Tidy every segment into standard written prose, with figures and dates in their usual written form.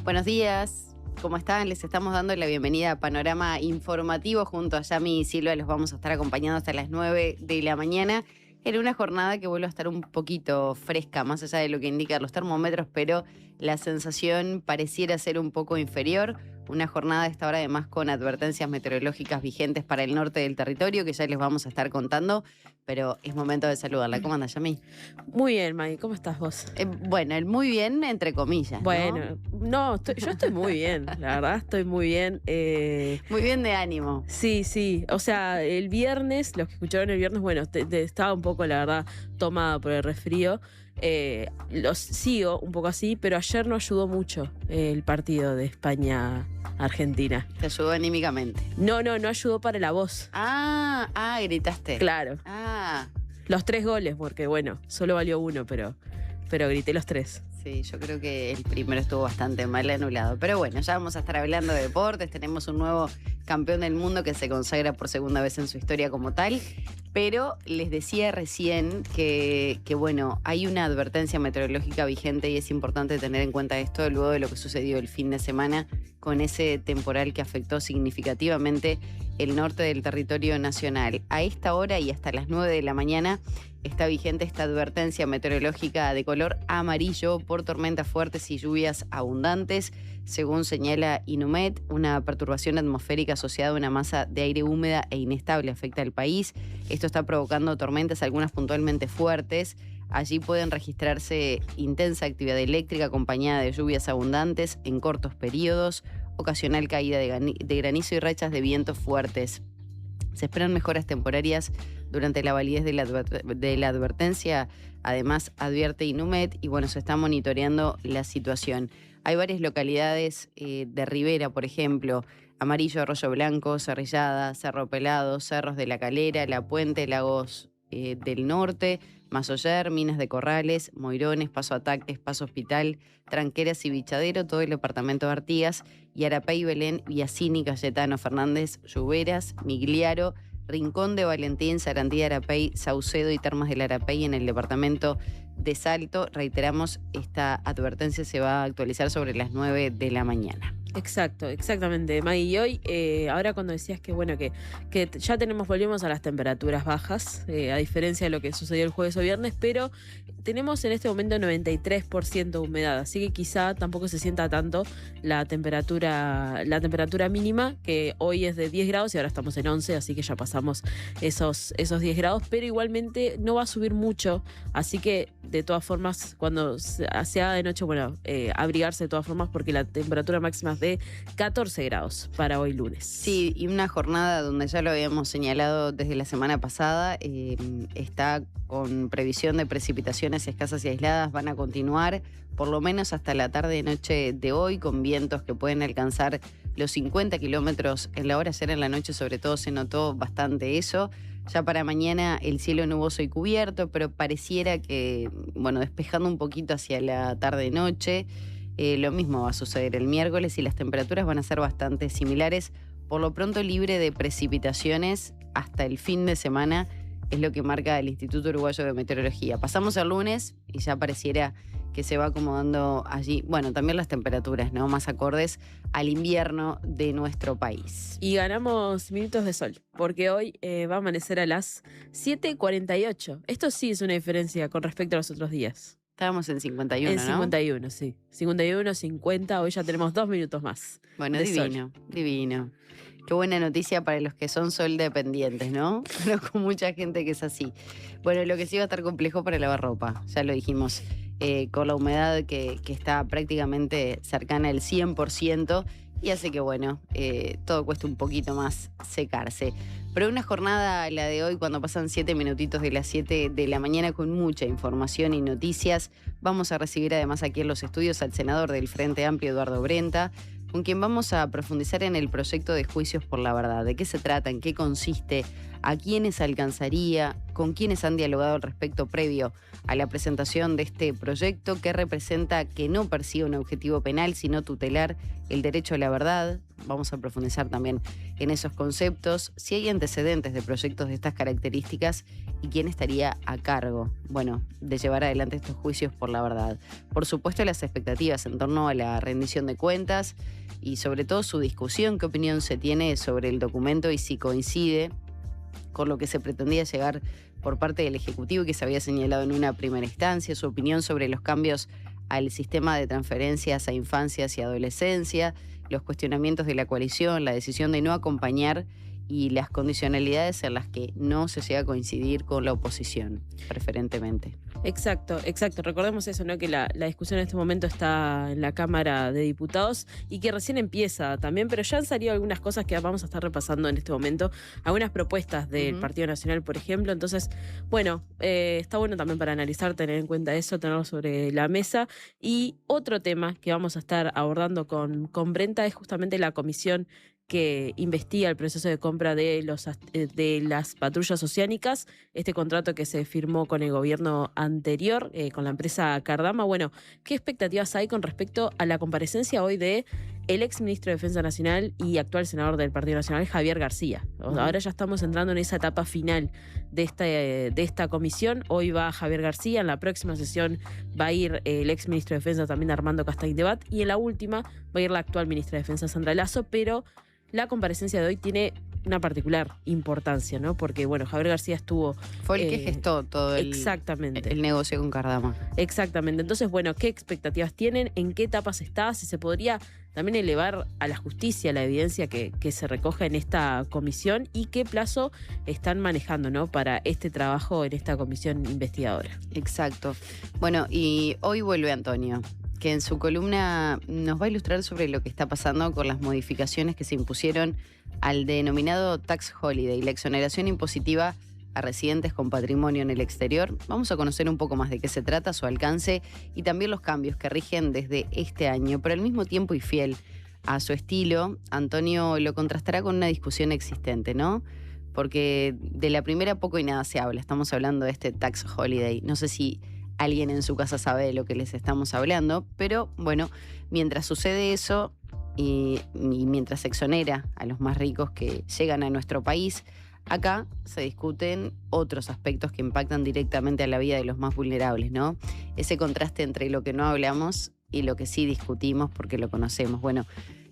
Buenos días, ¿cómo están? Les estamos dando la bienvenida a Panorama Informativo. Junto a Yami y Silvia los vamos a estar acompañando hasta las 9 de la mañana en una jornada que vuelve a estar un poquito fresca, más allá de lo que indican los termómetros, pero la sensación pareciera ser un poco inferior. Una jornada a esta hora además con advertencias meteorológicas vigentes para el norte del territorio, que ya les vamos a estar contando, pero es momento de saludarla. ¿Cómo anda, Yami? Muy bien, May, ¿cómo estás vos? Bueno, el muy bien, entre comillas, ¿no? Bueno, no, yo estoy muy bien, la verdad, estoy muy bien. Muy bien de ánimo. Sí, o sea, el viernes, los que escucharon el viernes, bueno, estaba un poco, la verdad, tomada por el resfrío. Los sigo un poco así, pero ayer no ayudó mucho el partido de España-Argentina. Te ayudó anímicamente. No ayudó para la voz. Gritaste. Claro. Ah, Los 3 goles, porque bueno, solo valió uno, pero grité los 3. sí, yo creo que el primero estuvo bastante mal anulado. Pero bueno, ya vamos a estar hablando de deportes. Tenemos un nuevo campeón del mundo que se consagra por segunda vez en su historia como tal. Pero les decía recién que bueno, hay una advertencia meteorológica vigente y es importante tener en cuenta esto luego de lo que sucedió el fin de semana con ese temporal que afectó significativamente el norte del territorio nacional. A esta hora y hasta las 9 de la mañana está vigente esta advertencia meteorológica de color amarillo por tormentas fuertes y lluvias abundantes. Según señala Inumet, una perturbación atmosférica asociada a una masa de aire húmeda e inestable afecta al país. Esto está provocando tormentas, algunas puntualmente fuertes. Allí pueden registrarse intensa actividad eléctrica acompañada de lluvias abundantes en cortos periodos, ocasional caída de granizo y rachas de vientos fuertes. Se esperan mejoras temporarias durante la validez de la advertencia. Además, advierte Inumet y bueno, se está monitoreando la situación. Hay varias localidades de Rivera, por ejemplo, Amarillo, Arroyo Blanco, Cerrillada, Cerro Pelado, Cerros de la Calera, La Puente, Lagos del Norte, Masoller, Minas de Corrales, Moirones, Paso Ataques, Paso Hospital, Tranqueras y Bichadero, todo el departamento de Artigas, y Arapey, Belén, Viacini, Cayetano, Fernández, Lluveras, Migliaro, Rincón de Valentín, Sarandí, Arapey, Saucedo y Termas del Arapey en el departamento de Salto. Reiteramos, esta advertencia se va a actualizar sobre las 9 de la mañana. Exactamente, May. Y hoy, ahora cuando decías que bueno, que ya volvimos a las temperaturas bajas, a diferencia de lo que sucedió el jueves o viernes, pero tenemos en este momento 93% de humedad, así que quizá tampoco se sienta tanto la temperatura mínima, que hoy es de 10 grados y ahora estamos en 11, así que ya pasamos esos 10 grados, pero igualmente no va a subir mucho, así que de todas formas, cuando se haga de noche, bueno, abrigarse de todas formas porque la temperatura máxima es de 14 grados para hoy lunes. Sí, y una jornada donde ya lo habíamos señalado desde la semana pasada, está con previsión de precipitaciones escasas y aisladas, van a continuar por lo menos hasta la tarde-noche de hoy, con vientos que pueden alcanzar los 50 kilómetros en la hora. Ayer en la noche sobre todo se notó bastante eso. Ya para mañana el cielo nuboso y cubierto, pero pareciera que, bueno, despejando un poquito hacia la tarde-noche. Lo mismo va a suceder el miércoles y las temperaturas van a ser bastante similares. Por lo pronto libre de precipitaciones hasta el fin de semana, es lo que marca el Instituto Uruguayo de Meteorología. Pasamos al lunes y ya pareciera que se va acomodando allí, bueno, también las temperaturas, ¿no? Más acordes al invierno de nuestro país. Y ganamos minutos de sol, porque hoy va a amanecer a las 7:48. Esto sí es una diferencia con respecto a los otros días. Estábamos en 51, en ¿no? 51, sí. 51, 50, hoy ya tenemos 2 minutos más. Bueno, de divino, sol. divino. Qué buena noticia para los que son sol dependientes, ¿no? Pero con mucha gente que es así. Bueno, lo que sí va a estar complejo para lavar ropa, ya lo dijimos, con la humedad que está prácticamente cercana al 100% y hace que, bueno, todo cueste un poquito más secarse. Pero una jornada, la de hoy, cuando pasan 7 minutitos de las 7 de la mañana con mucha información y noticias. Vamos a recibir además aquí en los estudios al senador del Frente Amplio, Eduardo Brenta, con quien vamos a profundizar en el proyecto de Juicios por la Verdad. ¿De qué se trata? ¿En qué consiste? ¿A quiénes alcanzaría? ¿Con quiénes han dialogado al respecto previo a la presentación de este proyecto? ¿Qué representa que no persiga un objetivo penal, sino tutelar el derecho a la verdad? Vamos a profundizar también en esos conceptos, si hay antecedentes de proyectos de estas características y quién estaría a cargo, bueno, de llevar adelante estos juicios por la verdad. Por supuesto, las expectativas en torno a la rendición de cuentas y sobre todo su discusión, qué opinión se tiene sobre el documento y si coincide con lo que se pretendía llegar por parte del Ejecutivo y que se había señalado en una primera instancia, su opinión sobre los cambios al sistema de transferencias a infancias y adolescencia, los cuestionamientos de la coalición, la decisión de no acompañar y las condicionalidades en las que no se llega a coincidir con la oposición, preferentemente. Exacto. Recordemos eso, ¿no? Que la discusión en este momento está en la Cámara de Diputados y que recién empieza también, pero ya han salido algunas cosas que vamos a estar repasando en este momento, algunas propuestas del Partido Nacional, por ejemplo. Entonces, bueno, está bueno también para analizar, tener en cuenta eso, tenerlo sobre la mesa. Y otro tema que vamos a estar abordando con Brenta es justamente la comisión que investiga el proceso de compra de las patrullas oceánicas, este contrato que se firmó con el gobierno anterior, con la empresa Cardama. Bueno, ¿qué expectativas hay con respecto a la comparecencia hoy de el ex ministro de Defensa Nacional y actual senador del Partido Nacional, Javier García? Ahora ya estamos entrando en esa etapa final de esta comisión. Hoy va Javier García, en la próxima sesión va a ir el ex ministro de Defensa también, Armando Castaing-Debat, y en la última va a ir la actual ministra de Defensa, Sandra Lasso, pero la comparecencia de hoy tiene una particular importancia, ¿no? Porque, bueno, Javier García estuvo... Fue el que gestó todo el negocio con Cardama. Exactamente. Entonces, bueno, ¿qué expectativas tienen? ¿En qué etapas está? Si se podría también elevar a la justicia la evidencia que se recoge en esta comisión y qué plazo están manejando, ¿no? Para este trabajo en esta comisión investigadora. Exacto. Bueno, y hoy vuelve Antonio, que en su columna nos va a ilustrar sobre lo que está pasando con las modificaciones que se impusieron al denominado Tax Holiday, la exoneración impositiva a residentes con patrimonio en el exterior. Vamos a conocer un poco más de qué se trata, su alcance y también los cambios que rigen desde este año. Pero al mismo tiempo y fiel a su estilo, Antonio lo contrastará con una discusión existente, ¿no? Porque de la primera poco y nada se habla. Estamos hablando de este Tax Holiday. No sé si alguien en su casa sabe de lo que les estamos hablando, pero bueno, mientras sucede eso y mientras se exonera a los más ricos que llegan a nuestro país, acá se discuten otros aspectos que impactan directamente a la vida de los más vulnerables, ¿no? Ese contraste entre lo que no hablamos y lo que sí discutimos porque lo conocemos. Bueno,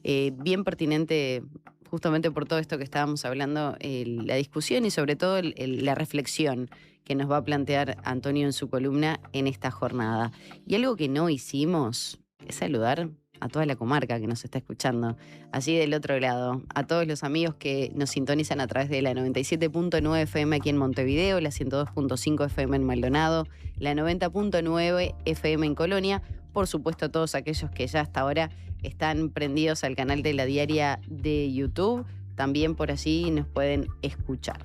bien pertinente justamente por todo esto que estábamos hablando, la discusión y sobre todo la reflexión que nos va a plantear Antonio en su columna en esta jornada. Y algo que no hicimos es saludar a toda la comarca que nos está escuchando, allí del otro lado, a todos los amigos que nos sintonizan a través de la 97.9 FM aquí en Montevideo, la 102.5 FM en Maldonado, la 90.9 FM en Colonia, por supuesto a todos aquellos que ya hasta ahora están prendidos al canal de La Diaria de YouTube, también por allí nos pueden escuchar.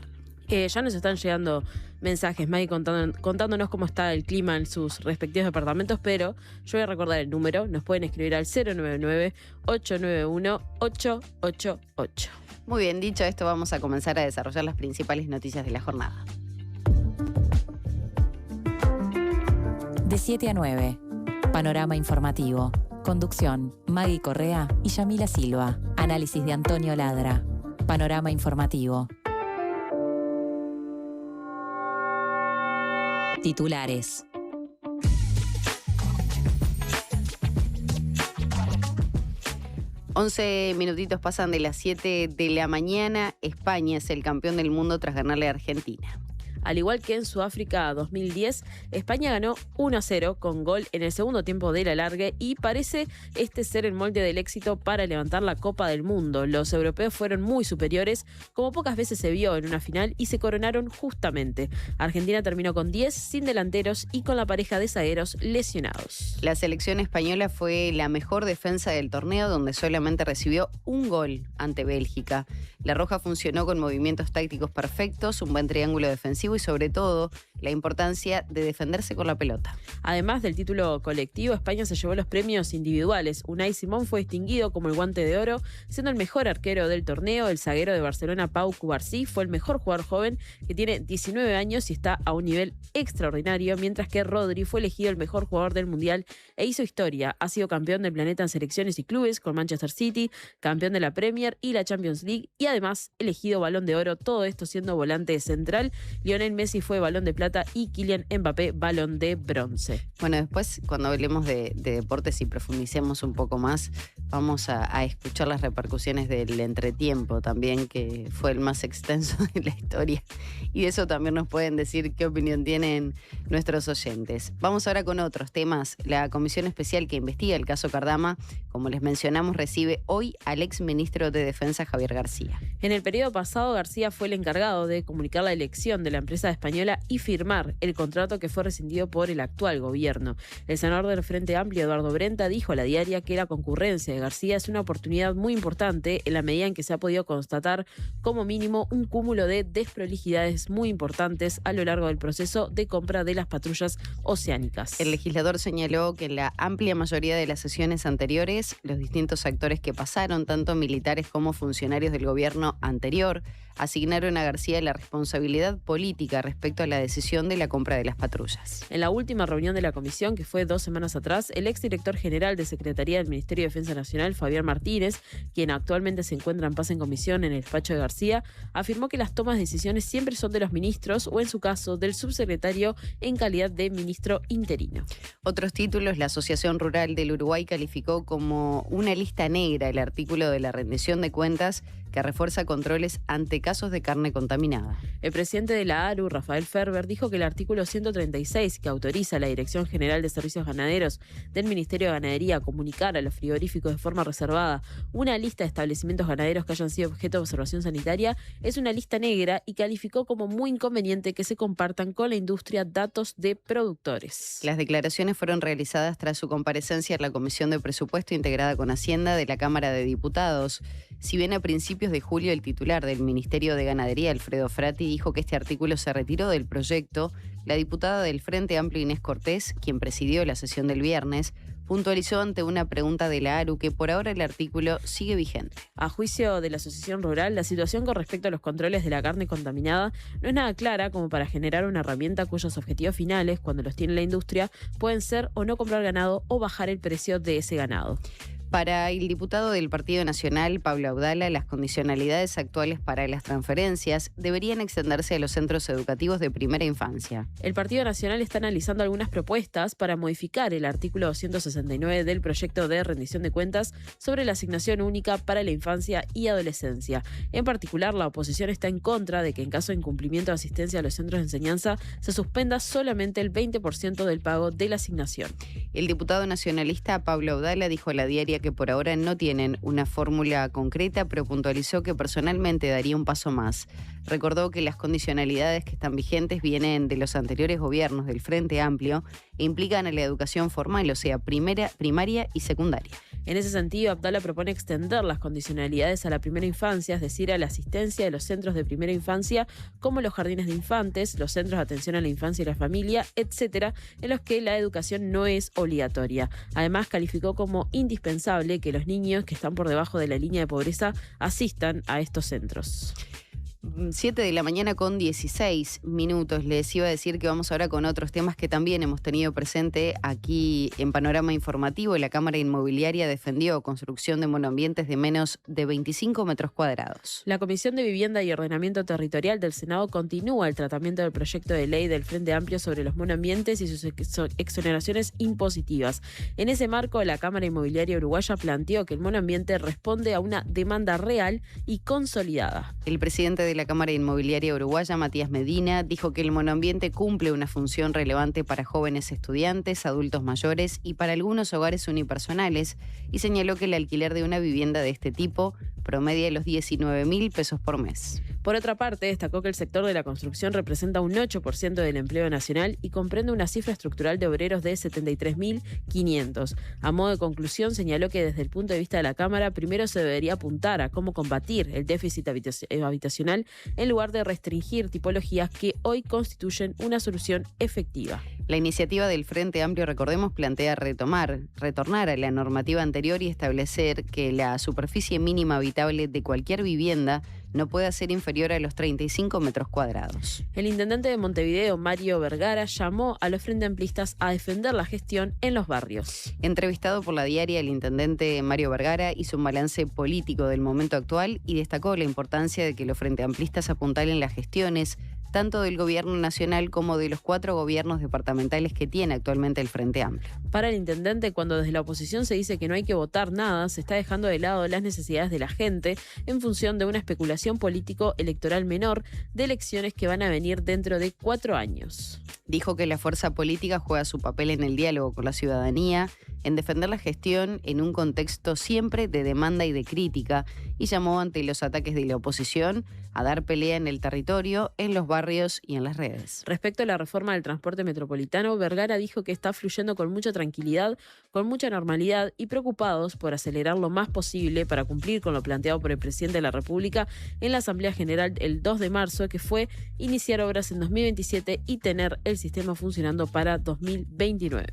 Ya nos están llegando mensajes, Maggie, contándonos cómo está el clima en sus respectivos departamentos, pero yo voy a recordar el número. Nos pueden escribir al 099-891-888. Muy bien, dicho esto, vamos a comenzar a desarrollar las principales noticias de la jornada. De 7 a 9, Panorama Informativo. Conducción, Maggie Correa y Yamila Silva. Análisis de Antonio Ladra. Panorama Informativo. Titulares. Once minutitos pasan de las 7 de la mañana. España es el campeón del mundo tras ganarle a Argentina. Al igual que en Sudáfrica 2010, España ganó 1-0 con gol en el segundo tiempo del alargue y parece este ser el molde del éxito para levantar la Copa del Mundo. Los europeos fueron muy superiores, como pocas veces se vio en una final, y se coronaron justamente. Argentina terminó con 10 sin delanteros y con la pareja de zagueros lesionados. La selección española fue la mejor defensa del torneo, donde solamente recibió un gol ante Bélgica. La Roja funcionó con movimientos tácticos perfectos, un buen triángulo defensivo y sobre todo la importancia de defenderse con la pelota. Además del título colectivo, España se llevó los premios individuales. Unai Simón fue distinguido como el Guante de Oro, siendo el mejor arquero del torneo. El zaguero de Barcelona, Pau Cubarsí, fue el mejor jugador joven, que tiene 19 años y está a un nivel extraordinario, mientras que Rodri fue elegido el mejor jugador del Mundial e hizo historia. Ha sido campeón del planeta en selecciones y clubes con Manchester City, campeón de la Premier y la Champions League y además elegido Balón de Oro, todo esto siendo volante central. Lionel Messi fue Balón de Plata y Kylian Mbappé Balón de Bronce. Bueno, después cuando hablemos de deportes y profundicemos un poco más, vamos a escuchar las repercusiones del entretiempo también, que fue el más extenso de la historia. Y de eso también nos pueden decir qué opinión tienen nuestros oyentes. Vamos ahora con otros temas. La comisión especial que investiga el caso Cardama, como les mencionamos, recibe hoy al ex ministro de Defensa Javier García. En el periodo pasado, García fue el encargado de comunicar la elección de la empresa española y firmar el contrato que fue rescindido por el actual gobierno. El senador del Frente Amplio, Eduardo Brenta, dijo a La Diaria que la concurrencia de García es una oportunidad muy importante en la medida en que se ha podido constatar como mínimo un cúmulo de desprolijidades muy importantes a lo largo del proceso de compra de las patrullas oceánicas. El legislador señaló que en la amplia mayoría de las sesiones anteriores, los distintos actores que pasaron, tanto militares como funcionarios del gobierno anterior, asignaron a García la responsabilidad política respecto a la decisión de la compra de las patrullas. En la última reunión de la comisión, que fue 2 semanas atrás, el exdirector general de Secretaría del Ministerio de Defensa Nacional, Fabián Martínez, quien actualmente se encuentra en paz en comisión en el despacho de García, afirmó que las tomas de decisiones siempre son de los ministros o, en su caso, del subsecretario en calidad de ministro interino. Otros títulos: la Asociación Rural del Uruguay calificó como una lista negra el artículo de la rendición de cuentas que refuerza controles ante casos de carne contaminada. El presidente de la ARU, Rafael Ferber, dijo que el artículo 136, que autoriza a la Dirección General de Servicios Ganaderos del Ministerio de Ganadería a comunicar a los frigoríficos de forma reservada una lista de establecimientos ganaderos que hayan sido objeto de observación sanitaria, es una lista negra y calificó como muy inconveniente que se compartan con la industria datos de productores. Las declaraciones fueron realizadas tras su comparecencia en la Comisión de Presupuesto integrada con Hacienda de la Cámara de Diputados. Si bien a principios de julio el titular del Ministerio de Ganadería, Alfredo Frati, dijo que este artículo se retiró del proyecto, la diputada del Frente Amplio, Inés Cortés, quien presidió la sesión del viernes, puntualizó ante una pregunta de la ARU que por ahora el artículo sigue vigente. A juicio de la Asociación Rural, la situación con respecto a los controles de la carne contaminada no es nada clara como para generar una herramienta cuyos objetivos finales, cuando los tiene la industria, pueden ser o no comprar ganado o bajar el precio de ese ganado. Para el diputado del Partido Nacional, Pablo Audala, las condicionalidades actuales para las transferencias deberían extenderse a los centros educativos de primera infancia. El Partido Nacional está analizando algunas propuestas para modificar el artículo 269 del proyecto de rendición de cuentas sobre la asignación única para la infancia y adolescencia. En particular, la oposición está en contra de que en caso de incumplimiento de asistencia a los centros de enseñanza se suspenda solamente el 20% del pago de la asignación. El diputado nacionalista Pablo Audala dijo a La Diaria que por ahora no tienen una fórmula concreta, pero puntualizó que personalmente daría un paso más. Recordó que las condicionalidades que están vigentes vienen de los anteriores gobiernos del Frente Amplio e implican a la educación formal, o sea, primaria y secundaria. En ese sentido, Abdala propone extender las condicionalidades a la primera infancia, es decir, a la asistencia de los centros de primera infancia, como los jardines de infantes, los centros de atención a la infancia y la familia, etcétera, en los que la educación no es obligatoria. Además, calificó como indispensable que los niños que están por debajo de la línea de pobreza asistan a estos centros. 7 de la mañana con 16 minutos. Les iba a decir que vamos ahora con otros temas que también hemos tenido presente aquí en Panorama Informativo. La Cámara Inmobiliaria defendió construcción de monoambientes de menos de 25 metros cuadrados. La Comisión de Vivienda y Ordenamiento Territorial del Senado continúa el tratamiento del proyecto de ley del Frente Amplio sobre los monoambientes y sus exoneraciones impositivas. En ese marco, la Cámara Inmobiliaria Uruguaya planteó que el monoambiente responde a una demanda real y consolidada. El presidente de la Cámara Inmobiliaria Uruguaya, Matías Medina, dijo que el monoambiente cumple una función relevante para jóvenes estudiantes, adultos mayores y para algunos hogares unipersonales, y señaló que el alquiler de una vivienda de este tipo promedia los 19.000 pesos por mes. Por otra parte, destacó que el sector de la construcción representa un 8% del empleo nacional y comprende una cifra estructural de obreros de 73.500. A modo de conclusión, señaló que desde el punto de vista de la Cámara, primero se debería apuntar a cómo combatir el déficit habitacional en lugar de restringir tipologías que hoy constituyen una solución efectiva. La iniciativa del Frente Amplio, recordemos, plantea retornar a la normativa anterior y establecer que la superficie mínima habitable de cualquier vivienda no pueda ser inferior a los 35 metros cuadrados. El intendente de Montevideo, Mario Vergara, llamó a los Frente Amplistas a defender la gestión en los barrios. Entrevistado por La Diaria, el intendente Mario Vergara hizo un balance político del momento actual y destacó la importancia de que los Frente Amplistas apuntalen las gestiones tanto del gobierno nacional como de los 4 gobiernos departamentales que tiene actualmente el Frente Amplio. Para el intendente, cuando desde la oposición se dice que no hay que votar nada, se está dejando de lado las necesidades de la gente en función de una especulación político-electoral menor de elecciones que van a venir dentro de 4 años. Dijo que la fuerza política juega su papel en el diálogo con la ciudadanía, en defender la gestión en un contexto siempre de demanda y de crítica, y llamó ante los ataques de la oposición a dar pelea en el territorio, en los barrios y en las redes. Respecto a la reforma del transporte metropolitano, Vergara dijo que está fluyendo con mucha tranquilidad, con mucha normalidad y preocupados por acelerar lo más posible para cumplir con lo planteado por el presidente de la República en la Asamblea General el 2 de marzo, que fue iniciar obras en 2027 y tener el sistema funcionando para 2029.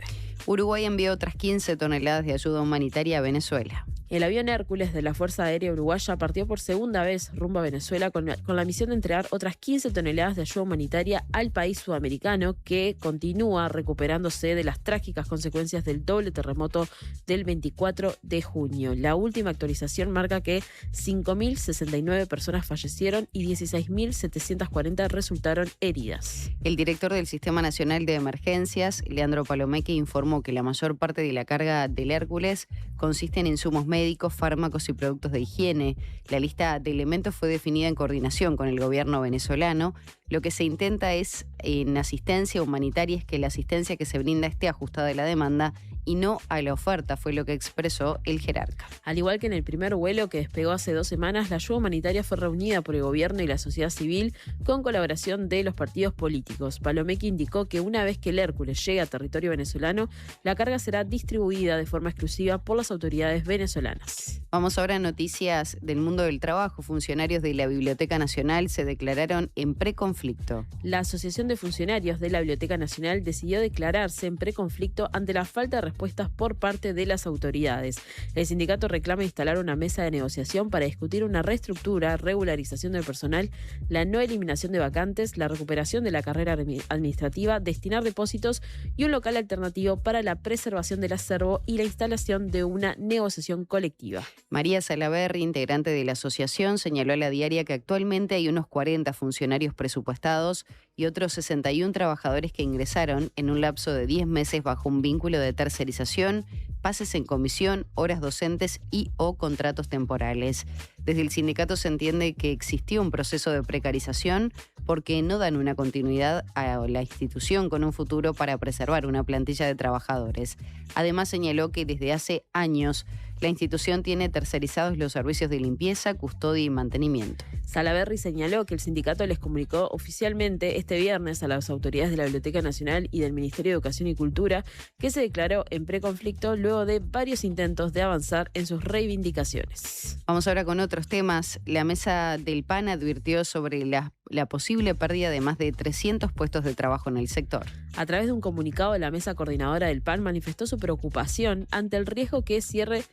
Uruguay envió otras 15 toneladas de ayuda humanitaria a Venezuela. El avión Hércules de la Fuerza Aérea Uruguaya partió por segunda vez rumbo a Venezuela con la misión de entregar otras 15 toneladas de ayuda humanitaria al país sudamericano, que continúa recuperándose de las trágicas consecuencias del doble terremoto del 24 de junio. La última actualización marca que 5.069 personas fallecieron y 16.740 resultaron heridas. El director del Sistema Nacional de Emergencias, Leandro Palomeque, informó que la mayor parte de la carga del Hércules consiste en insumos médicos, fármacos y productos de higiene. La lista de elementos fue definida en coordinación con el gobierno venezolano. Lo que se intenta es, en asistencia humanitaria, es que la asistencia que se brinda esté ajustada a la demanda y no a la oferta, fue lo que expresó el jerarca. Al igual que en el primer vuelo que despegó hace 2 semanas, la ayuda humanitaria fue reunida por el gobierno y la sociedad civil con colaboración de los partidos políticos. Palomeque indicó que una vez que el Hércules llegue a territorio venezolano, la carga será distribuida de forma exclusiva por las autoridades venezolanas. Vamos ahora a noticias del mundo del trabajo. Funcionarios de la Biblioteca Nacional se declararon en preconflicto. La Asociación de Funcionarios de la Biblioteca Nacional decidió declararse en preconflicto ante la falta de respuestas por parte de las autoridades. El sindicato reclama instalar una mesa de negociación para discutir una reestructura, regularización del personal, la no eliminación de vacantes, la recuperación de la carrera administrativa, destinar depósitos y un local alternativo para la preservación del acervo y la instalación de una negociación colectiva. María Salaverry, integrante de la asociación, señaló a La Diaria que actualmente hay unos 40 funcionarios presupuestados y otros 61 trabajadores que ingresaron en un lapso de 10 meses bajo un vínculo de tercerización, pases en comisión, horas docentes y o contratos temporales. Desde el sindicato se entiende que existió un proceso de precarización porque no dan una continuidad a la institución con un futuro para preservar una plantilla de trabajadores. Además señaló que desde hace años la institución tiene tercerizados los servicios de limpieza, custodia y mantenimiento. Salaverry señaló que el sindicato les comunicó oficialmente este viernes a las autoridades de la Biblioteca Nacional y del Ministerio de Educación y Cultura que se declaró en preconflicto luego de varios intentos de avanzar en sus reivindicaciones. Vamos ahora con otros temas. La mesa del PAN advirtió sobre la posible pérdida de más de 300 puestos de trabajo en el sector. A través de un comunicado, la mesa coordinadora del PAN manifestó su preocupación ante el riesgo de cierre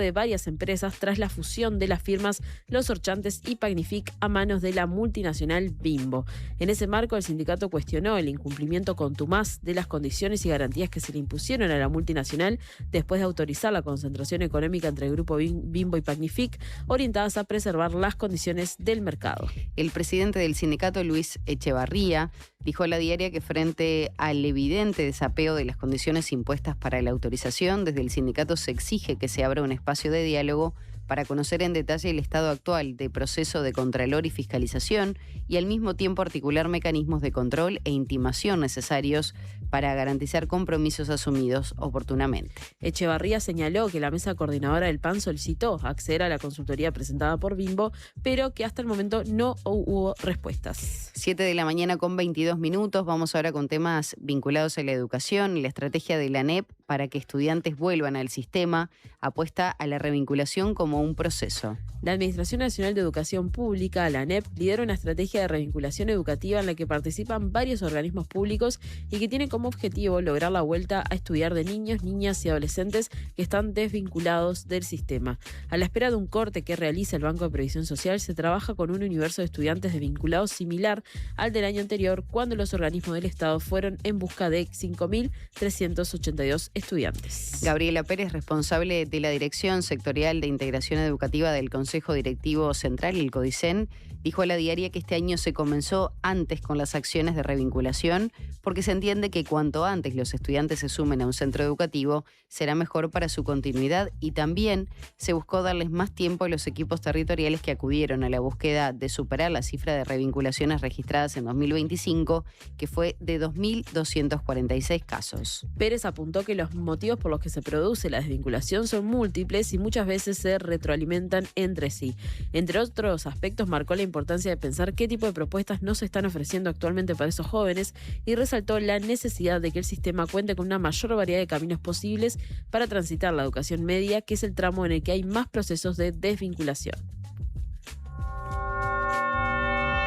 de varias empresas tras la fusión de las firmas Los Orchantes y Pagnific a manos de la multinacional Bimbo. En ese marco, el sindicato cuestionó el incumplimiento contumaz de las condiciones y garantías que se le impusieron a la multinacional después de autorizar la concentración económica entre el grupo Bimbo y Pagnific, orientadas a preservar las condiciones del mercado. El presidente del sindicato, Luis Echevarría, dijo a La Diaria que frente al evidente desapego de las condiciones impuestas para la autorización, desde el sindicato se exige que se abra un espacio de diálogo para conocer en detalle el estado actual de proceso de contralor y fiscalización y al mismo tiempo articular mecanismos de control e intimación necesarios para garantizar compromisos asumidos oportunamente. Echevarría señaló que la mesa coordinadora del PAN solicitó acceder a la consultoría presentada por Bimbo, pero que hasta el momento no hubo respuestas. 7:22 a.m. Vamos ahora con temas vinculados a la educación y la estrategia de la ANEP para que estudiantes vuelvan al sistema apuesta a la revinculación como un proceso. La Administración Nacional de Educación Pública, la ANEP, lidera una estrategia de revinculación educativa en la que participan varios organismos públicos y que tiene como objetivo lograr la vuelta a estudiar de niños, niñas y adolescentes que están desvinculados del sistema. A la espera de un corte que realiza el Banco de Previsión Social, se trabaja con un universo de estudiantes desvinculados similar al del año anterior, cuando los organismos del Estado fueron en busca de 5.382 estudiantes. Gabriela Pérez, responsable de la Dirección Sectorial de Integración Educativa del Consejo Directivo Central, el CODICEN, dijo a La Diaria que este año se comenzó antes con las acciones de revinculación porque se entiende que cuanto antes los estudiantes se sumen a un centro educativo será mejor para su continuidad y también se buscó darles más tiempo a los equipos territoriales que acudieron a la búsqueda de superar la cifra de revinculaciones registradas en 2025, que fue de 2.246 casos. Pérez apuntó que los motivos por los que se produce la desvinculación son múltiples y muchas veces se retroalimentan entre sí. Entre otros aspectos, marcó la importancia de pensar qué tipo de propuestas no se están ofreciendo actualmente para esos jóvenes y resaltó la necesidad de que el sistema cuente con una mayor variedad de caminos posibles para transitar la educación media, que es el tramo en el que hay más procesos de desvinculación.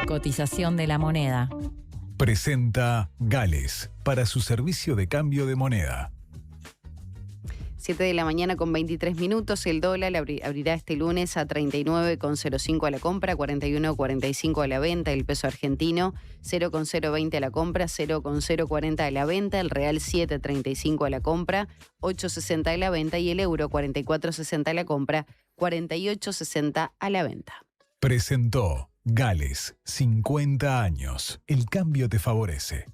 Cotización de la moneda. Presenta Gales para su servicio de cambio de moneda. 7:23 a.m. El dólar abrirá este lunes a 39,05 a la compra, 41,45 a la venta. El peso argentino 0,020 a la compra, 0,040 a la venta. El real 7,35 a la compra, 8,60 a la venta. Y el euro 44,60 a la compra, 48,60 a la venta. Presentó Gales, 50 años. El cambio te favorece.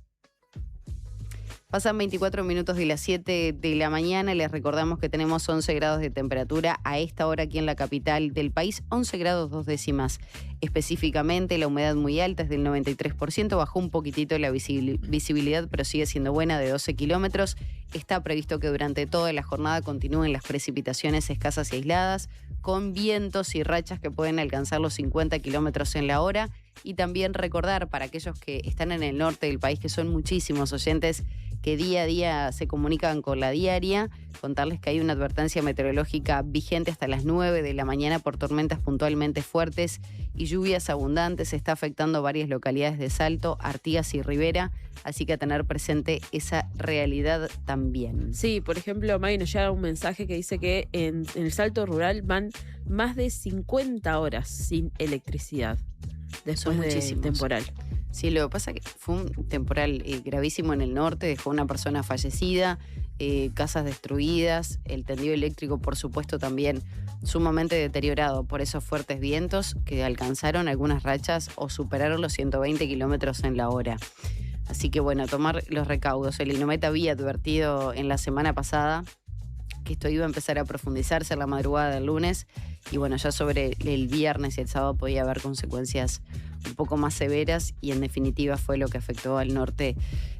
Pasan 24 minutos de las 7 de la mañana. Les recordamos que tenemos 11 grados de temperatura a esta hora aquí en la capital del país. 11 grados 2 décimas específicamente. La humedad muy alta es del 93%. Bajó un poquitito la visibilidad, pero sigue siendo buena, de 12 kilómetros. Está previsto que durante toda la jornada continúen las precipitaciones escasas y aisladas, con vientos y rachas que pueden alcanzar los 50 kilómetros en la hora. Y también recordar para aquellos que están en el norte del país, que son muchísimos oyentes que día a día se comunican con La Diaria, contarles que hay una advertencia meteorológica vigente hasta las 9 de la mañana por tormentas puntualmente fuertes y lluvias abundantes. Está afectando varias localidades de Salto, Artigas y Rivera, así que a tener presente esa realidad también. Sí, por ejemplo, Maggie nos llega un mensaje que dice que en el Salto rural van más de 50 horas sin electricidad después del temporal. Sí, lo que pasa es que fue un temporal gravísimo en el norte, dejó una persona fallecida, casas destruidas, el tendido eléctrico, por supuesto, también sumamente deteriorado por esos fuertes vientos que alcanzaron algunas rachas o superaron los 120 kilómetros en la hora. Así que bueno, tomar los recaudos. El INOMET había advertido en la semana pasada que esto iba a empezar a profundizarse en la madrugada del lunes y bueno, ya sobre el viernes y el sábado podía haber consecuencias un poco más severas y en definitiva fue lo que afectó al norte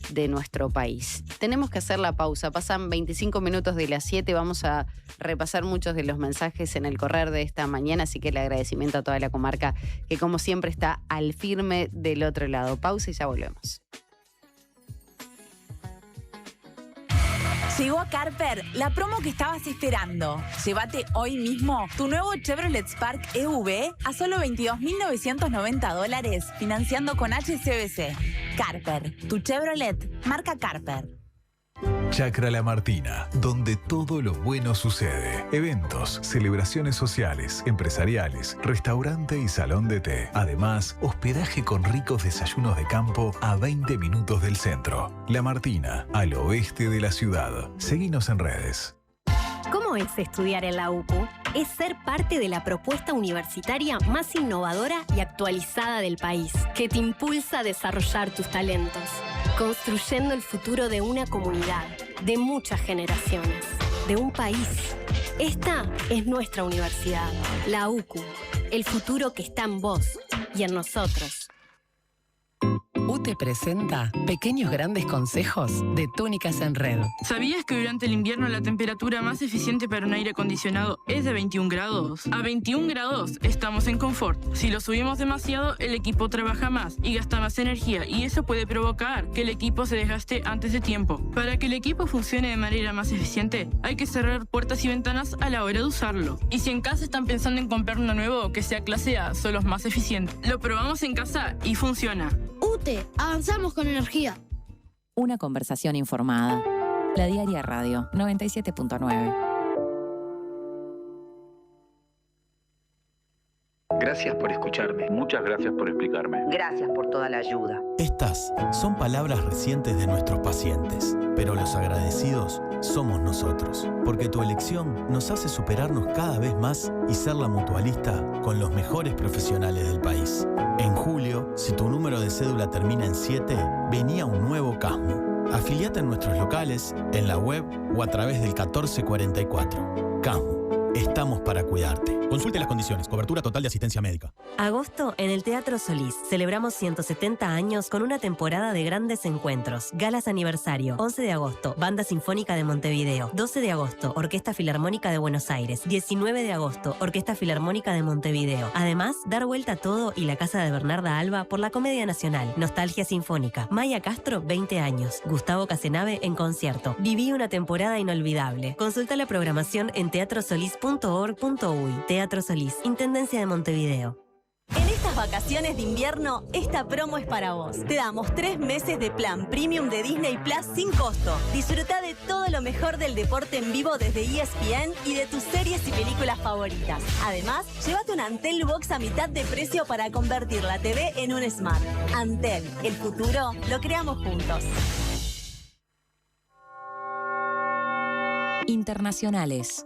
de nuestro país. Tenemos que hacer la pausa, pasan 25 minutos de las 7, vamos a repasar muchos de los mensajes en el correr de esta mañana, así que el agradecimiento a toda la comarca que como siempre está al firme del otro lado. Pausa y ya volvemos. Llegó a Carper la promo que estabas esperando. Llévate hoy mismo tu nuevo Chevrolet Spark EV a solo $22.990 financiando con HSBC. Carper, tu Chevrolet, marca Carper. Chacra La Martina, donde todo lo bueno sucede. Eventos, celebraciones sociales, empresariales, restaurante y salón de té. Además, hospedaje con ricos desayunos de campo a 20 minutos del centro. La Martina, al oeste de la ciudad. Seguinos en redes. ¿Cómo es estudiar en la UPU? Es ser parte de la propuesta universitaria más innovadora y actualizada del país, que te impulsa a desarrollar tus talentos, construyendo el futuro de una comunidad, de muchas generaciones, de un país. Esta es nuestra universidad, la UCU, el futuro que está en vos y en nosotros. UTE presenta pequeños grandes consejos de Túnicas en Red. ¿Sabías que durante el invierno la temperatura más eficiente para un aire acondicionado es de 21 grados? A 21 grados estamos en confort. Si lo subimos demasiado, el equipo trabaja más y gasta más energía, y eso puede provocar que el equipo se desgaste antes de tiempo. Para que el equipo funcione de manera más eficiente, hay que cerrar puertas y ventanas a la hora de usarlo. Y si en casa están pensando en comprar uno nuevo que sea clase A, son los más eficientes. Lo probamos en casa y funciona. UTE, avanzamos con energía. Una conversación informada. La Diaria Radio 97.9. Gracias por escucharme. Muchas gracias por explicarme. Gracias por toda la ayuda. Estas son palabras recientes de nuestros pacientes, pero los agradecidos somos nosotros, porque tu elección nos hace superarnos cada vez más y ser la mutualista con los mejores profesionales del país. En julio, si tu número de cédula termina en 7, venía un nuevo CASMU. Afiliate en nuestros locales, en la web o a través del 1444. CASMU, estamos para cuidarte. Consulte las condiciones. Cobertura total de asistencia médica. Agosto en el Teatro Solís. Celebramos 170 años con una temporada de grandes encuentros. Galas aniversario. 11 de agosto, Banda Sinfónica de Montevideo. 12 de agosto, Orquesta Filarmónica de Buenos Aires. 19 de agosto, Orquesta Filarmónica de Montevideo. Además, Dar Vuelta a Todo y la Casa de Bernarda Alba por la Comedia Nacional. Nostalgia Sinfónica. Maya Castro, 20 años. Gustavo Casenave en concierto. Viví una temporada inolvidable. Consulta la programación en teatrosolís.org.uy. Teatro Solís, Intendencia de Montevideo. En estas vacaciones de invierno, esta promo es para vos. Te damos 3 meses de plan premium de Disney Plus sin costo. Disfruta de todo lo mejor del deporte en vivo desde ESPN y de tus series y películas favoritas. Además, llévate un Antel Box a mitad de precio para convertir la TV en un Smart. Antel, el futuro lo creamos juntos. Internacionales.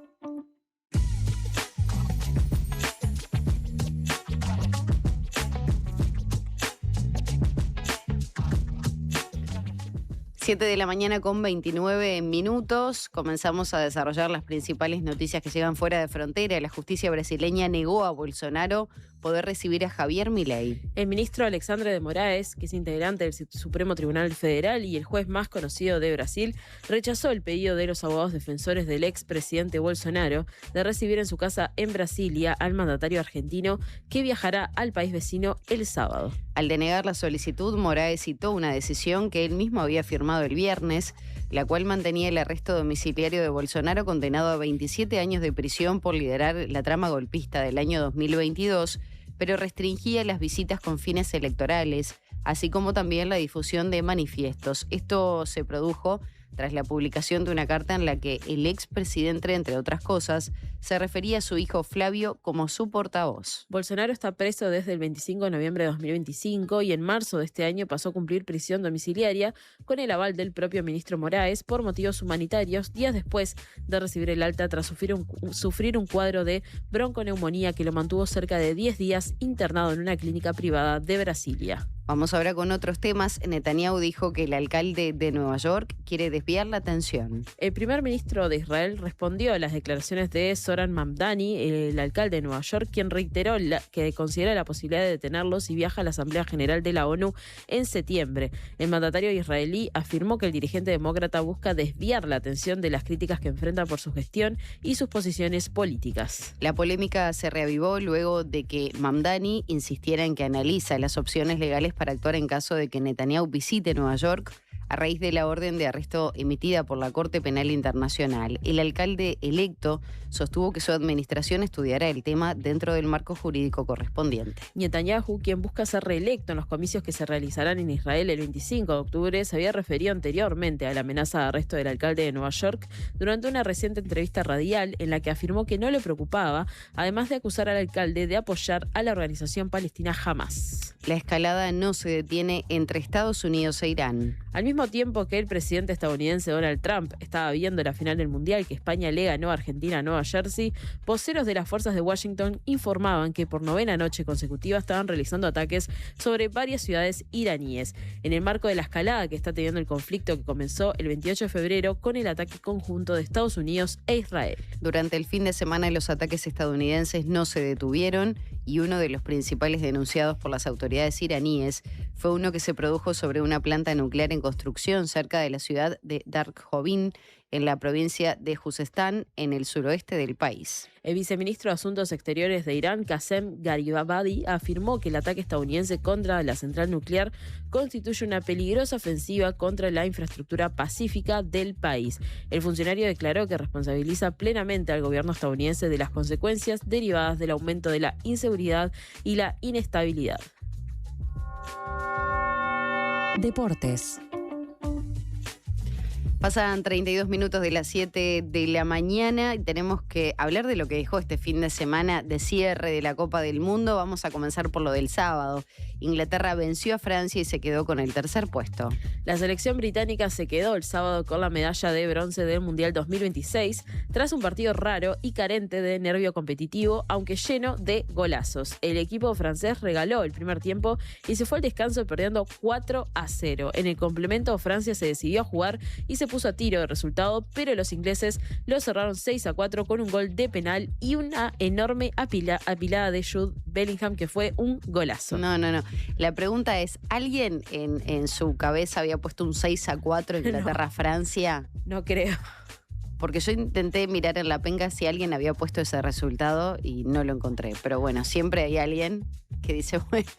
Siete de la mañana con 29 minutos. Comenzamos a desarrollar las principales noticias que llegan fuera de frontera. La justicia brasileña negó a Bolsonaro poder recibir a Javier Milei. El ministro Alexandre de Moraes, que es integrante del Supremo Tribunal Federal y el juez más conocido de Brasil, rechazó el pedido de los abogados defensores del expresidente Bolsonaro de recibir en su casa en Brasilia al mandatario argentino, que viajará al país vecino el sábado. Al denegar la solicitud, Moraes citó una decisión que él mismo había firmado el viernes, la cual mantenía el arresto domiciliario de Bolsonaro, condenado a 27 años de prisión por liderar la trama golpista del año 2022, pero restringía las visitas con fines electorales, así como también la difusión de manifiestos. Esto se produjo tras la publicación de una carta en la que el expresidente, entre otras cosas, se refería a su hijo Flavio como su portavoz. Bolsonaro está preso desde el 25 de noviembre de 2025 y en marzo de este año pasó a cumplir prisión domiciliaria con el aval del propio ministro Moraes por motivos humanitarios, días después de recibir el alta tras sufrir un cuadro de bronconeumonía que lo mantuvo cerca de 10 días internado en una clínica privada de Brasilia. Vamos ahora con otros temas. Netanyahu dijo que el alcalde de Nueva York quiere desviar la atención. El primer ministro de Israel respondió a las declaraciones de Zoran Mamdani, el alcalde de Nueva York, quien reiteró que considera la posibilidad de detenerlo si viaja a la Asamblea General de la ONU en septiembre. El mandatario israelí afirmó que el dirigente demócrata busca desviar la atención de las críticas que enfrenta por su gestión y sus posiciones políticas. La polémica se reavivó luego de que Mamdani insistiera en que analiza las opciones legales para actuar en caso de que Netanyahu visite Nueva York a raíz de la orden de arresto emitida por la Corte Penal Internacional. El alcalde electo sostuvo que su administración estudiará el tema dentro del marco jurídico correspondiente. Netanyahu, quien busca ser reelecto en los comicios que se realizarán en Israel el 25 de octubre, se había referido anteriormente a la amenaza de arresto del alcalde de Nueva York durante una reciente entrevista radial en la que afirmó que no le preocupaba, además de acusar al alcalde de apoyar a la organización palestina Hamas. La escalada no se detiene entre Estados Unidos e Irán. Al mismo tiempo que el presidente estadounidense Donald Trump estaba viendo la final del Mundial que España le ganó a Argentina a Nueva Jersey, voceros de las fuerzas de Washington informaban que por 9ª noche consecutiva estaban realizando ataques sobre varias ciudades iraníes, en el marco de la escalada que está teniendo el conflicto que comenzó el 28 de febrero con el ataque conjunto de Estados Unidos e Israel. Durante el fin de semana los ataques estadounidenses no se detuvieron y uno de los principales denunciados por las autoridades iraníes fue uno que se produjo sobre una planta nuclear en construcción cerca de la ciudad de Darkhovin, en la provincia de Juzestán, en el suroeste del país. El viceministro de Asuntos Exteriores de Irán, Qasem Gharibabadi, afirmó que el ataque estadounidense contra la central nuclear constituye una peligrosa ofensiva contra la infraestructura pacífica del país. El funcionario declaró que responsabiliza plenamente al gobierno estadounidense de las consecuencias derivadas del aumento de la inseguridad y la inestabilidad. Deportes. Pasan 32 minutos de las 7 de la mañana y tenemos que hablar de lo que dejó este fin de semana de cierre de la Copa del Mundo. Vamos a comenzar por lo del sábado. Inglaterra venció a Francia y se quedó con el tercer puesto. La selección británica se quedó el sábado con la medalla de bronce del Mundial 2026 tras un partido raro y carente de nervio competitivo, aunque lleno de golazos. El equipo francés regaló el primer tiempo y se fue al descanso perdiendo 4-0. En el complemento, Francia se decidió a jugar y se puso a tiro de resultado, pero los ingleses lo cerraron 6-4 con un gol de penal y una enorme apilada de Jude Bellingham, que fue un golazo. No. La pregunta es, ¿alguien en su cabeza había puesto un 6-4 Inglaterra-Francia? No creo. Porque yo intenté mirar en la penca si alguien había puesto ese resultado y no lo encontré. Pero bueno, siempre hay alguien que dice, bueno,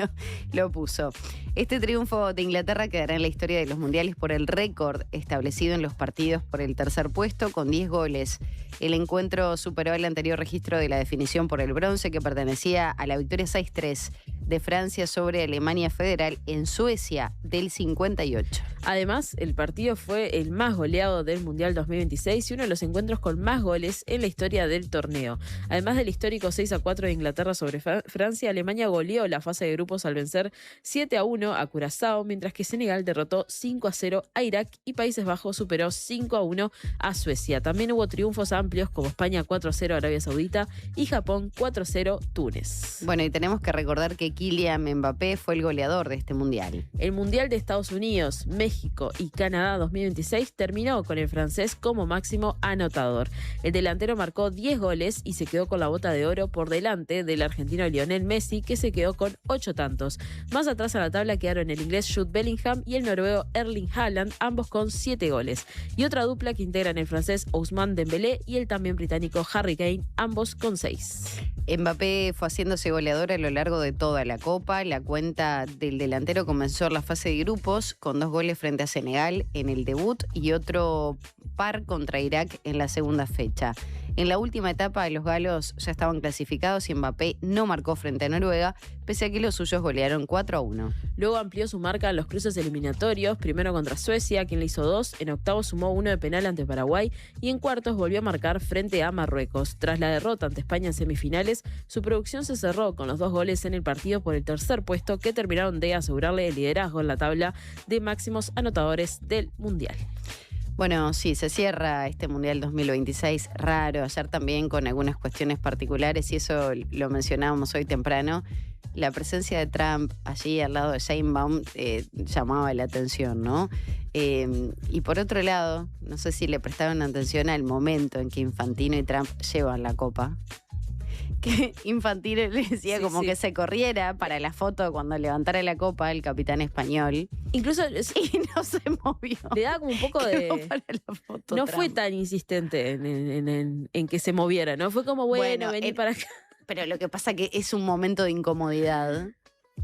lo puso. Este triunfo de Inglaterra quedará en la historia de los mundiales por el récord establecido en los partidos por el tercer puesto con 10 goles. El encuentro superó el anterior registro de la definición por el bronce que pertenecía a la victoria 6-3 de Francia sobre Alemania Federal en Suecia del 58. Además, el partido fue el más goleado del Mundial 2026 y uno de los encuentros con más goles en la historia del torneo. Además del histórico 6-4 de Inglaterra sobre Francia, Alemania goleó la fase de grupos al vencer 7-1 a Curazao, mientras que Senegal derrotó 5-0 a Irak y Países Bajos superó 5-1 a Suecia. También hubo triunfos amplios como España 4-0 a Arabia Saudita y Japón 4-0 Túnez. Bueno, y tenemos que recordar que Kylian Mbappé fue el goleador de este mundial. El Mundial de Estados Unidos, México y Canadá 2026 terminó con el francés como máximo anotador. El delantero marcó 10 goles y se quedó con la bota de oro por delante del argentino Lionel Messi, que se quedó con 8 tantos. Más atrás a la tabla quedaron el inglés Jude Bellingham y el noruego Erling Haaland, ambos con 7 goles. Y otra dupla que integran el francés Ousmane Dembélé y el también británico Harry Kane, ambos con 6. Mbappé fue haciéndose goleador a lo largo de toda la Copa. La cuenta del delantero comenzó en la fase de grupos con 2 goles frente a Senegal en el debut y otro par contra Irak en la segunda fecha. En la última etapa los galos ya estaban clasificados y Mbappé no marcó frente a Noruega, pese a que los suyos golearon 4-1. Luego amplió su marca en los cruces eliminatorios, primero contra Suecia, quien le hizo 2, en octavos sumó 1 de penal ante Paraguay y en cuartos volvió a marcar frente a Marruecos. Tras la derrota ante España en semifinales, su producción se cerró con los 2 goles en el partido por el tercer puesto que terminaron de asegurarle el liderazgo en la tabla de máximos anotadores del Mundial. Bueno, sí, se cierra este Mundial 2026 raro, ayer también con algunas cuestiones particulares y eso lo mencionábamos hoy temprano. La presencia de Trump allí al lado de Sheinbaum llamaba la atención, ¿no? Y por otro lado, no sé si le prestaron atención al momento en que Infantino y Trump llevan la copa. Que Infantino le decía que se corriera para la foto cuando levantara la copa el capitán español. Incluso y no se movió. Le da como un poco de... Foto, no Trump. Fue tan insistente en que se moviera, ¿no? Fue como, bueno vení para acá. Pero lo que pasa que es un momento de incomodidad.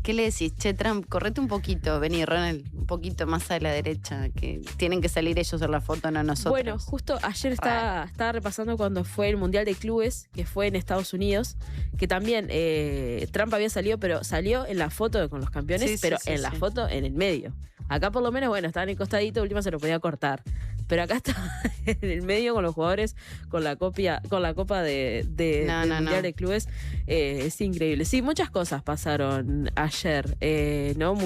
¿Qué le decís? Che, Trump, correte un poquito, vení, Ronald, un poquito más a la derecha, que tienen que salir ellos en la foto, no nosotros. Bueno, justo ayer estaba repasando cuando fue el Mundial de Clubes, que fue en Estados Unidos, que también Trump había salido, pero salió en la foto con los campeones, pero en la foto en el medio. Acá por lo menos, bueno, estaba en el costadito, última se lo podía cortar. pero acá está en el medio con los jugadores, con la copa del Mundial de Clubes. Es increíble. Sí, muchas cosas pasaron ayer, ¿no?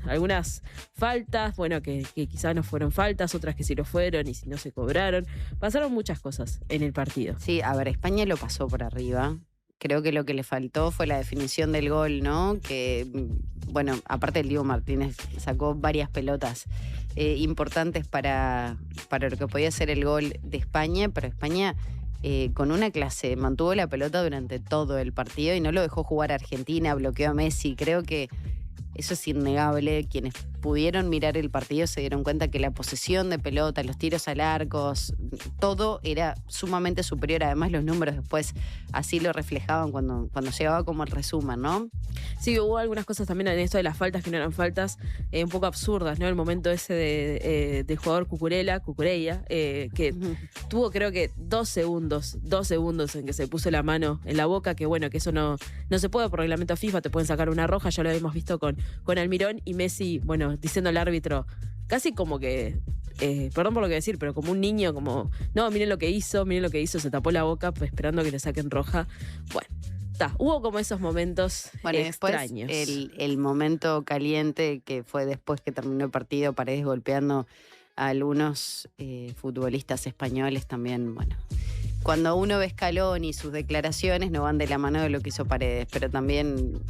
Algunas faltas, bueno, que quizás no fueron faltas, otras que sí lo fueron y no se cobraron. Pasaron muchas cosas en el partido. Sí, a ver, España lo pasó por arriba. Creo que lo que le faltó fue la definición del gol, ¿no? Que, bueno, aparte el Diego Martínez sacó varias pelotas importantes para lo que podía ser el gol de España, pero España con una clase mantuvo la pelota durante todo el partido y no lo dejó jugar a Argentina, bloqueó a Messi. Creo que eso es innegable. Quienes pudieron mirar el partido se dieron cuenta que la posesión de pelota, los tiros al arco, todo era sumamente superior. Además, los números después así lo reflejaban cuando llegaba como el resumen, ¿no? Sí, hubo algunas cosas también en esto de las faltas que no eran faltas un poco absurdas, ¿no? El momento ese del jugador Cucurella, que tuvo creo que 2 segundos en que se puso la mano en la boca, que bueno, que eso no se puede por reglamento FIFA, te pueden sacar una roja, ya lo habíamos visto con Almirón, y Messi, bueno, diciendo al árbitro, casi como que, perdón por lo que decir, pero como un niño, como, no, miren lo que hizo, se tapó la boca esperando que le saquen roja. Bueno, hubo como esos momentos extraños. Después el momento caliente que fue después que terminó el partido, Paredes golpeando a algunos futbolistas españoles también, bueno. Cuando uno ve Scaloni y sus declaraciones no van de la mano de lo que hizo Paredes, pero también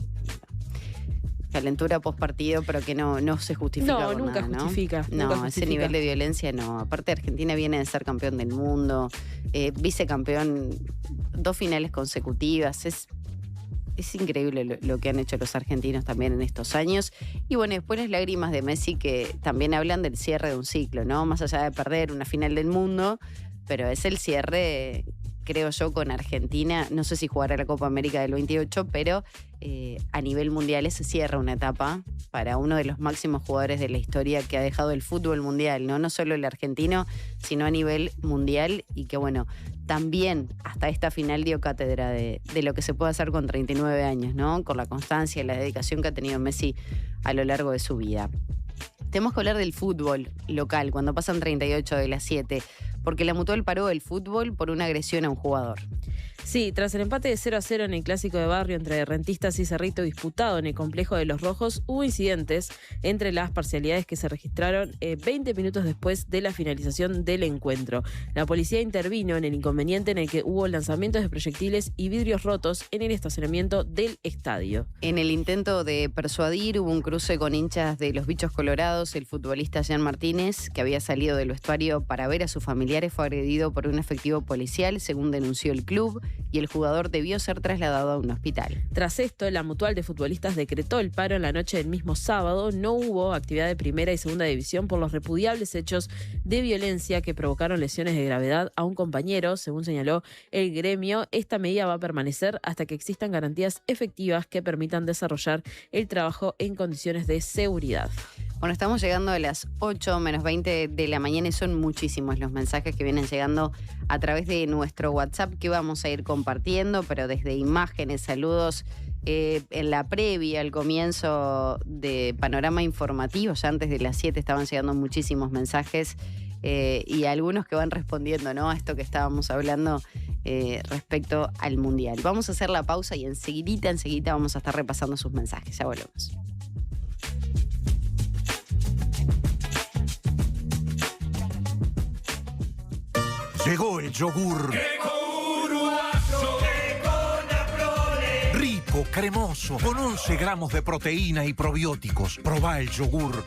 calentura post partido, pero que no se justifica. No, nunca nada, justifica. No, nunca justifica. Ese nivel de violencia no. Aparte, Argentina viene de ser campeón del mundo, vicecampeón, 2 finales consecutivas. Es increíble lo que han hecho los argentinos también en estos años. Y bueno, después las lágrimas de Messi que también hablan del cierre de un ciclo, ¿no? Más allá de perder una final del mundo, pero es el cierre, creo yo, con Argentina. No sé si jugará la Copa América del 28, pero a nivel mundial se cierra una etapa para uno de los máximos jugadores de la historia que ha dejado el fútbol mundial, no solo el argentino, sino a nivel mundial, y que bueno, también hasta esta final dio cátedra de lo que se puede hacer con 39 años, ¿no? Con la constancia y la dedicación que ha tenido Messi a lo largo de su vida. Tenemos que hablar del fútbol local cuando pasan 38 de las 7, porque la Mutual paró el fútbol por una agresión a un jugador. Sí, tras el empate de 0-0 en el clásico de barrio entre Rentistas y Cerrito disputado en el complejo de Los Rojos, hubo incidentes entre las parcialidades que se registraron 20 minutos después de la finalización del encuentro. La policía intervino en el inconveniente en el que hubo lanzamientos de proyectiles y vidrios rotos en el estacionamiento del estadio. En el intento de persuadir hubo un cruce con hinchas de los Bichos Colorados. El futbolista Jean Martínez, que había salido del vestuario para ver a sus familiares, fue agredido por un efectivo policial, según denunció el club, y el jugador debió ser trasladado a un hospital. Tras esto, la Mutual de Futbolistas decretó el paro en la noche del mismo sábado. No hubo actividad de primera y segunda división por los repudiables hechos de violencia que provocaron lesiones de gravedad a un compañero, según señaló el gremio. Esta medida va a permanecer hasta que existan garantías efectivas que permitan desarrollar el trabajo en condiciones de seguridad. Bueno, estamos llegando a las 8:20 de la mañana y son muchísimos los mensajes que vienen llegando a través de nuestro WhatsApp que vamos a ir compartiendo, pero desde imágenes, saludos en la previa, al comienzo de Panorama Informativo, ya antes de las 7 estaban llegando muchísimos mensajes y algunos que van respondiendo, ¿no?, a esto que estábamos hablando respecto al Mundial. Vamos a hacer la pausa y enseguidita vamos a estar repasando sus mensajes. Ya volvemos. Llegó el yogur. Rico, cremoso, con 11 gramos de proteína y probióticos. Probá el yogur.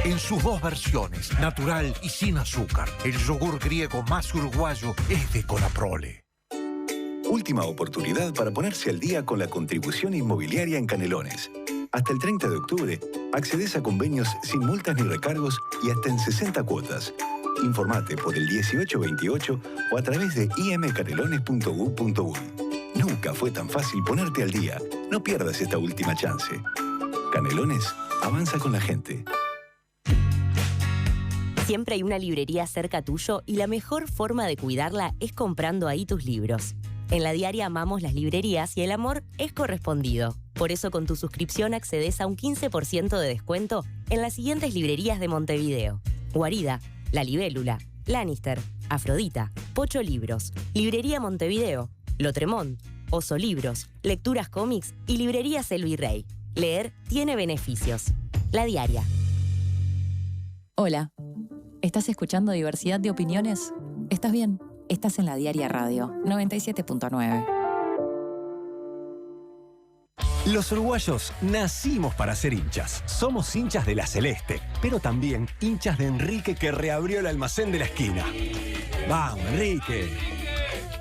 En sus 2 versiones, natural y sin azúcar. El yogur griego más uruguayo es de Conaprole. Última oportunidad para ponerse al día con la contribución inmobiliaria en Canelones. Hasta el 30 de octubre, accedes a convenios sin multas ni recargos y hasta en 60 cuotas. Informate por el 1828 o a través de imcanelones.gov.uy. Nunca fue tan fácil ponerte al día. No pierdas esta última chance. Canelones, avanza con la gente. Siempre hay una librería cerca tuyo y la mejor forma de cuidarla es comprando ahí tus libros. En La Diaria amamos las librerías y el amor es correspondido. Por eso con tu suscripción accedes a un 15% de descuento en las siguientes librerías de Montevideo: Guarida, La Libélula, Lannister, Afrodita, Pocho Libros, Librería Montevideo, Lotremont, Oso Libros, Lecturas Cómics y Librerías El Virrey. Leer tiene beneficios. La Diaria. Hola, ¿estás escuchando Diversidad de Opiniones? ¿Estás bien? Estás en La Diaria Radio 97.9. Los uruguayos nacimos para ser hinchas. Somos hinchas de la Celeste, pero también hinchas de Enrique, que reabrió el almacén de la esquina. ¡Vamos, Enrique!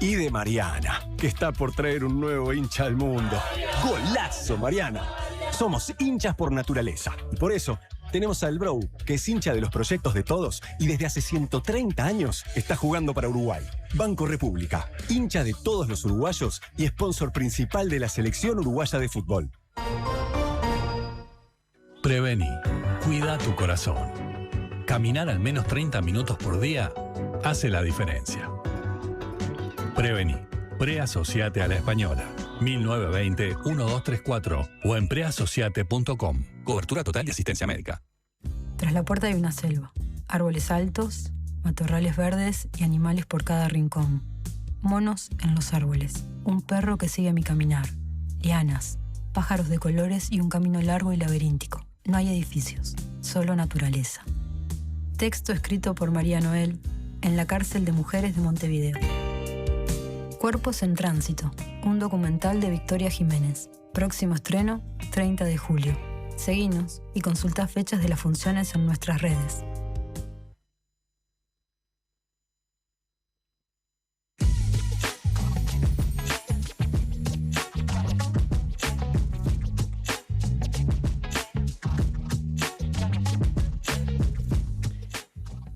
Y de Mariana, que está por traer un nuevo hincha al mundo. ¡Golazo, Mariana! Somos hinchas por naturaleza. Y por eso tenemos al Brou, que es hincha de los proyectos de todos y desde hace 130 años está jugando para Uruguay. Banco República, hincha de todos los uruguayos y sponsor principal de la selección uruguaya de fútbol. Prevení. Cuida tu corazón. Caminar al menos 30 minutos por día hace la diferencia. Prevení. Preasociate a la Española. 1920-1234 o en preasociate.com. Cobertura total de asistencia médica. Tras la puerta hay una selva. Árboles altos, matorrales verdes y animales por cada rincón. Monos en los árboles. Un perro que sigue mi caminar. Lianas, pájaros de colores y un camino largo y laberíntico. No hay edificios, solo naturaleza. Texto escrito por María Noel en la cárcel de mujeres de Montevideo. Cuerpos en Tránsito, un documental de Victoria Jiménez. Próximo estreno, 30 de julio. Seguinos y consulta fechas de las funciones en nuestras redes.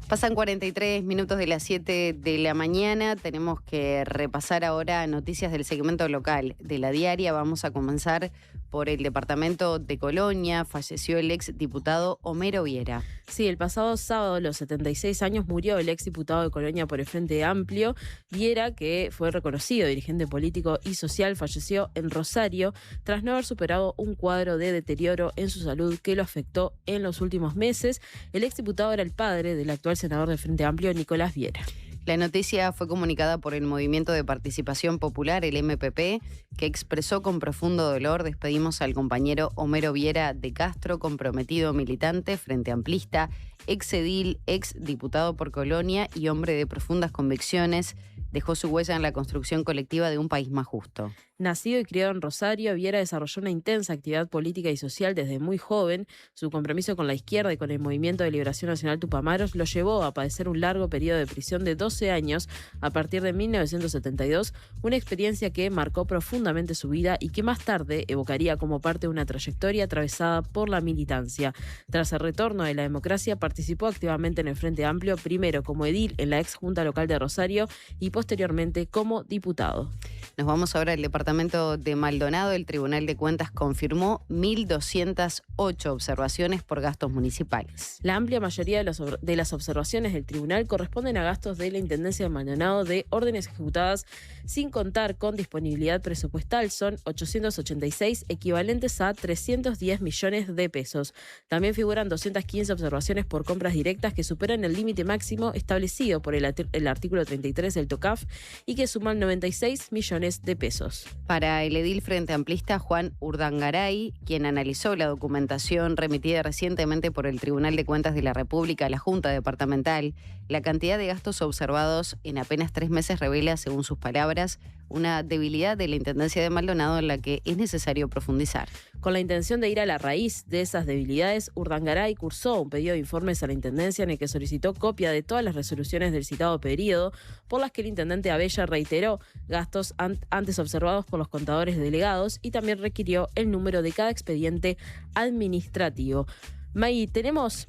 Pasan 43 minutos de las 7 de la mañana. Tenemos que repasar ahora noticias del segmento local de La Diaria. Vamos a comenzar por el departamento de Colonia. Falleció el ex diputado Homero Viera. Sí, el pasado sábado, a los 76 años, murió el ex diputado de Colonia por el Frente Amplio. Viera, que fue reconocido dirigente político y social, falleció en Rosario tras no haber superado un cuadro de deterioro en su salud que lo afectó en los últimos meses. El ex diputado era el padre del actual senador del Frente Amplio, Nicolás Viera. La noticia fue comunicada por el Movimiento de Participación Popular, el MPP, que expresó con profundo dolor: despedimos al compañero Homero Viera de Castro, comprometido militante, frente amplista, ex edil, ex diputado por Colonia y hombre de profundas convicciones. Dejó su huella en la construcción colectiva de un país más justo. Nacido y criado en Rosario, Viera desarrolló una intensa actividad política y social desde muy joven. Su compromiso con la izquierda y con el Movimiento de Liberación Nacional Tupamaros lo llevó a padecer un largo periodo de prisión de 12 años a partir de 1972, una experiencia que marcó profundamente su vida y que más tarde evocaría como parte de una trayectoria atravesada por la militancia. Tras el retorno de la democracia, participó activamente en el Frente Amplio, primero como edil en la ex Junta Local de Rosario y posteriormente como diputado. Nos vamos ahora al departamento de Maldonado. El Tribunal de Cuentas confirmó 1.208 observaciones por gastos municipales. La amplia mayoría de las observaciones del tribunal corresponden a gastos de la Intendencia de Maldonado de órdenes ejecutadas sin contar con disponibilidad presupuestal. Son 886, equivalentes a 310 millones de pesos. También figuran 215 observaciones por compras directas que superan el límite máximo establecido por el artículo 33 del TOCAF y que suman 96 millones de pesos. Para el edil frente amplista Juan Urdangaray, quien analizó la documentación remitida recientemente por el Tribunal de Cuentas de la República a la Junta Departamental, la cantidad de gastos observados en apenas 3 meses revela, según sus palabras, una debilidad de la Intendencia de Maldonado en la que es necesario profundizar. Con la intención de ir a la raíz de esas debilidades, Urdangaray cursó un pedido de informes a la Intendencia en el que solicitó copia de todas las resoluciones del citado periodo, por las que el intendente Abella reiteró gastos antes observados por los contadores delegados y también requirió el número de cada expediente administrativo. Maggie, tenemos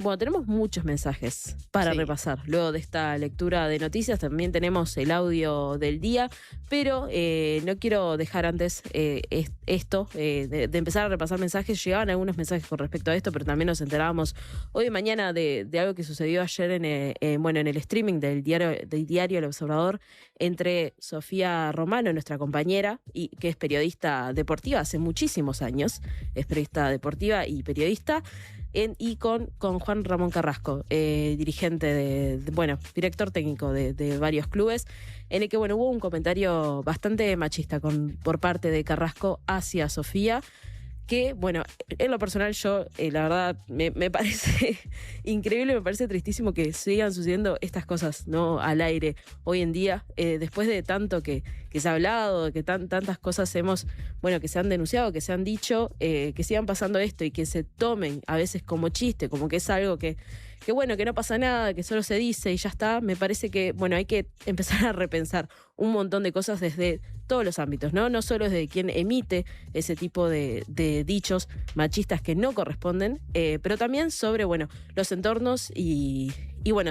muchos mensajes para repasar. Luego de esta lectura de noticias también tenemos el audio del día, pero no quiero dejar antes esto, de empezar a repasar mensajes. Llegaban algunos mensajes con respecto a esto, pero también nos enterábamos hoy y mañana de algo que sucedió ayer en el streaming del diario El Observador entre Sofía Romano, nuestra compañera, y que es periodista deportiva hace muchísimos años, es periodista deportiva y periodista, y con Juan Ramón Carrasco, dirigente director técnico de varios clubes, en el que hubo un comentario bastante machista por parte de Carrasco hacia Sofía, que, en lo personal yo, la verdad, me parece increíble, me parece tristísimo que sigan sucediendo estas cosas, ¿no?, al aire hoy en día, después de tanto que se ha hablado, que tantas cosas que se han denunciado, que se han dicho, que sigan pasando esto y que se tomen a veces como chiste, como que es algo que no pasa nada, que solo se dice y ya está. Me parece que, hay que empezar a repensar un montón de cosas desde todos los ámbitos, ¿no? No solo desde quien emite ese tipo de dichos machistas que no corresponden, pero también sobre, los entornos y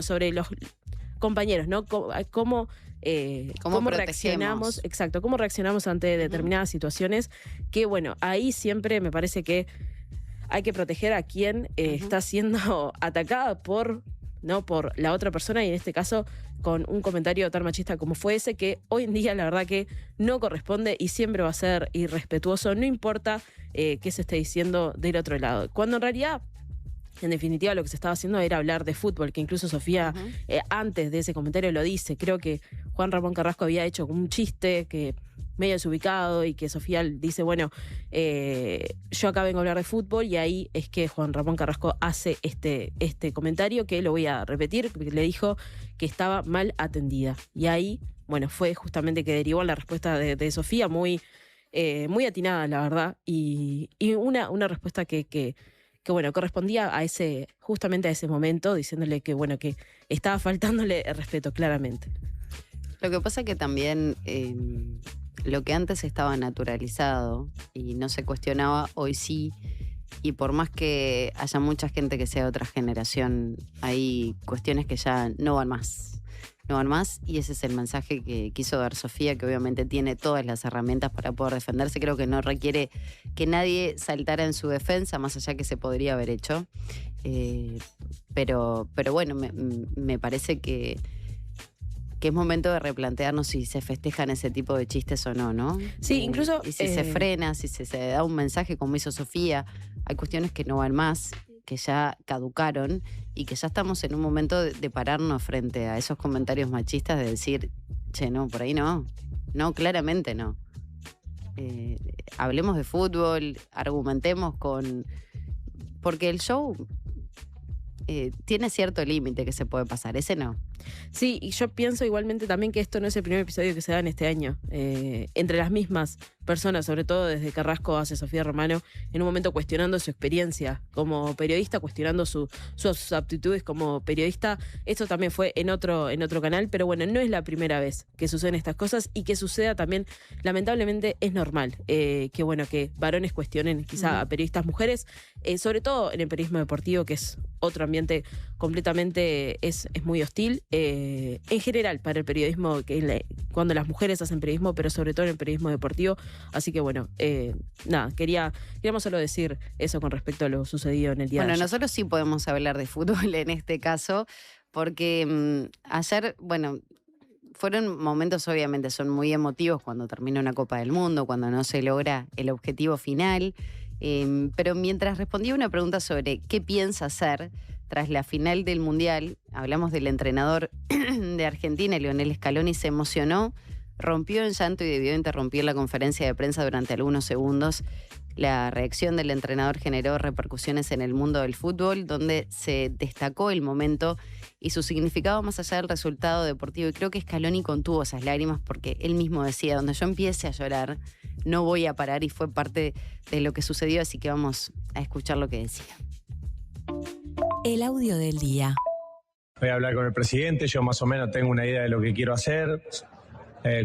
sobre los compañeros, ¿no? Cómo reaccionamos, exacto, cómo reaccionamos ante determinadas situaciones, que, ahí siempre me parece que hay que proteger a quien está siendo atacada por la otra persona, y en este caso con un comentario tan machista como fue ese, que hoy en día la verdad que no corresponde y siempre va a ser irrespetuoso, no importa qué se esté diciendo del otro lado. Cuando en realidad, en definitiva, lo que se estaba haciendo era hablar de fútbol, que incluso Sofía antes de ese comentario lo dice. Creo que Juan Ramón Carrasco había hecho un chiste que medio desubicado y que Sofía dice, yo acá vengo a hablar de fútbol, y ahí es que Juan Ramón Carrasco hace este comentario que lo voy a repetir, porque le dijo que estaba mal atendida. Y ahí, fue justamente que derivó la respuesta de Sofía muy atinada, la verdad, y una respuesta que correspondía justamente a ese momento, diciéndole que estaba faltándole el respeto, claramente. Lo que pasa que también lo que antes estaba naturalizado y no se cuestionaba, hoy sí, y por más que haya mucha gente que sea de otra generación, hay cuestiones que ya no van más, y ese es el mensaje que quiso dar Sofía, que obviamente tiene todas las herramientas para poder defenderse. Creo que no requiere que nadie saltara en su defensa, más allá que se podría haber hecho, pero me parece que es momento de replantearnos si se festejan ese tipo de chistes o no, ¿no? Sí, incluso... Y si se frena, si se da un mensaje como hizo Sofía. Hay cuestiones que no van más, que ya caducaron y que ya estamos en un momento de pararnos frente a esos comentarios machistas, de decir, che, no, por ahí no. No, claramente no. Hablemos de fútbol, argumentemos porque el show tiene cierto límite que se puede pasar, ese no. Sí, y yo pienso igualmente también que esto no es el primer episodio que se da en este año. Entre las mismas personas, sobre todo desde Carrasco hacia Sofía Romano, en un momento cuestionando su experiencia como periodista, cuestionando sus aptitudes como periodista. Esto también fue en otro canal, pero no es la primera vez que suceden estas cosas, y que suceda también, lamentablemente, es normal. Que varones cuestionen quizá a periodistas mujeres, sobre todo en el periodismo deportivo, que es otro ambiente completamente, es muy hostil. En general para el periodismo, cuando las mujeres hacen periodismo, pero sobre todo en el periodismo deportivo. Así que queríamos solo decir eso con respecto a lo sucedido en el día de ayer. Nosotros sí podemos hablar de fútbol en este caso, porque ayer, fueron momentos, obviamente, son muy emotivos cuando termina una Copa del Mundo, cuando no se logra el objetivo final, pero mientras respondía una pregunta sobre qué piensa hacer tras la final del Mundial, hablamos del entrenador de Argentina, Lionel Scaloni, se emocionó, rompió en llanto y debió interrumpir la conferencia de prensa durante algunos segundos. La reacción del entrenador generó repercusiones en el mundo del fútbol, donde se destacó el momento y su significado más allá del resultado deportivo. Y creo que Scaloni contuvo esas lágrimas, porque él mismo decía, donde yo empiece a llorar, no voy a parar, y fue parte de lo que sucedió, así que vamos a escuchar lo que decía. El audio del día. Voy a hablar con el presidente, yo más o menos tengo una idea de lo que quiero hacer,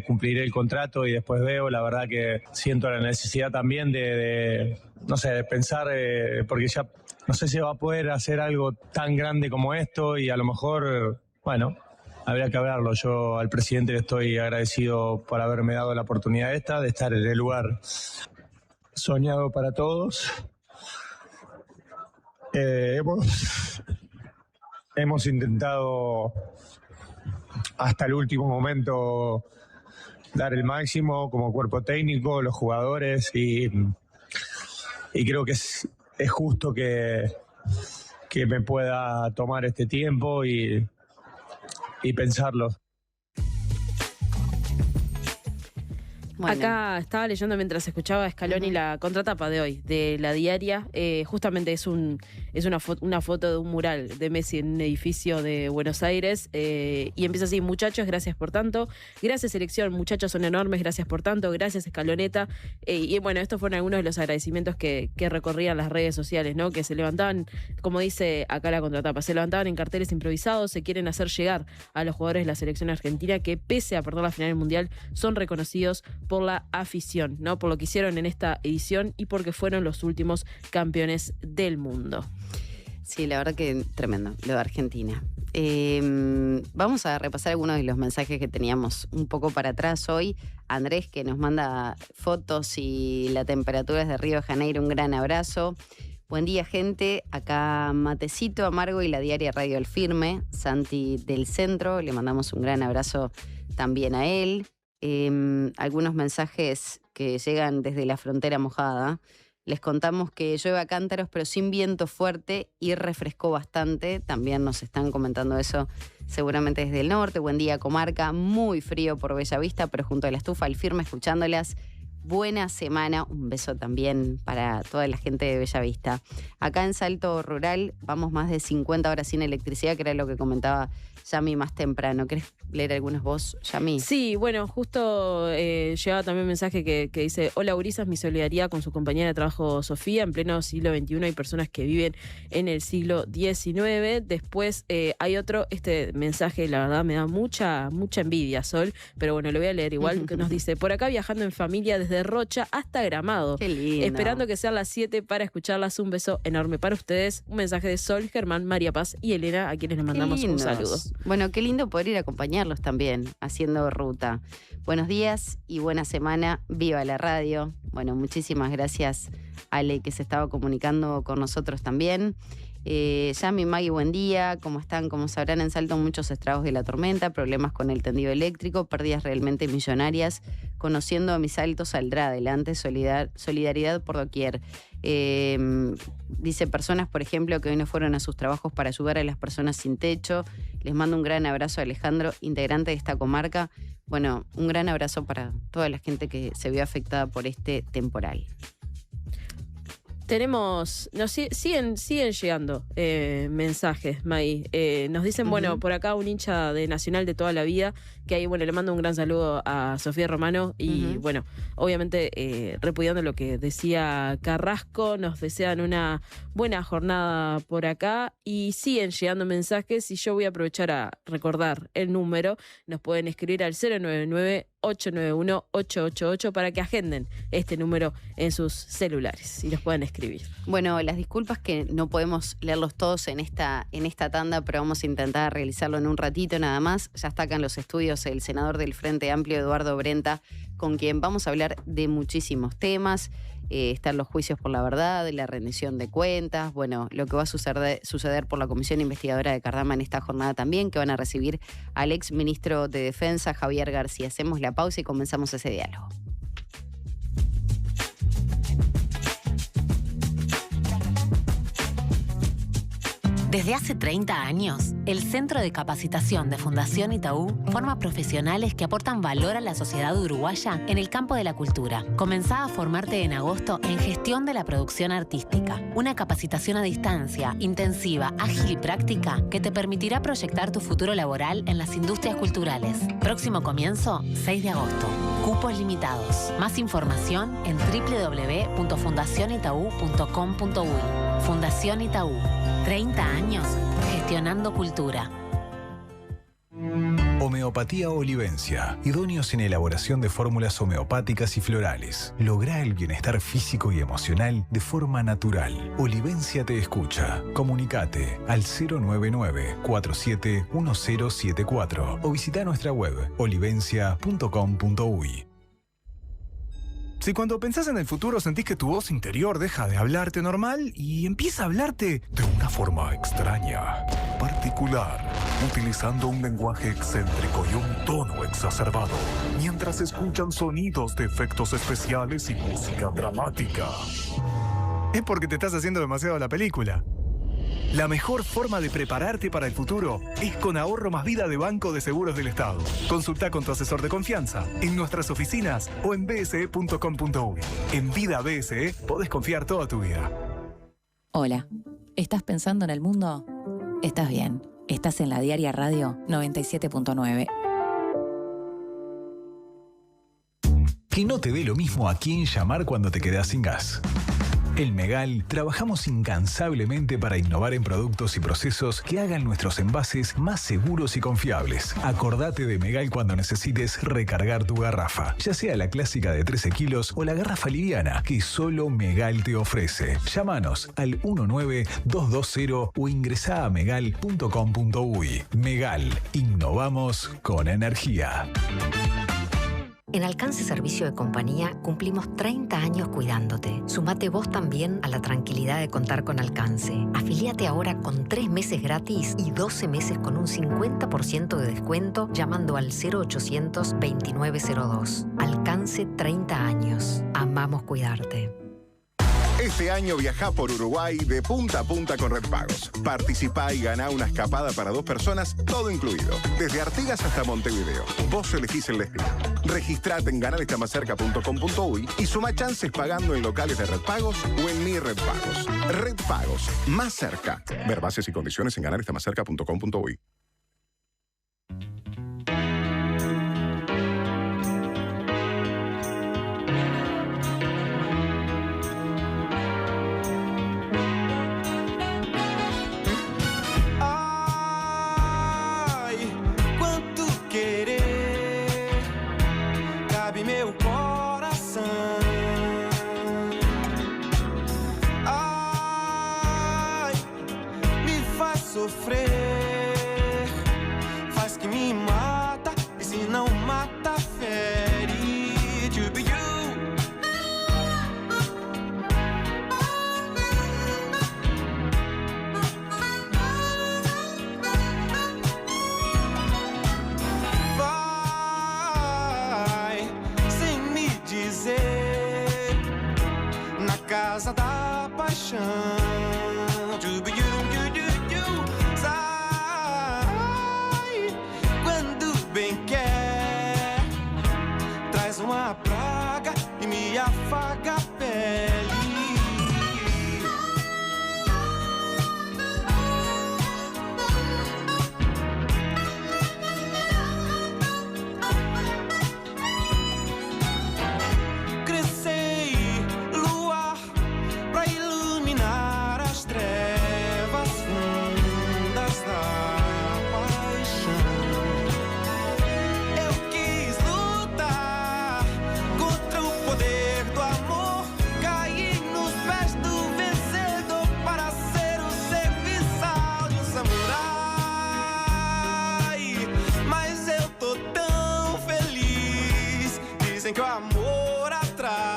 cumpliré el contrato y después veo. La verdad que siento la necesidad también de pensar, porque ya no sé si va a poder hacer algo tan grande como esto y a lo mejor, bueno, habría que hablarlo. Yo al presidente le estoy agradecido por haberme dado la oportunidad de estar en el lugar soñado para todos. Hemos intentado hasta el último momento dar el máximo como cuerpo técnico, los jugadores, y creo que es justo que me pueda tomar este tiempo y pensarlo. Bueno. Acá estaba leyendo mientras escuchaba a Scaloni la contratapa de hoy, de La Diaria. Justamente es una foto de un mural de Messi en un edificio de Buenos Aires. Y empieza así: muchachos, gracias por tanto. Gracias, selección, muchachos, son enormes, gracias por tanto. Gracias, Scaloneta. Y bueno, estos fueron algunos de los agradecimientos que recorrían las redes sociales, ¿no? Que se levantaban, como dice acá la contratapa, se levantaban en carteles improvisados, se quieren hacer llegar a los jugadores de la selección argentina que, pese a perder la final del Mundial, son reconocidos por la afición, ¿no? Por lo que hicieron en esta edición y porque fueron los últimos campeones del mundo. Sí, la verdad que tremendo, lo de Argentina. Vamos a repasar algunos de los mensajes que teníamos un poco para atrás hoy. Andrés, que nos manda fotos y la temperatura es de Río de Janeiro, un gran abrazo. Buen día, gente. Acá Matecito Amargo y La Diaria Radio El Firme. Santi del Centro, le mandamos un gran abrazo también a él. Algunos mensajes que llegan desde la frontera mojada. Les contamos que llueve a cántaros, pero sin viento fuerte y refrescó bastante. También nos están comentando eso seguramente desde el norte. Buen día, comarca. Muy frío por Bellavista, pero junto a la estufa El Firme, escuchándolas. Buena semana. Un beso también para toda la gente de Bellavista. Acá en Salto Rural vamos más de 50 horas sin electricidad, que era lo que comentaba Yami más temprano. ¿Querés leer algunos vos, Yami? Sí, bueno, justo llegaba también un mensaje que dice: hola, gurisas, mi solidaridad con su compañera de trabajo Sofía. En pleno siglo XXI hay personas que viven en el siglo XIX. Después hay otro, este mensaje la verdad me da mucha envidia, Sol, pero bueno, lo voy a leer igual, que nos dice: por acá viajando en familia desde Rocha hasta Gramado. Qué lindo. Esperando que sean las 7 para escucharlas. Un beso enorme para ustedes. Un mensaje de Sol, Germán, María Paz y Elena, a quienes les mandamos un saludo. Bueno, qué lindo poder ir a acompañarlos también, haciendo ruta. Buenos días y buena semana. Viva la radio. Bueno, muchísimas gracias, Ale, que se estaba comunicando con nosotros también. Yami, Maggie, buen día. ¿Cómo están? Como sabrán, en Salto muchos estragos de la tormenta, problemas con el tendido eléctrico, pérdidas realmente millonarias. Conociendo a mis Salto saldrá adelante, solidaridad por doquier. Dice: personas, por ejemplo, que hoy no fueron a sus trabajos para ayudar a las personas sin techo. Les mando un gran abrazo a Alejandro, integrante de esta comarca. Bueno, un gran abrazo para toda la gente que se vio afectada por este temporal. Tenemos, siguen llegando mensajes, May. Nos dicen, bueno, por acá un hincha de Nacional de toda la vida, que ahí, bueno, le mando un gran saludo a Sofía Romano y, bueno, obviamente repudiando lo que decía Carrasco, nos desean una buena jornada por acá y siguen llegando mensajes y yo voy a aprovechar a recordar el número. Nos pueden escribir al 099-891-888 para que agenden este número en sus celulares y los puedan escribir. Bueno, las disculpas que no podemos leerlos todos en esta tanda, pero vamos a intentar realizarlo en un ratito nada más. Ya está acá en los estudios el senador del Frente Amplio, Eduardo Brenta, con quien vamos a hablar de muchísimos temas. Están los juicios por la verdad, la rendición de cuentas, bueno, lo que va a suceder por la Comisión Investigadora de Cardama en esta jornada también, que van a recibir al ex ministro de Defensa, Javier García. Hacemos la pausa y comenzamos ese diálogo. Desde hace 30 años, el Centro de Capacitación de Fundación Itaú forma profesionales que aportan valor a la sociedad uruguaya en el campo de la cultura. Comenzá a formarte en agosto en Gestión de la Producción Artística, una capacitación a distancia, intensiva, ágil y práctica que te permitirá proyectar tu futuro laboral en las industrias culturales. Próximo comienzo, 6 de agosto. Cupos limitados. Más información en www.fundacionitaú.com.uy. Fundación Itaú. 30 años gestionando cultura. Homeopatía Olivencia. Idóneos en elaboración de fórmulas homeopáticas y florales. Lográ el bienestar físico y emocional de forma natural. Olivencia te escucha. Comunicate al 099-471074 o visita nuestra web olivencia.com.uy. Si cuando pensás en el futuro sentís que tu voz interior deja de hablarte normal y empieza a hablarte de una forma extraña, particular, utilizando un lenguaje excéntrico y un tono exacerbado, mientras escuchan sonidos de efectos especiales y música dramática, es porque te estás haciendo demasiado la película. La mejor forma de prepararte para el futuro es con Ahorro Más Vida de Banco de Seguros del Estado. Consulta con tu asesor de confianza en nuestras oficinas o en bse.com.uy. En Vida BSE podés confiar toda tu vida. Hola, ¿estás pensando en el mundo? Estás bien, estás en la Diaria Radio 97.9. Que no te dé lo mismo a quién llamar cuando te quedás sin gas. En Megal trabajamos incansablemente para innovar en productos y procesos que hagan nuestros envases más seguros y confiables. Acordate de Megal cuando necesites recargar tu garrafa, ya sea la clásica de 13 kilos o la garrafa liviana que solo Megal te ofrece. Llámanos al 19220 o ingresá a megal.com.uy. Megal, innovamos con energía. En Alcance Servicio de Compañía cumplimos 30 años cuidándote. Sumate vos también a la tranquilidad de contar con Alcance. Afilíate ahora con 3 meses gratis y 12 meses con un 50% de descuento llamando al 0800 2902. Alcance 30 años. Amamos cuidarte. Este año viajá por Uruguay de punta a punta con Red Pagos. Participá y ganá una escapada para 2 personas, todo incluido. Desde Artigas hasta Montevideo. Vos elegís el destino. Registrate en ganarestamacerca.com.uy y suma chances pagando en locales de Red Pagos o en Mi Red Pagos. Red Pagos, más cerca. Ver bases y condiciones en ganarestamacerca.com.uy. Meu coração, ai, me faz sofrer, faz que me mata e se não mata fere. To be you. Casa da paixão. Sai quando bem quer, traz uma praga e me afaga a pele. Que o amor atrai.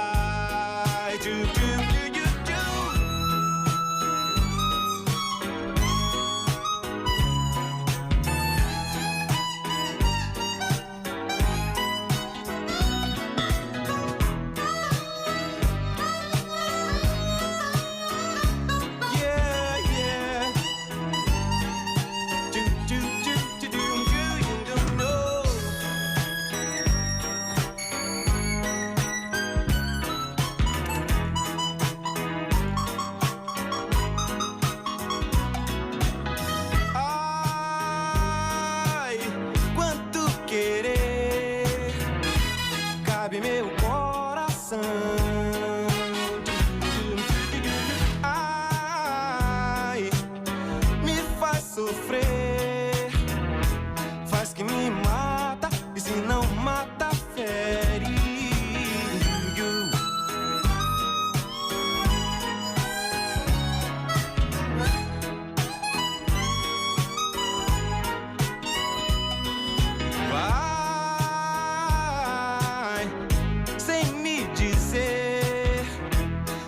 Yeah, yeah.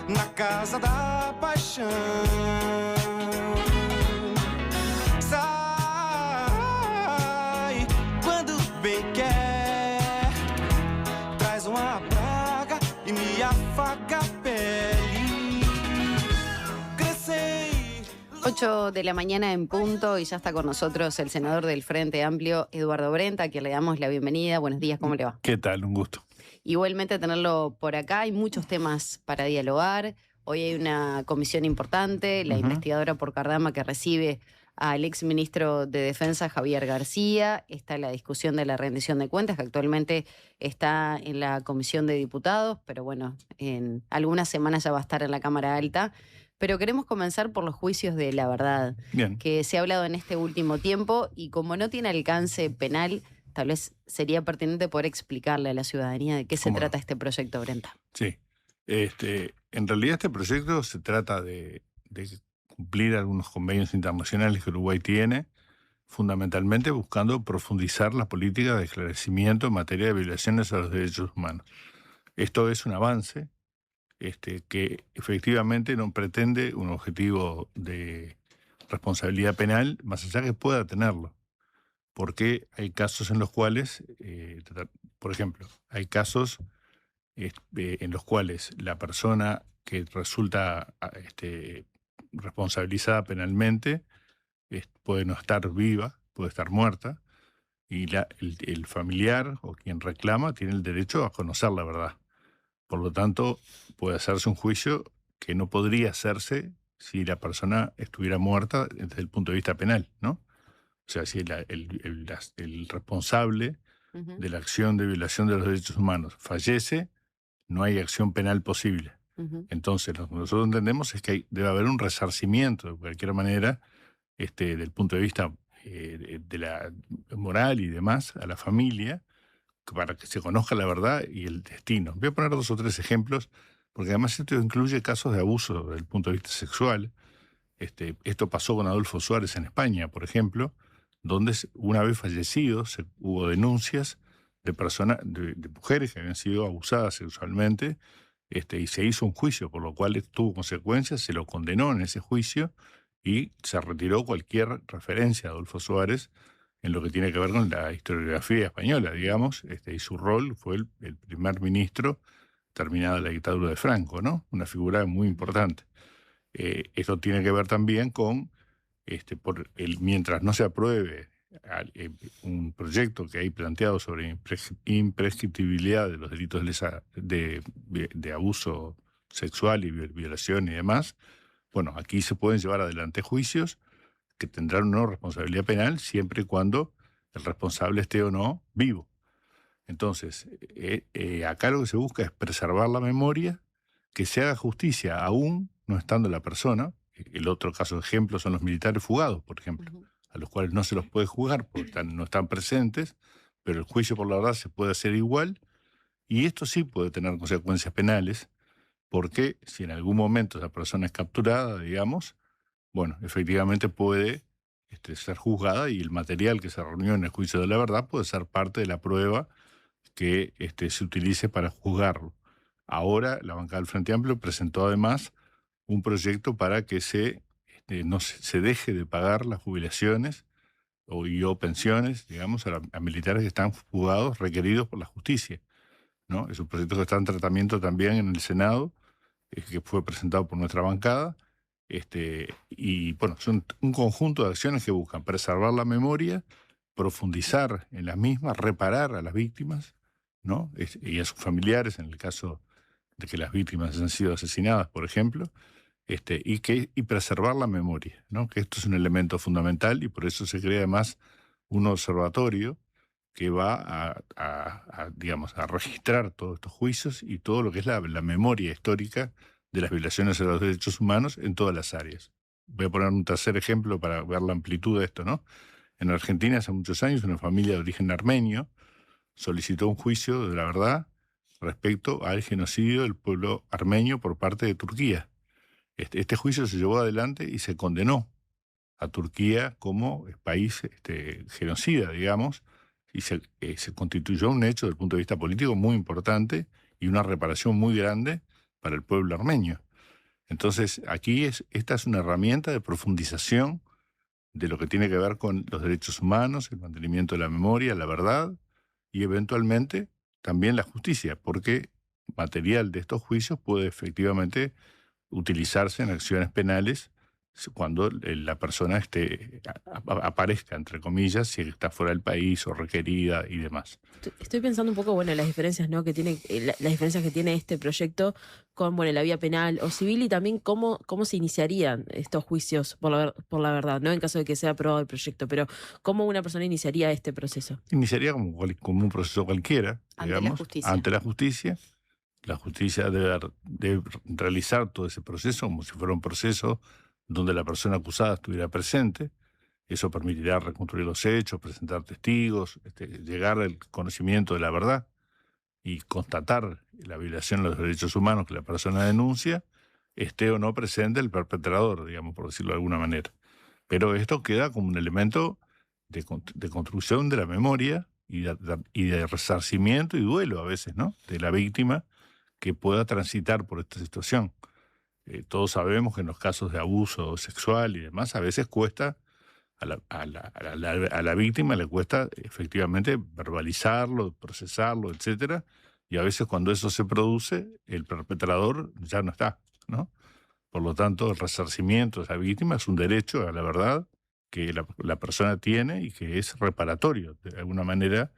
na casa da paixão. Sai quando bem quer, traz uma praga e me afaga a pele. Crescei. 8 de la mañana en punto y ya está con nosotros el senador del Frente Amplio, Eduardo Brenta, a quien le damos la bienvenida. Buenos días, ¿cómo le va? ¿Qué tal? Un gusto. Igualmente tenerlo por acá, hay muchos temas para dialogar. Hoy hay una comisión importante, la investigadora por Cardama que recibe al exministro de Defensa, Javier García. Está la discusión de la rendición de cuentas, que actualmente está en la Comisión de Diputados, pero bueno, en algunas semanas ya va a estar en la Cámara Alta. Pero queremos comenzar por los juicios de la verdad, Bien. que se ha hablado en este último tiempo, y como no tiene alcance penal, tal vez sería pertinente poder explicarle a la ciudadanía de qué se trata este proyecto, Brenta. Sí. En realidad este proyecto se trata de cumplir algunos convenios internacionales que Uruguay tiene, fundamentalmente buscando profundizar la política de esclarecimiento en materia de violaciones a los derechos humanos. Esto es un avance que efectivamente no pretende un objetivo de responsabilidad penal, más allá que pueda tenerlo. Porque hay casos en los cuales, por ejemplo, hay casos en los cuales la persona que resulta responsabilizada penalmente puede no estar viva, puede estar muerta, y el familiar o quien reclama tiene el derecho a conocer la verdad. Por lo tanto, puede hacerse un juicio que no podría hacerse si la persona estuviera muerta desde el punto de vista penal, ¿no? O sea, si el responsable de la acción de violación de los derechos humanos fallece, no hay acción penal posible. Entonces, lo que nosotros entendemos es que debe haber un resarcimiento, de cualquier manera, del punto de vista de la moral y demás, a la familia, para que se conozca la verdad y el destino. Voy a poner 2 o 3 ejemplos, porque además esto incluye casos de abuso desde el punto de vista sexual. Esto pasó con Adolfo Suárez en España, por ejemplo, donde una vez fallecido hubo denuncias de personas, de mujeres que habían sido abusadas sexualmente, y se hizo un juicio, por lo cual tuvo consecuencias, se lo condenó en ese juicio y se retiró cualquier referencia a Adolfo Suárez en lo que tiene que ver con la historiografía española, digamos, y su rol fue el primer ministro terminada la dictadura de Franco, ¿no? Una figura muy importante. Esto tiene que ver también con, mientras no se apruebe un proyecto que hay planteado sobre imprescriptibilidad de los delitos de abuso sexual y violación y demás, bueno, aquí se pueden llevar adelante juicios que tendrán una responsabilidad penal siempre y cuando el responsable esté o no vivo. Entonces, acá lo que se busca es preservar la memoria, que se haga justicia aún no estando la persona. El otro caso de ejemplo son los militares fugados, por ejemplo, a los cuales no se los puede juzgar porque no están presentes, pero el juicio por la verdad se puede hacer igual, y esto sí puede tener consecuencias penales, porque si en algún momento esa persona es capturada, digamos, bueno, efectivamente puede ser juzgada y el material que se reunió en el juicio de la verdad puede ser parte de la prueba que se utilice para juzgarlo. Ahora la bancada del Frente Amplio presentó además un proyecto para que no se deje de pagar las jubilaciones o pensiones, digamos, a militares que están fugados requeridos por la justicia, ¿no? Es un proyecto que está en tratamiento también en el Senado, que fue presentado por nuestra bancada. Y bueno, son un conjunto de acciones que buscan preservar la memoria, profundizar en las mismas, reparar a las víctimas, ¿no? Y a sus familiares, en el caso de que las víctimas han sido asesinadas, por ejemplo, y preservar la memoria, ¿no? Que esto es un elemento fundamental, y por eso se crea además un observatorio que va digamos, a registrar todos estos juicios y todo lo que es la memoria histórica de las violaciones a los derechos humanos en todas las áreas. Voy a poner un tercer ejemplo para ver la amplitud de esto, ¿no? En Argentina, hace muchos años, una familia de origen armenio solicitó un juicio de la verdad respecto al genocidio del pueblo armenio por parte de Turquía. Este juicio se llevó adelante y se condenó a Turquía como país genocida, digamos, y se constituyó un hecho desde el punto de vista político muy importante y una reparación muy grande para el pueblo armenio. Entonces, aquí esta es una herramienta de profundización de lo que tiene que ver con los derechos humanos, el mantenimiento de la memoria, la verdad y eventualmente también la justicia, porque material de estos juicios puede efectivamente utilizarse en acciones penales cuando la persona aparezca, entre comillas, si está fuera del país o requerida y demás. Estoy pensando un poco, bueno, las diferencias, ¿no? que tiene, las diferencias que tiene este proyecto con, bueno, la vía penal o civil y también cómo se iniciarían estos juicios por la verdad, ¿no? En caso de que sea aprobado el proyecto, pero ¿cómo una persona iniciaría este proceso? Iniciaría como un proceso cualquiera, digamos, ante la justicia. La justicia debe realizar todo ese proceso como si fuera un proceso donde la persona acusada estuviera presente. Eso permitirá reconstruir los hechos, presentar testigos, llegar al conocimiento de la verdad y constatar la violación de los derechos humanos que la persona denuncia, esté o no presente el perpetrador, digamos, por decirlo de alguna manera. Pero esto queda como un elemento de construcción de la memoria y de resarcimiento y duelo a veces, ¿no?, de la víctima que pueda transitar por esta situación. Todos sabemos que en los casos de abuso sexual y demás, a veces cuesta, a la víctima le cuesta efectivamente verbalizarlo, procesarlo, etcétera, y a veces cuando eso se produce, el perpetrador ya no está, ¿no? Por lo tanto, el resarcimiento de esa víctima es un derecho a la verdad que la persona tiene y que es reparatorio. De alguna manera,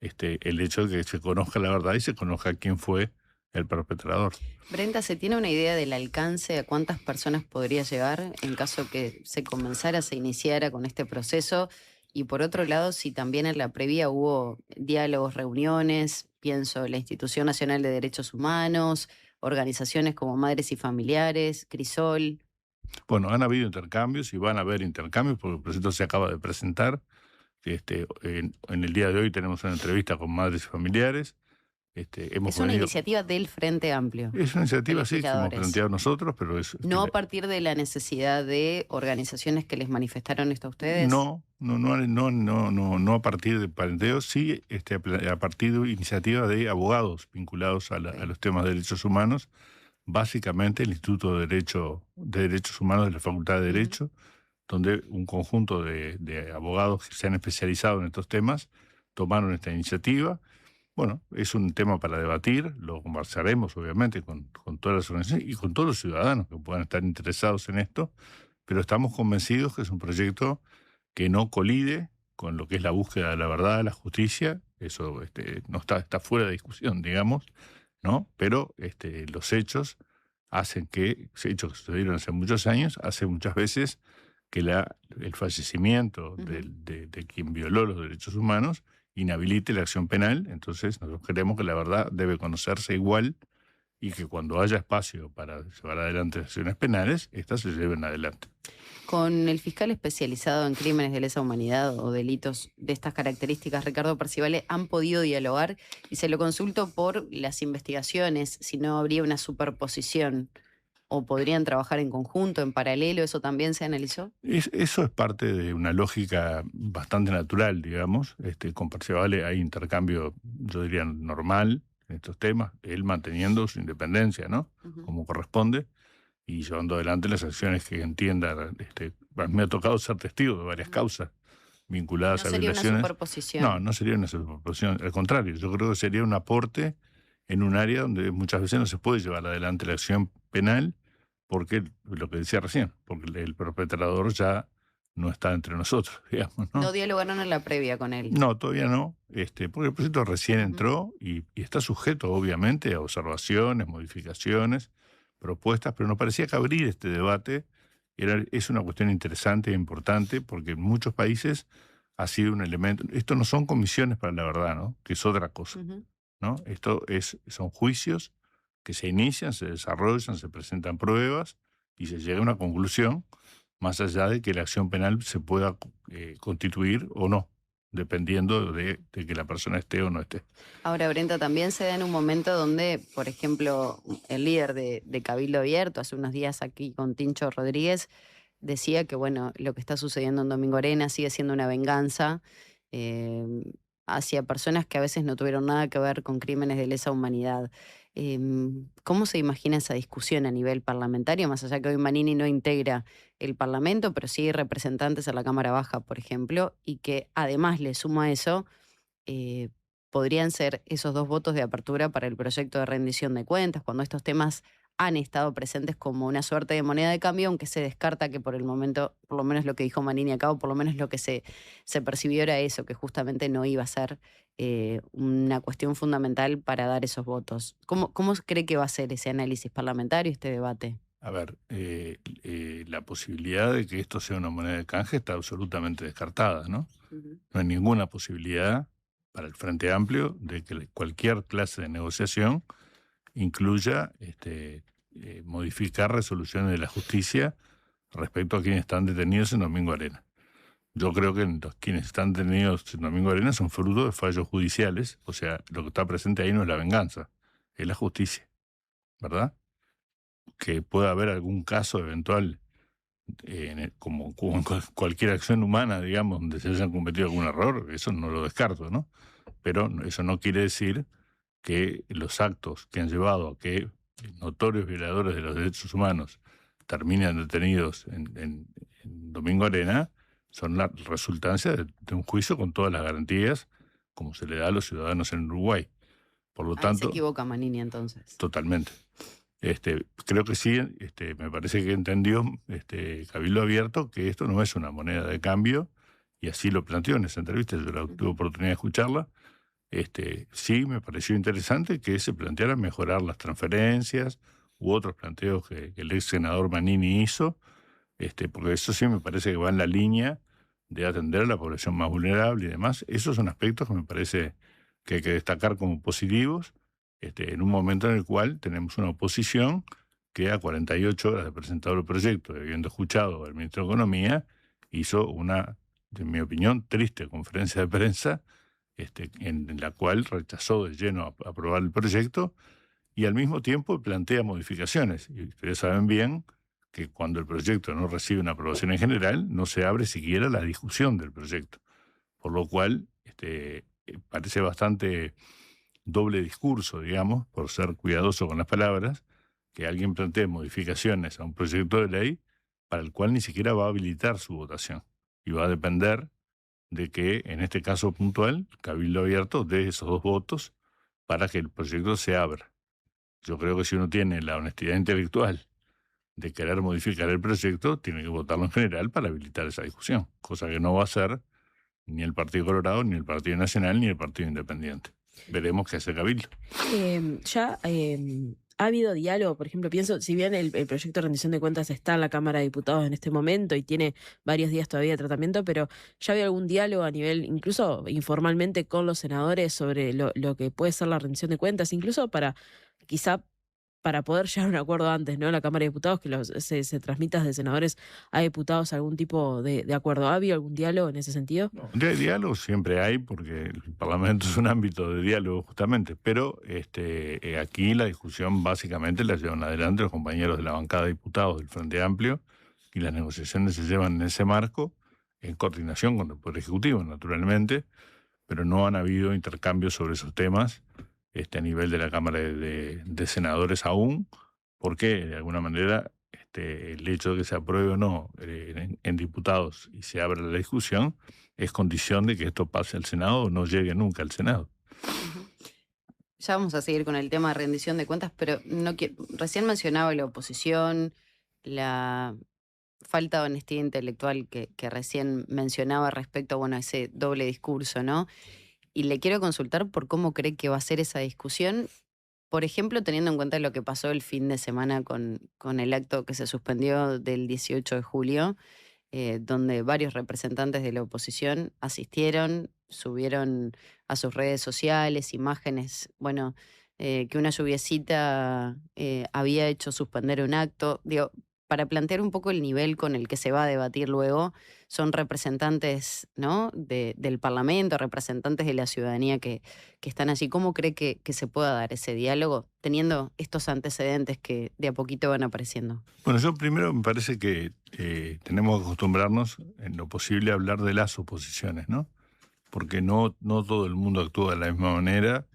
el hecho de que se conozca la verdad y se conozca quién fue el perpetrador. Brenda, ¿se tiene una idea del alcance, a cuántas personas podría llegar en caso que se comenzara, se iniciara con este proceso? Y por otro lado, si también en la previa hubo diálogos, reuniones, pienso la Institución Nacional de Derechos Humanos, organizaciones como Madres y Familiares, Crisol. Bueno, han habido intercambios y van a haber intercambios porque el proyecto se acaba de presentar. En el día de hoy tenemos una entrevista con Madres y Familiares. Es una iniciativa del Frente Amplio. Es una iniciativa, sí, que hemos planteado nosotros, pero es... ¿No a partir de la necesidad de organizaciones que les manifestaron esto a ustedes? No a partir de parenteos, sí a partir de iniciativa de abogados vinculados a los temas de derechos humanos, básicamente el Instituto de Derechos Humanos de la Facultad de Derecho, donde un conjunto de abogados que se han especializado en estos temas tomaron esta iniciativa. Bueno, es un tema para debatir, lo conversaremos obviamente con todas las organizaciones y con todos los ciudadanos que puedan estar interesados en esto, pero estamos convencidos que es un proyecto que no colide con lo que es la búsqueda de la verdad, de la justicia. Eso no está fuera de discusión, digamos, ¿no? Pero los hechos hacen que, hechos que sucedieron hace muchos años, hace muchas veces que el fallecimiento de quien violó los derechos humanos inhabilite la acción penal. Entonces nosotros creemos que la verdad debe conocerse igual y que cuando haya espacio para llevar adelante acciones penales, estas se lleven adelante. Con el fiscal especializado en crímenes de lesa humanidad o delitos de estas características, Ricardo Percivale, ¿han podido dialogar? Y se lo consulto por las investigaciones, si no habría una superposición o podrían trabajar en conjunto, en paralelo, ¿eso también se analizó? Eso es parte de una lógica bastante natural, digamos. Con Percivale hay intercambio, yo diría, normal en estos temas, él manteniendo su independencia, ¿no? Como corresponde, y llevando adelante las acciones que entienda. Me ha tocado ser testigo de varias causas vinculadas a violaciones. ¿No sería una superposición? No sería una superposición. Al contrario, yo creo que sería un aporte en un área donde muchas veces no se puede llevar adelante la acción penal, porque lo que decía recién, porque el perpetrador ya no está entre nosotros, digamos, ¿no? ¿No dialogaron en la previa con él? No, todavía no, porque el proyecto recién entró y está sujeto, obviamente, a observaciones, modificaciones, propuestas, pero nos parecía que abrir este debate es una cuestión interesante e importante, porque en muchos países ha sido un elemento. Esto no son comisiones para la verdad, ¿no? Que es otra cosa, ¿no? Esto son juicios que se inician, se desarrollan, se presentan pruebas y se llega a una conclusión, más allá de que la acción penal se pueda constituir o no, dependiendo de que la persona esté o no esté. Ahora, Brenda, también se da en un momento donde, por ejemplo, el líder de Cabildo Abierto, hace unos días aquí con Tincho Rodríguez, decía que, bueno, lo que está sucediendo en Domingo Arena sigue siendo una venganza hacia personas que a veces no tuvieron nada que ver con crímenes de lesa humanidad. ¿Cómo se imagina esa discusión a nivel parlamentario? Más allá que hoy Manini no integra el Parlamento, pero sí hay representantes a la Cámara Baja, por ejemplo, y que además le suma a eso, podrían ser esos 2 votos de apertura para el proyecto de rendición de cuentas, cuando estos temas han estado presentes como una suerte de moneda de cambio, aunque se descarta que por el momento, por lo menos lo que dijo Manini acá, o por lo menos lo que se percibió era eso, que justamente no iba a ser una cuestión fundamental para dar esos votos. ¿Cómo cree que va a ser ese análisis parlamentario, este debate? A ver, la posibilidad de que esto sea una moneda de canje está absolutamente descartada, ¿no? No hay ninguna posibilidad para el Frente Amplio de que cualquier clase de negociación incluya modificar resoluciones de la justicia respecto a quienes están detenidos en Domingo Arena. Yo creo que quienes están detenidos en Domingo Arena son fruto de fallos judiciales, o sea, lo que está presente ahí no es la venganza, es la justicia, ¿verdad? Que pueda haber algún caso eventual, como en cualquier acción humana, digamos, donde se hayan cometido algún error, eso no lo descarto, ¿no? Pero eso no quiere decir que los actos que han llevado a que notorios violadores de los derechos humanos terminen detenidos en Domingo Arena son la resultancia de un juicio con todas las garantías como se le da a los ciudadanos en Uruguay. Por lo tanto, se equivoca Manini entonces. Totalmente. Creo que sí, me parece que entendió Cabildo Abierto que esto no es una moneda de cambio, y así lo planteó en esa entrevista, yo tuve oportunidad de escucharla. Sí, me pareció interesante que se planteara mejorar las transferencias u otros planteos que el ex senador Manini hizo, porque eso sí me parece que va en la línea de atender a la población más vulnerable y demás. Esos son aspectos que me parece que hay que destacar como positivos, en un momento en el cual tenemos una oposición que a 48 horas de presentado el proyecto, habiendo escuchado al ministro de Economía, hizo una, en mi opinión, triste conferencia de prensa, en la cual rechazó de lleno aprobar el proyecto y al mismo tiempo plantea modificaciones. Y ustedes saben bien que cuando el proyecto no recibe una aprobación en general, no se abre siquiera la discusión del proyecto. Por lo cual, parece bastante doble discurso, digamos, por ser cuidadoso con las palabras, que alguien plantee modificaciones a un proyecto de ley para el cual ni siquiera va a habilitar su votación. Y va a depender de que, en este caso puntual, Cabildo Abierto dé esos 2 votos para que el proyecto se abra. Yo creo que si uno tiene la honestidad intelectual de querer modificar el proyecto, tiene que votarlo en general para habilitar esa discusión, cosa que no va a hacer ni el Partido Colorado, ni el Partido Nacional, ni el Partido Independiente. Veremos qué hace Cabildo. Ha habido diálogo, por ejemplo, pienso, si bien el proyecto de rendición de cuentas está en la Cámara de Diputados en este momento y tiene varios días todavía de tratamiento, pero ya había algún diálogo a nivel, incluso informalmente, con los senadores sobre lo que puede ser la rendición de cuentas, incluso quizá para poder llegar a un acuerdo antes, ¿no? La Cámara de Diputados, que se transmita de senadores a diputados algún tipo de acuerdo. ¿Ha habido algún diálogo en ese sentido? No, de diálogo siempre hay, porque el Parlamento es un ámbito de diálogo justamente, pero aquí la discusión básicamente la llevan adelante los compañeros de la bancada de diputados del Frente Amplio, y las negociaciones se llevan en ese marco, en coordinación con el Poder Ejecutivo, naturalmente, pero no han habido intercambios sobre esos temas a nivel de la Cámara de Senadores aún, porque de alguna manera el hecho de que se apruebe o no en diputados y se abra la discusión es condición de que esto pase al Senado o no llegue nunca al Senado. Ya vamos a seguir con el tema de rendición de cuentas, pero recién mencionaba la oposición, la falta de honestidad intelectual que recién mencionaba respecto a ese doble discurso, ¿no? Y le quiero consultar por cómo cree que va a ser esa discusión, por ejemplo, teniendo en cuenta lo que pasó el fin de semana con el acto que se suspendió del 18 de julio, donde varios representantes de la oposición asistieron, subieron a sus redes sociales imágenes, que una lluviecita había hecho suspender un acto. Digo, para plantear un poco el nivel con el que se va a debatir luego, son representantes, ¿no?, del Parlamento, representantes de la ciudadanía que están allí. ¿Cómo cree que se pueda dar ese diálogo teniendo estos antecedentes que de a poquito van apareciendo? Bueno, yo primero me parece que tenemos que acostumbrarnos en lo posible a hablar de las oposiciones, ¿no? Porque no todo el mundo actúa de la misma manera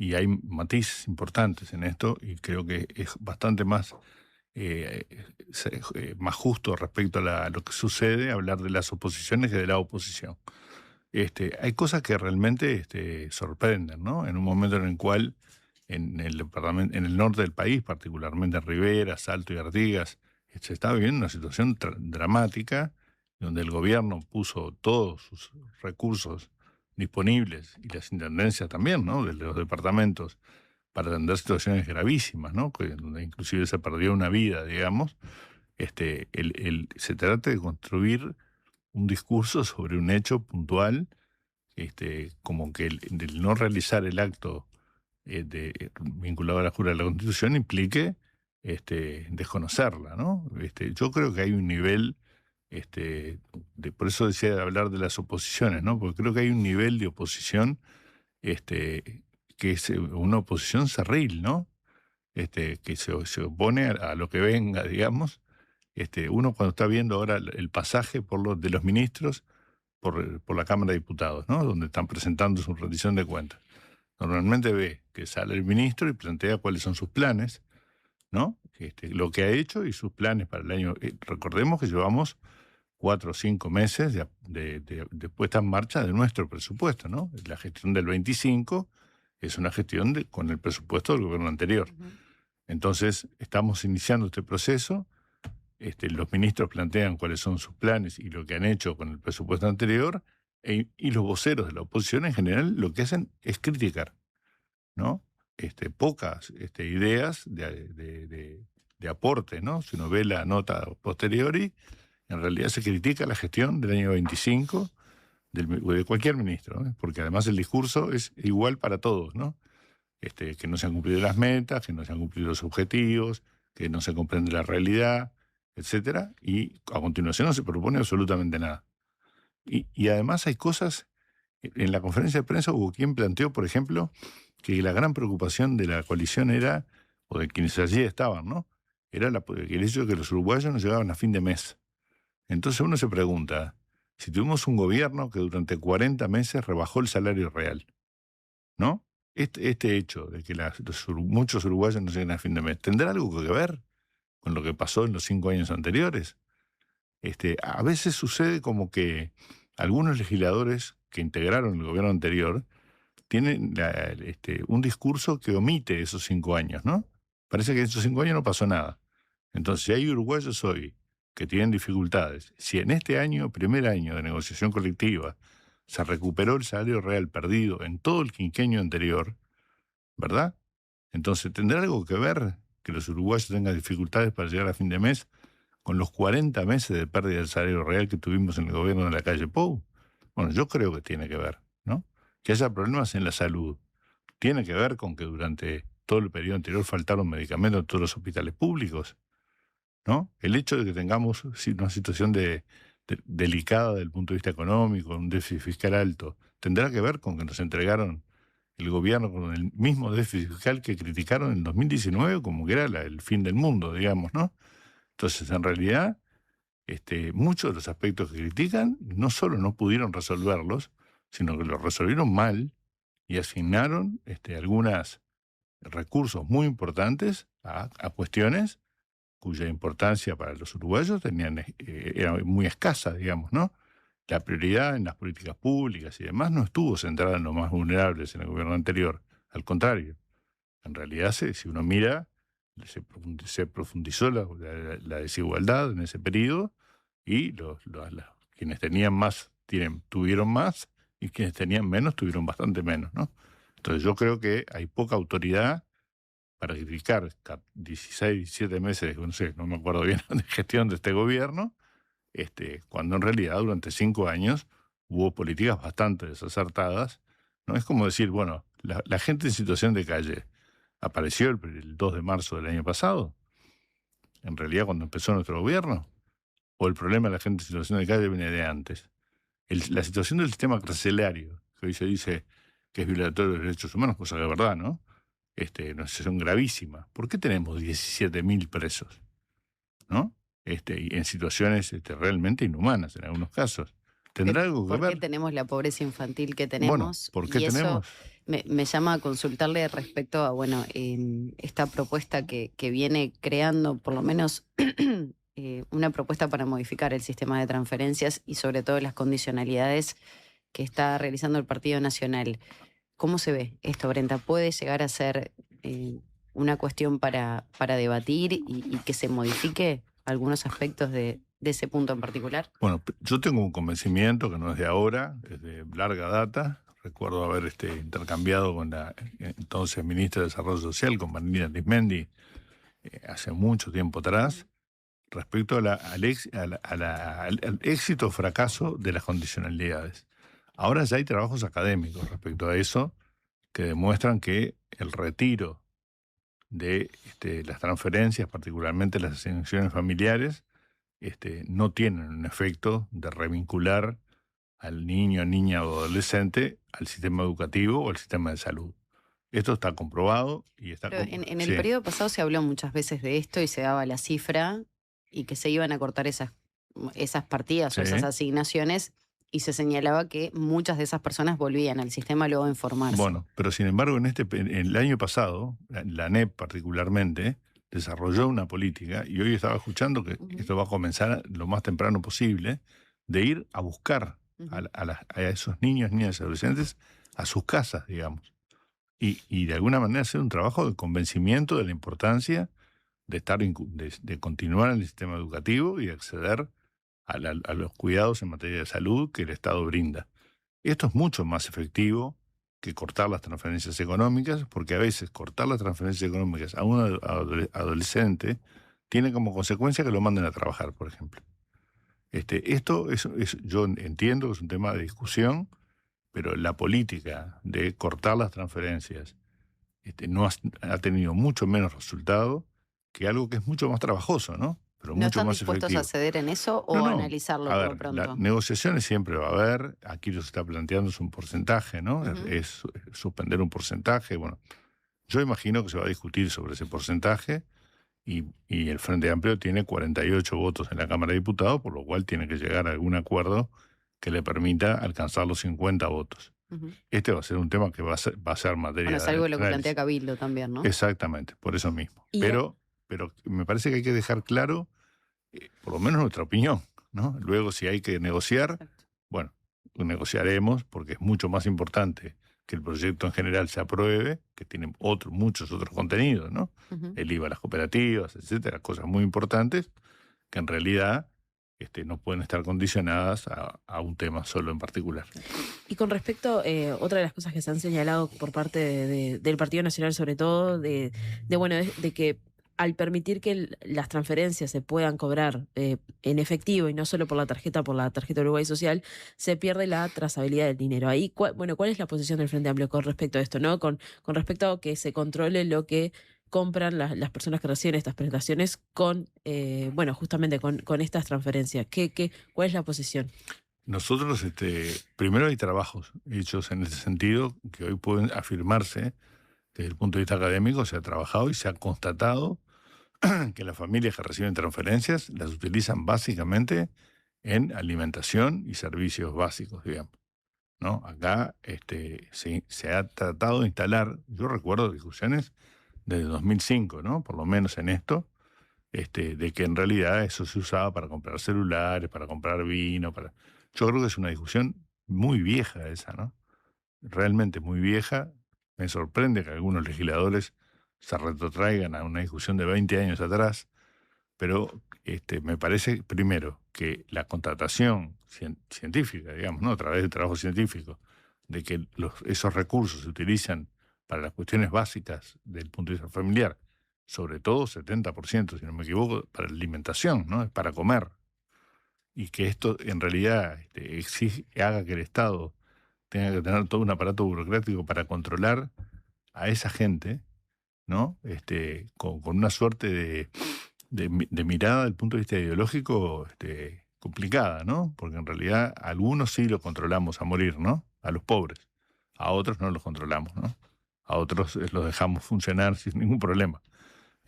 Y hay matices importantes en esto y creo que es bastante más, más justo respecto a lo que sucede hablar de las oposiciones que de la oposición. Hay cosas que realmente sorprenden, ¿no? En un momento en el cual en el norte del país, particularmente en Rivera, Salto y Artigas, se está viviendo una situación dramática donde el gobierno puso todos sus recursos disponibles y las intendencias también, ¿no? De los departamentos para atender situaciones gravísimas, ¿no? Donde inclusive se perdió una vida, digamos. Se trata de construir un discurso sobre un hecho puntual, como que el no realizar el acto vinculado a la jura de la Constitución implique desconocerla, ¿no? Yo creo que hay un nivel, por eso decía hablar de las oposiciones, ¿no? Porque creo que hay un nivel de oposición que es una oposición cerril, ¿no? Que se opone a lo que venga, digamos. Uno cuando está viendo ahora el pasaje de los ministros por la Cámara de Diputados, ¿no? Donde están presentando su rendición de cuentas. Normalmente ve que sale el ministro y plantea cuáles son sus planes, ¿no? Lo que ha hecho y sus planes para el año. Recordemos que llevamos 4 o 5 meses de puesta en marcha de nuestro presupuesto, ¿no? La gestión del 25 es una gestión con el presupuesto del gobierno anterior. Entonces, estamos iniciando este proceso. Los ministros plantean cuáles son sus planes y lo que han hecho con el presupuesto anterior, y los voceros de la oposición en general lo que hacen es criticar, ¿no? Pocas ideas de aporte, ¿no? Si uno ve la nota posteriori, en realidad se critica la gestión del año 25 de cualquier ministro, ¿no? Porque además el discurso es igual para todos, ¿no? Que no se han cumplido las metas, que no se han cumplido los objetivos, que no se comprende la realidad, etcétera, y a continuación no se propone absolutamente nada. Y además hay cosas, en la conferencia de prensa hubo quien planteó, por ejemplo, que la gran preocupación de la coalición era, o de quienes allí estaban, ¿no? Era el hecho de que los uruguayos no llegaban a fin de mes. Entonces uno se pregunta, si tuvimos un gobierno que durante 40 meses rebajó el salario real, ¿no? Este hecho de que muchos uruguayos no lleguen a fin de mes, ¿tendrá algo que ver con lo que pasó en los 5 años anteriores? A veces sucede como que algunos legisladores que integraron el gobierno anterior tienen un discurso que omite esos 5 años, ¿no? Parece que en esos 5 años no pasó nada. Entonces, si hay uruguayos hoy que tienen dificultades, si en este año, primer año de negociación colectiva, se recuperó el salario real perdido en todo el quinquenio anterior, ¿verdad? Entonces, ¿tendrá algo que ver que los uruguayos tengan dificultades para llegar a fin de mes con los 40 meses de pérdida del salario real que tuvimos en el gobierno de la calle Pou? Bueno, yo creo que tiene que ver, ¿no? Que haya problemas en la salud. Tiene que ver con que durante todo el periodo anterior faltaron medicamentos en todos los hospitales públicos, ¿no? El hecho de que tengamos una situación delicada desde el punto de vista económico, un déficit fiscal alto, tendrá que ver con que nos entregaron el gobierno con el mismo déficit fiscal que criticaron en 2019 como que era el fin del mundo, digamos, ¿no? Entonces, en realidad, muchos de los aspectos que critican no solo no pudieron resolverlos, sino que los resolvieron mal y asignaron algunos recursos muy importantes a cuestiones cuya importancia para los uruguayos era muy escasa, digamos, ¿no? La prioridad en las políticas públicas y demás no estuvo centrada en los más vulnerables en el gobierno anterior. Al contrario, en realidad, si uno mira, se profundizó la desigualdad en ese periodo y quienes tenían más tuvieron más y quienes tenían menos tuvieron bastante menos, ¿no? Entonces yo creo que hay poca autoridad para criticar 16, 17 meses, no me acuerdo bien, de gestión de este gobierno, cuando en realidad durante 5 años hubo políticas bastante desacertadas, ¿no? Es como decir, bueno, la gente en situación de calle apareció el 2 de marzo del año pasado, en realidad cuando empezó nuestro gobierno, o el problema de la gente en situación de calle viene de antes. La situación del sistema carcelario, que hoy se dice que es violatorio de los derechos humanos, cosa que es verdad, ¿no? Una situación gravísima. ¿Por qué tenemos 17.000 presos? ¿No? Y en situaciones realmente inhumanas en algunos casos. ¿Tendrá algo que ver? ¿Por qué tenemos la pobreza infantil que tenemos? Bueno, ¿por qué y eso tenemos? Me llama a consultarle respecto a, bueno, esta propuesta que viene creando, por lo menos, una propuesta para modificar el sistema de transferencias y sobre todo las condicionalidades que está realizando el Partido Nacional. ¿Cómo se ve esto, Brenta? ¿Puede llegar a ser una cuestión para debatir y que se modifique algunos aspectos de ese punto en particular? Bueno, yo tengo un convencimiento que no es de ahora, es de larga data. Recuerdo haber intercambiado con la entonces ministra de Desarrollo Social, con Marilina Arismendi, hace mucho tiempo atrás, respecto al éxito o fracaso de las condicionalidades. Ahora ya hay trabajos académicos respecto a eso que demuestran que el retiro de las transferencias, particularmente las asignaciones familiares, no tienen un efecto de revincular al niño, niña o adolescente al sistema educativo o al sistema de salud. Esto está comprobado y está... Pero en el periodo pasado se habló muchas veces de esto y se daba la cifra y que se iban a cortar esas partidas o esas asignaciones y se señalaba que muchas de esas personas volvían al sistema luego de informarse. Bueno, pero sin embargo en el año pasado, la ANEP particularmente, desarrolló una política y hoy estaba escuchando que esto va a comenzar lo más temprano posible, de ir a buscar a esos niños, niñas y adolescentes a sus casas, digamos. Y de alguna manera hacer un trabajo de convencimiento de la importancia de continuar en el sistema educativo y de acceder a los cuidados en materia de salud que el Estado brinda. Esto es mucho más efectivo que cortar las transferencias económicas, porque a veces cortar las transferencias económicas a un adolescente tiene como consecuencia que lo manden a trabajar, por ejemplo. Esto yo entiendo que es un tema de discusión, pero la política de cortar las transferencias no ha tenido mucho menos resultado que algo que es mucho más trabajoso, ¿no? Pero ¿No mucho están más dispuestos efectivo. a ceder en eso o a analizarlo A por ver, pronto? las negociaciones siempre va a haber. Aquí lo que se está planteando es un porcentaje, ¿no? Es suspender un porcentaje. Bueno, yo imagino que se va a discutir sobre ese porcentaje y el Frente Amplio tiene 48 votos en la Cámara de Diputados, por lo cual tiene que llegar a algún acuerdo que le permita alcanzar los 50 votos. Este va a ser un tema que va a ser materia Bueno, es algo de lo que análisis. plantea Cabildo también, ¿no? Exactamente, por eso mismo. Pero me parece que hay que dejar claro, por lo menos nuestra opinión, ¿no? Luego, si hay que negociar, bueno, negociaremos, porque es mucho más importante que el proyecto en general se apruebe, que tiene muchos otros contenidos, ¿no? El IVA a las cooperativas, etcétera, cosas muy importantes que en realidad no pueden estar condicionadas a un tema solo en particular. Y con respecto, otra de las cosas que se han señalado por parte del Partido Nacional, sobre todo, de que al permitir que las transferencias se puedan cobrar en efectivo y no solo por la tarjeta Uruguay Social, se pierde la trazabilidad del dinero. Ahí, ¿cuál es la posición del Frente Amplio con respecto a esto, ¿no? Con respecto a que se controle lo que compran las personas que reciben estas prestaciones justamente con estas transferencias. ¿Cuál es la posición? Nosotros, primero hay trabajos hechos en ese sentido que hoy pueden afirmarse desde el punto de vista académico. Se ha trabajado y se ha constatado que las familias que reciben transferencias las utilizan básicamente en alimentación y servicios básicos, digamos, ¿no? Acá se ha tratado de instalar, yo recuerdo discusiones desde 2005, ¿no? Por lo menos en esto, de que en realidad eso se usaba para comprar celulares, para comprar vino, Yo creo que es una discusión muy vieja esa, ¿no? Realmente muy vieja. Me sorprende que algunos legisladores se retrotraigan a una discusión de 20 años atrás, pero me parece, primero, que la contratación científica, digamos, ¿no? A través del trabajo científico, de que esos recursos se utilizan para las cuestiones básicas del punto de vista familiar, sobre todo 70%, si no me equivoco, para la alimentación, ¿no? Es para comer. Y que esto en realidad haga que el Estado tenga que tener todo un aparato burocrático para controlar a esa gente, ¿no? Con una suerte de mirada del punto de vista ideológico complicada, ¿no? Porque en realidad a algunos sí los controlamos a morir, ¿no? A los pobres. A otros no los controlamos, ¿no? A otros los dejamos funcionar sin ningún problema.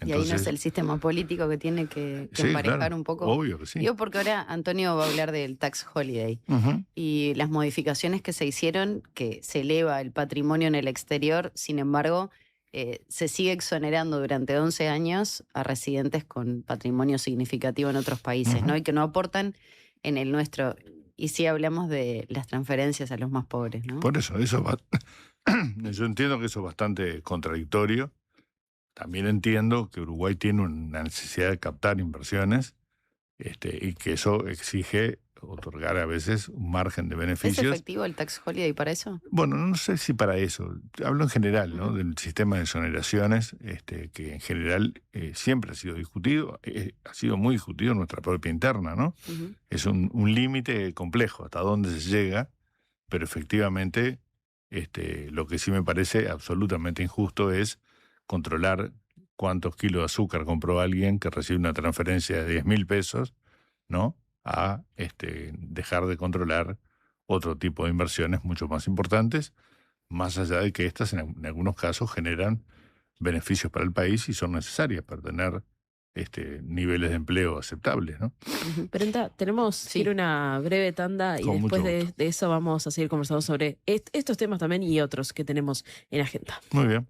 Y ahí no es el sistema político que tiene que Sí, emparejar claro, un poco. obvio que sí. Digo, porque ahora Antonio va a hablar del tax holiday Ujú. y las modificaciones que se hicieron, que se eleva el patrimonio en el exterior, sin embargo, se sigue exonerando durante 11 años a residentes con patrimonio significativo en otros países, ¿no? Y que no aportan en el nuestro. Y sí hablamos de las transferencias a los más pobres, ¿no? Por eso yo entiendo que eso es bastante contradictorio. También entiendo que Uruguay tiene una necesidad de captar inversiones y que eso exige otorgar a veces un margen de ¿Es beneficios. efectivo el tax holiday para eso? Bueno, no sé si para eso. Hablo en general, ¿no? Del sistema de exoneraciones, que en general siempre ha sido discutido, ha sido muy discutido en nuestra propia interna, ¿no? Ujú. Es un límite complejo hasta dónde se llega, pero efectivamente lo que sí me parece absolutamente injusto es controlar cuántos kilos de azúcar compró alguien que recibe una transferencia de 10.000 pesos, ¿no? A dejar de controlar otro tipo de inversiones mucho más importantes, más allá de que estas en algunos casos generan beneficios para el país y son necesarias para tener niveles de empleo aceptables, ¿no? Brenda, tenemos que ir a una breve tanda y Con después mucho de eso vamos a seguir conversando sobre estos temas también y otros que tenemos en agenda. Muy bien.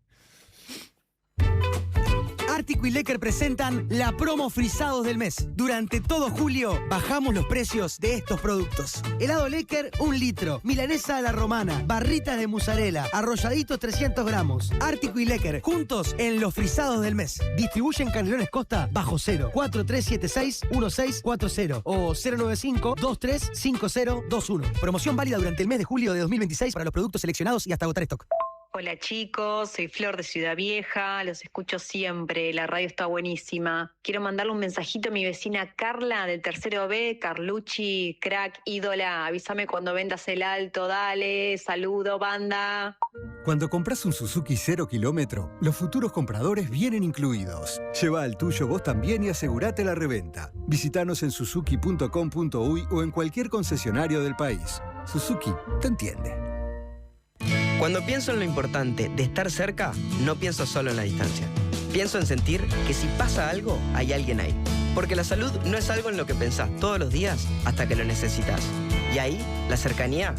Ártico y Lecker presentan la promo frisados del mes. Durante todo julio bajamos los precios de estos productos. Helado Lecker, 1 litro. Milanesa a la romana. Barritas de mozzarella. Arrolladitos 300 gramos. Ártico y Lecker, juntos en los frisados del mes. Distribuyen Canelones Costa bajo cero. 4376-1640 o 095-235021. Promoción válida durante el mes de julio de 2026 para los productos seleccionados y hasta agotar stock. Hola chicos, soy Flor de Ciudad Vieja, los escucho siempre, la radio está buenísima. Quiero mandarle un mensajito a mi vecina Carla del tercero B, Carlucci, crack, ídola, avísame cuando vendas el alto, dale, saludo, banda. Cuando compras un Suzuki 0 kilómetro, los futuros compradores vienen incluidos. Lleva al tuyo vos también y asegurate la reventa. Visítanos en suzuki.com.uy o en cualquier concesionario del país. Suzuki te entiende. Cuando pienso en lo importante de estar cerca, no pienso solo en la distancia. Pienso en sentir que si pasa algo, hay alguien ahí. Porque la salud no es algo en lo que pensás todos los días hasta que lo necesitas. Y ahí, la cercanía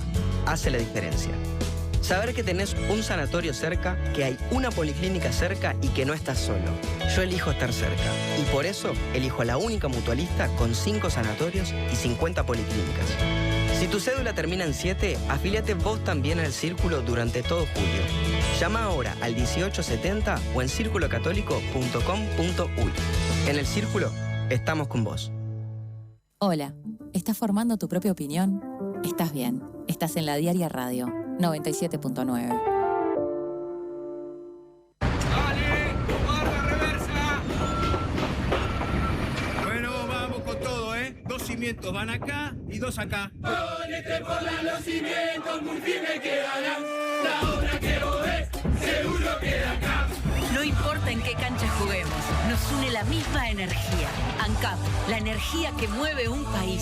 hace la diferencia. Saber que tenés un sanatorio cerca, que hay una policlínica cerca y que no estás solo. Yo elijo estar cerca. Y por eso elijo la única mutualista con 5 sanatorios y 50 policlínicas. Si tu cédula termina en 7, afíliate vos también al Círculo durante todo julio. Llama ahora al 1870 o en circulocatólico.com.uy. En el Círculo, estamos con vos. Hola, ¿estás formando tu propia opinión? Estás bien, estás en la Diaria Radio 97.9. Bueno, vamos con todo, ¿eh? 2 cimientos van acá y 2 acá. Los cimientos muy firmes quedarán. La obra que vos ves, seguro queda acá. No importa en qué cancha juguemos, nos une la misma energía. ANCAP, la energía que mueve un país.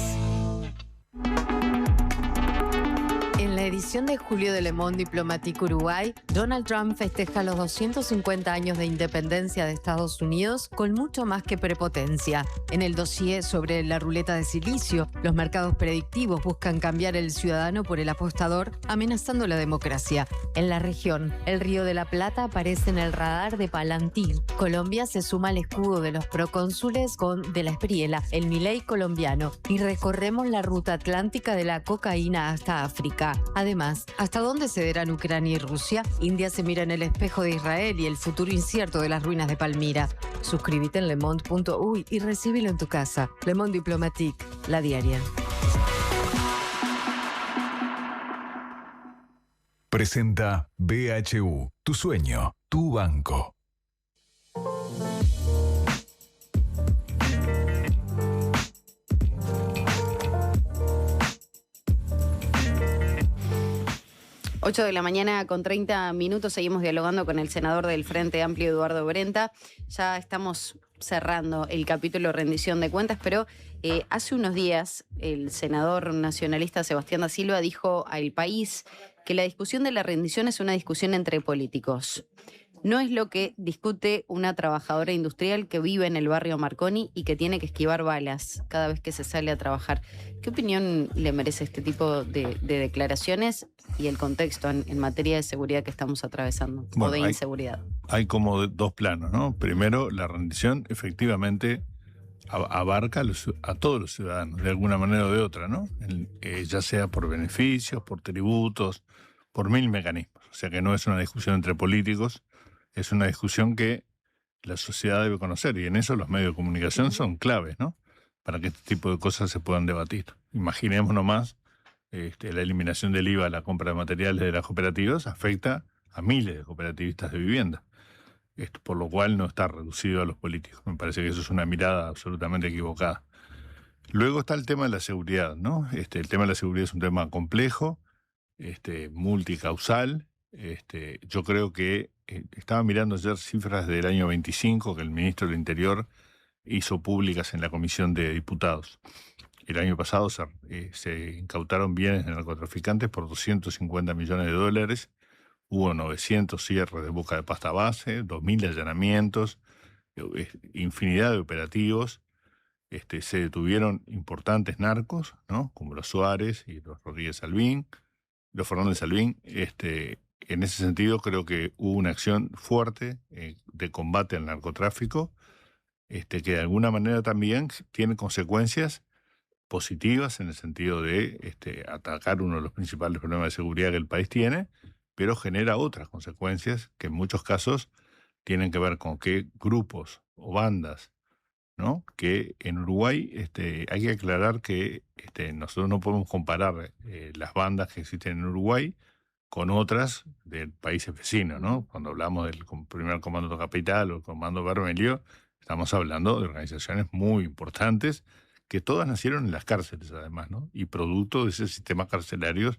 En la edición de julio de Le Monde Diplomatique Uruguay, Donald Trump festeja los 250 años de independencia de Estados Unidos con mucho más que prepotencia. En el dossier sobre la ruleta de silicio, los mercados predictivos buscan cambiar el ciudadano por el apostador, amenazando la democracia. En la región, el Río de la Plata aparece en el radar de Palantir. Colombia se suma al escudo de los procónsules con De la Espriella, el Milei colombiano, y recorremos la ruta atlántica de la cocaína hasta África. Además, ¿hasta dónde cederán Ucrania y Rusia? India se mira en el espejo de Israel y el futuro incierto de las ruinas de Palmira. Suscríbete en lemonde.uy y recíbelo en tu casa. Le Monde Diplomatique, la diaria. Presenta BHU, tu sueño, tu banco. Ocho de la mañana con 30 minutos, seguimos dialogando con el senador del Frente Amplio, Eduardo Brenta. Ya estamos cerrando el capítulo rendición de cuentas, pero hace unos días el senador nacionalista Sebastián da Silva dijo al País que la discusión de la rendición es una discusión entre políticos. No es lo que discute una trabajadora industrial que vive en el barrio Marconi y que tiene que esquivar balas cada vez que se sale a trabajar. ¿Qué opinión le merece este tipo de declaraciones y el contexto en materia de seguridad que estamos atravesando, o de inseguridad? Hay como dos planos, ¿no? Primero, la rendición efectivamente abarca a todos los ciudadanos, de alguna manera o de otra, ¿no? Ya sea por beneficios, por tributos, por mil mecanismos. O sea que no es una discusión entre políticos, es una discusión que la sociedad debe conocer, y en eso los medios de comunicación son claves, ¿no? Para que este tipo de cosas se puedan debatir. Imaginemos nomás, la eliminación del IVA a la compra de materiales de las cooperativas afecta a miles de cooperativistas de vivienda. Por lo cual no está reducido a los políticos. Me parece que eso es una mirada absolutamente equivocada. Luego está el tema de la seguridad, ¿no? El tema de la seguridad es un tema complejo, multicausal. Yo creo que estaba mirando ayer cifras del año 25 que el ministro del Interior hizo públicas en la Comisión de Diputados. El año pasado se incautaron bienes de narcotraficantes por $250 millones. Hubo 900 cierres de boca de pasta base, 2.000 allanamientos, infinidad de operativos. Se detuvieron importantes narcos, ¿no? Como los Suárez y los Rodríguez Salvín, los Fernández Salvín. En ese sentido creo que hubo una acción fuerte de combate al narcotráfico, que de alguna manera también tiene consecuencias positivas en el sentido de atacar uno de los principales problemas de seguridad que el país tiene, pero genera otras consecuencias que en muchos casos tienen que ver con qué grupos o bandas, ¿no? Que en Uruguay hay que aclarar que nosotros no podemos comparar las bandas que existen en Uruguay con otras de países vecinos, ¿no? Cuando hablamos del primer Comando Capital o el Comando Bermelio, estamos hablando de organizaciones muy importantes que todas nacieron en las cárceles, además, ¿no? Y producto de ese sistema carcelario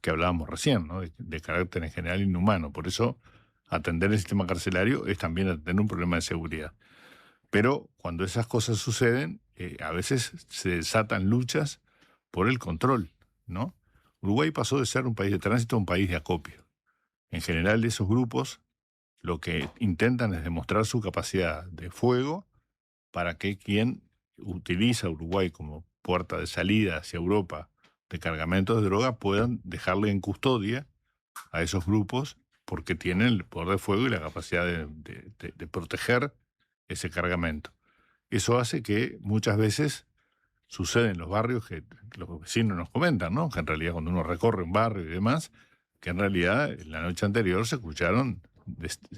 que hablábamos recién, ¿no? De carácter en general inhumano. Por eso, atender el sistema carcelario es también atender un problema de seguridad. Pero cuando esas cosas suceden, a veces se desatan luchas por el control, ¿no? Uruguay pasó de ser un país de tránsito a un país de acopio. En general, esos grupos lo que intentan es demostrar su capacidad de fuego para que quien utiliza Uruguay como puerta de salida hacia Europa de cargamentos de droga puedan dejarle en custodia a esos grupos porque tienen el poder de fuego y la capacidad de proteger ese cargamento. Eso hace que muchas veces sucede en los barrios que los vecinos nos comentan, ¿no? Que en realidad cuando uno recorre un barrio y demás, que en realidad en la noche anterior se escucharon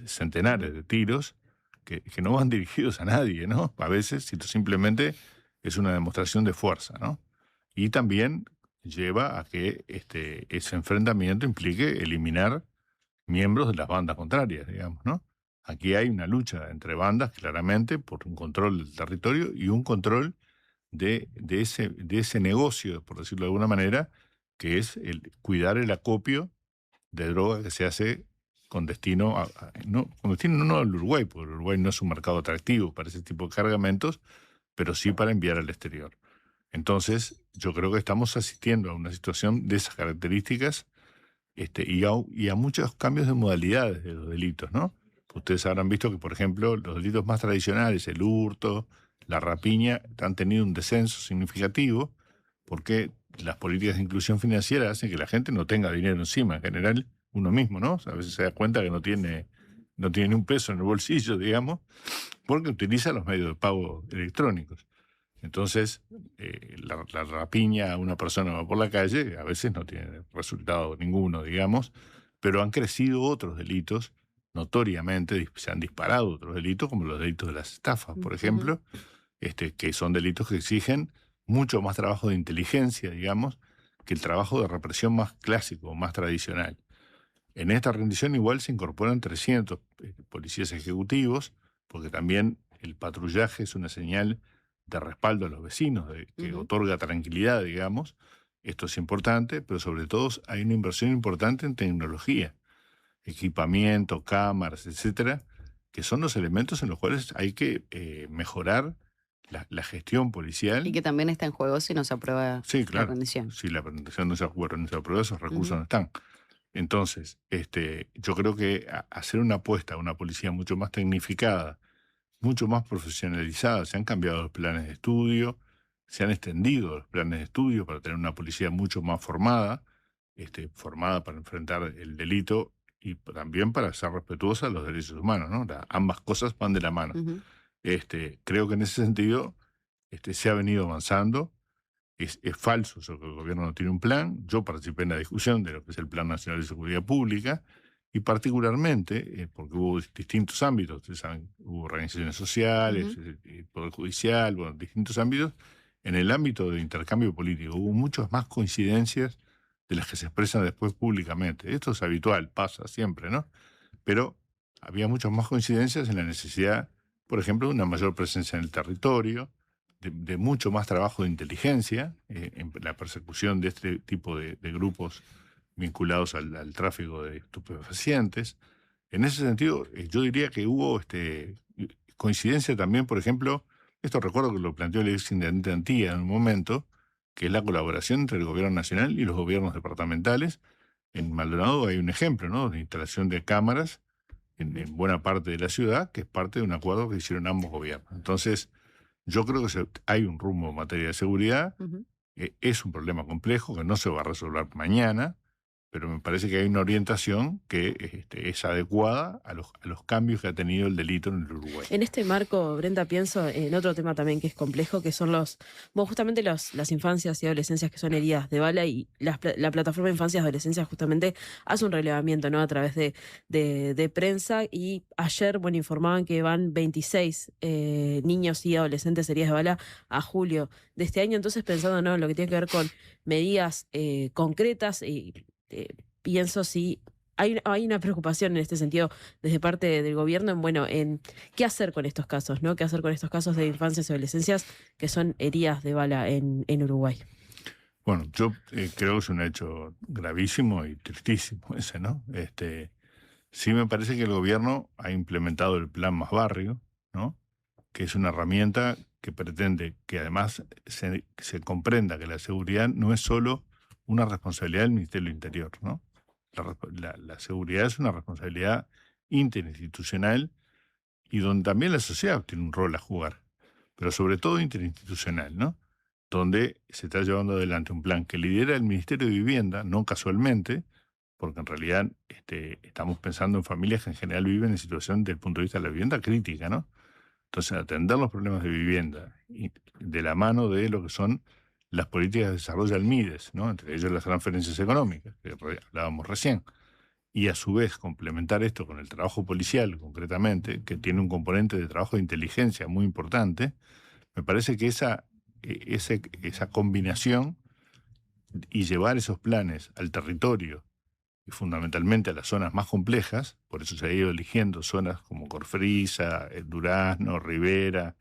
centenares de tiros que no van dirigidos a nadie, ¿no? A veces simplemente es una demostración de fuerza, ¿no? Y también lleva a que ese enfrentamiento implique eliminar miembros de las bandas contrarias, digamos, ¿no? Aquí hay una lucha entre bandas, claramente, por un control del territorio y un control de ese negocio, por decirlo de alguna manera, que es el cuidar el acopio de droga que se hace con destino no al Uruguay, porque el Uruguay no es un mercado atractivo para ese tipo de cargamentos, pero sí para enviar al exterior. Entonces, yo creo que estamos asistiendo a una situación de esas características y a muchos cambios de modalidades de los delitos, ¿no? Ustedes habrán visto que, por ejemplo, los delitos más tradicionales, el hurto, la rapiña, han tenido un descenso significativo porque las políticas de inclusión financiera hacen que la gente no tenga dinero encima, en general uno mismo, ¿no? O sea, a veces se da cuenta que no tiene ni un peso en el bolsillo, digamos, porque utiliza los medios de pago electrónicos. Entonces, la rapiña a una persona va por la calle, a veces no tiene resultado ninguno, digamos, pero han crecido otros delitos, notoriamente se han disparado otros delitos, como los delitos de las estafas, por ejemplo, que son delitos que exigen mucho más trabajo de inteligencia, digamos, que el trabajo de represión más clásico, más tradicional. En esta rendición igual se incorporan 300 policías ejecutivos, porque también el patrullaje es una señal de respaldo a los vecinos, que otorga tranquilidad, digamos. Esto es importante, pero sobre todo hay una inversión importante en tecnología, equipamiento, cámaras, etcétera, que son los elementos en los cuales hay que mejorar la gestión policial. Y que también está en juego si no se aprueba sí, claro, la rendición. Si la rendición no se aprueba, esos recursos no están. Entonces, yo creo que hacer una apuesta a una policía mucho más tecnificada, mucho más profesionalizada, se han cambiado los planes de estudio, se han extendido los planes de estudio para tener una policía mucho más formada, formada para enfrentar el delito y también para ser respetuosa de los derechos humanos, ¿no? Ambas cosas van de la mano. Creo que en ese sentido se ha venido avanzando. Es falso eso que el gobierno no tiene un plan. Yo participé en la discusión de lo que es el Plan Nacional de Seguridad Pública y particularmente, porque hubo distintos ámbitos, ustedes saben, hubo organizaciones sociales, el Poder Judicial, bueno, distintos ámbitos. En el ámbito de intercambio político hubo muchas más coincidencias de las que se expresan después públicamente. Esto es habitual, pasa siempre, ¿no? Pero había muchas más coincidencias en la necesidad, por ejemplo, de una mayor presencia en el territorio, de mucho más trabajo de inteligencia en la persecución de este tipo de grupos vinculados al tráfico de estupefacientes. En ese sentido, yo diría que hubo coincidencia también, por ejemplo, esto recuerdo que lo planteó el exintendente Antía en un momento, que es la colaboración entre el gobierno nacional y los gobiernos departamentales. En Maldonado hay un ejemplo, ¿no?, de instalación de cámaras en buena parte de la ciudad, que es parte de un acuerdo que hicieron ambos gobiernos. Entonces, yo creo que hay un rumbo en materia de seguridad. Es un problema complejo que no se va a resolver mañana, pero me parece que hay una orientación que es adecuada a los cambios que ha tenido el delito en el Uruguay. En este marco, Brenda, pienso en otro tema también que es complejo, que son justamente las infancias y adolescencias que son heridas de bala, y la plataforma Infancias y Adolescencias justamente hace un relevamiento, ¿no?, a través de prensa, y ayer, informaban que van 26 niños y adolescentes heridas de bala a julio de este año. Entonces, pensando, ¿no?, en lo que tiene que ver con medidas concretas, y pienso si hay una preocupación en este sentido desde parte del gobierno en qué hacer con estos casos, ¿no? ¿Qué hacer con estos casos de infancias y adolescencias que son heridas de bala en Uruguay? Bueno, yo creo que es un hecho gravísimo y tristísimo ese, ¿no? Sí me parece que el gobierno ha implementado el Plan Más Barrio, ¿no?, que es una herramienta que pretende que además se comprenda que la seguridad no es solo una responsabilidad del Ministerio del Interior, ¿no? La seguridad es una responsabilidad interinstitucional y donde también la sociedad tiene un rol a jugar, pero sobre todo interinstitucional, ¿no?, donde se está llevando adelante un plan que lidera el Ministerio de Vivienda, no casualmente, porque en realidad estamos pensando en familias que en general viven en situación, desde el punto de vista de la vivienda, crítica, ¿no? Entonces, atender los problemas de vivienda y de la mano de lo que son las políticas de desarrollo del MIDES, ¿no?, entre ellos las transferencias económicas, que hablábamos recién, y a su vez complementar esto con el trabajo policial, concretamente, que tiene un componente de trabajo de inteligencia muy importante. Me parece que esa combinación y llevar esos planes al territorio y fundamentalmente a las zonas más complejas, por eso se ha ido eligiendo zonas como Corfrisa, Durazno, Rivera,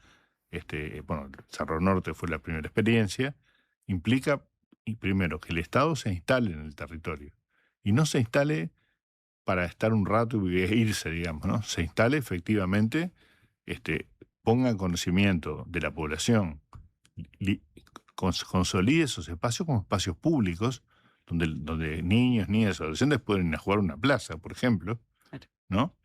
Cerro Norte fue la primera experiencia, implica, primero, que el Estado se instale en el territorio y no se instale para estar un rato y irse, digamos, ¿no? Se instale efectivamente, ponga en conocimiento de la población, consolide esos espacios como espacios públicos donde niños, niñas, adolescentes pueden ir a jugar a una plaza, por ejemplo, ¿no?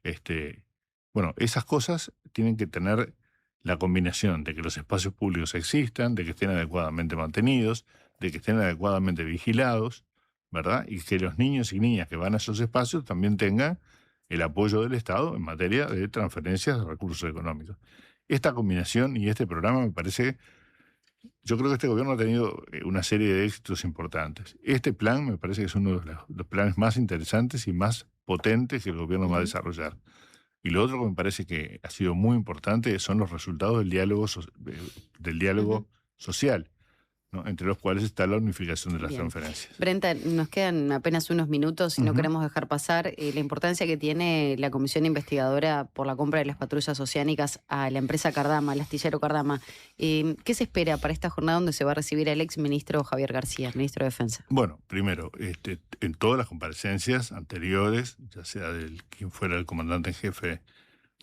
Esas cosas tienen que tener la combinación de que los espacios públicos existan, de que estén adecuadamente mantenidos, de que estén adecuadamente vigilados, ¿verdad? Y que los niños y niñas que van a esos espacios también tengan el apoyo del Estado en materia de transferencias de recursos económicos. Esta combinación y este programa me parece, yo creo que este gobierno ha tenido una serie de éxitos importantes. Este plan me parece que es uno de los planes más interesantes y más potentes que el gobierno va a desarrollar. Y lo otro que me parece que ha sido muy importante son los resultados del diálogo social, ¿no?, entre los cuales está la unificación de las transferencias. Brenda, nos quedan apenas unos minutos y no queremos dejar pasar la importancia que tiene la comisión investigadora por la compra de las patrullas oceánicas a la empresa Cardama, al astillero Cardama. ¿Qué se espera para esta jornada donde se va a recibir al ex ministro Javier García, ministro de Defensa? Bueno, primero, en todas las comparecencias anteriores, ya sea quien fuera el comandante en jefe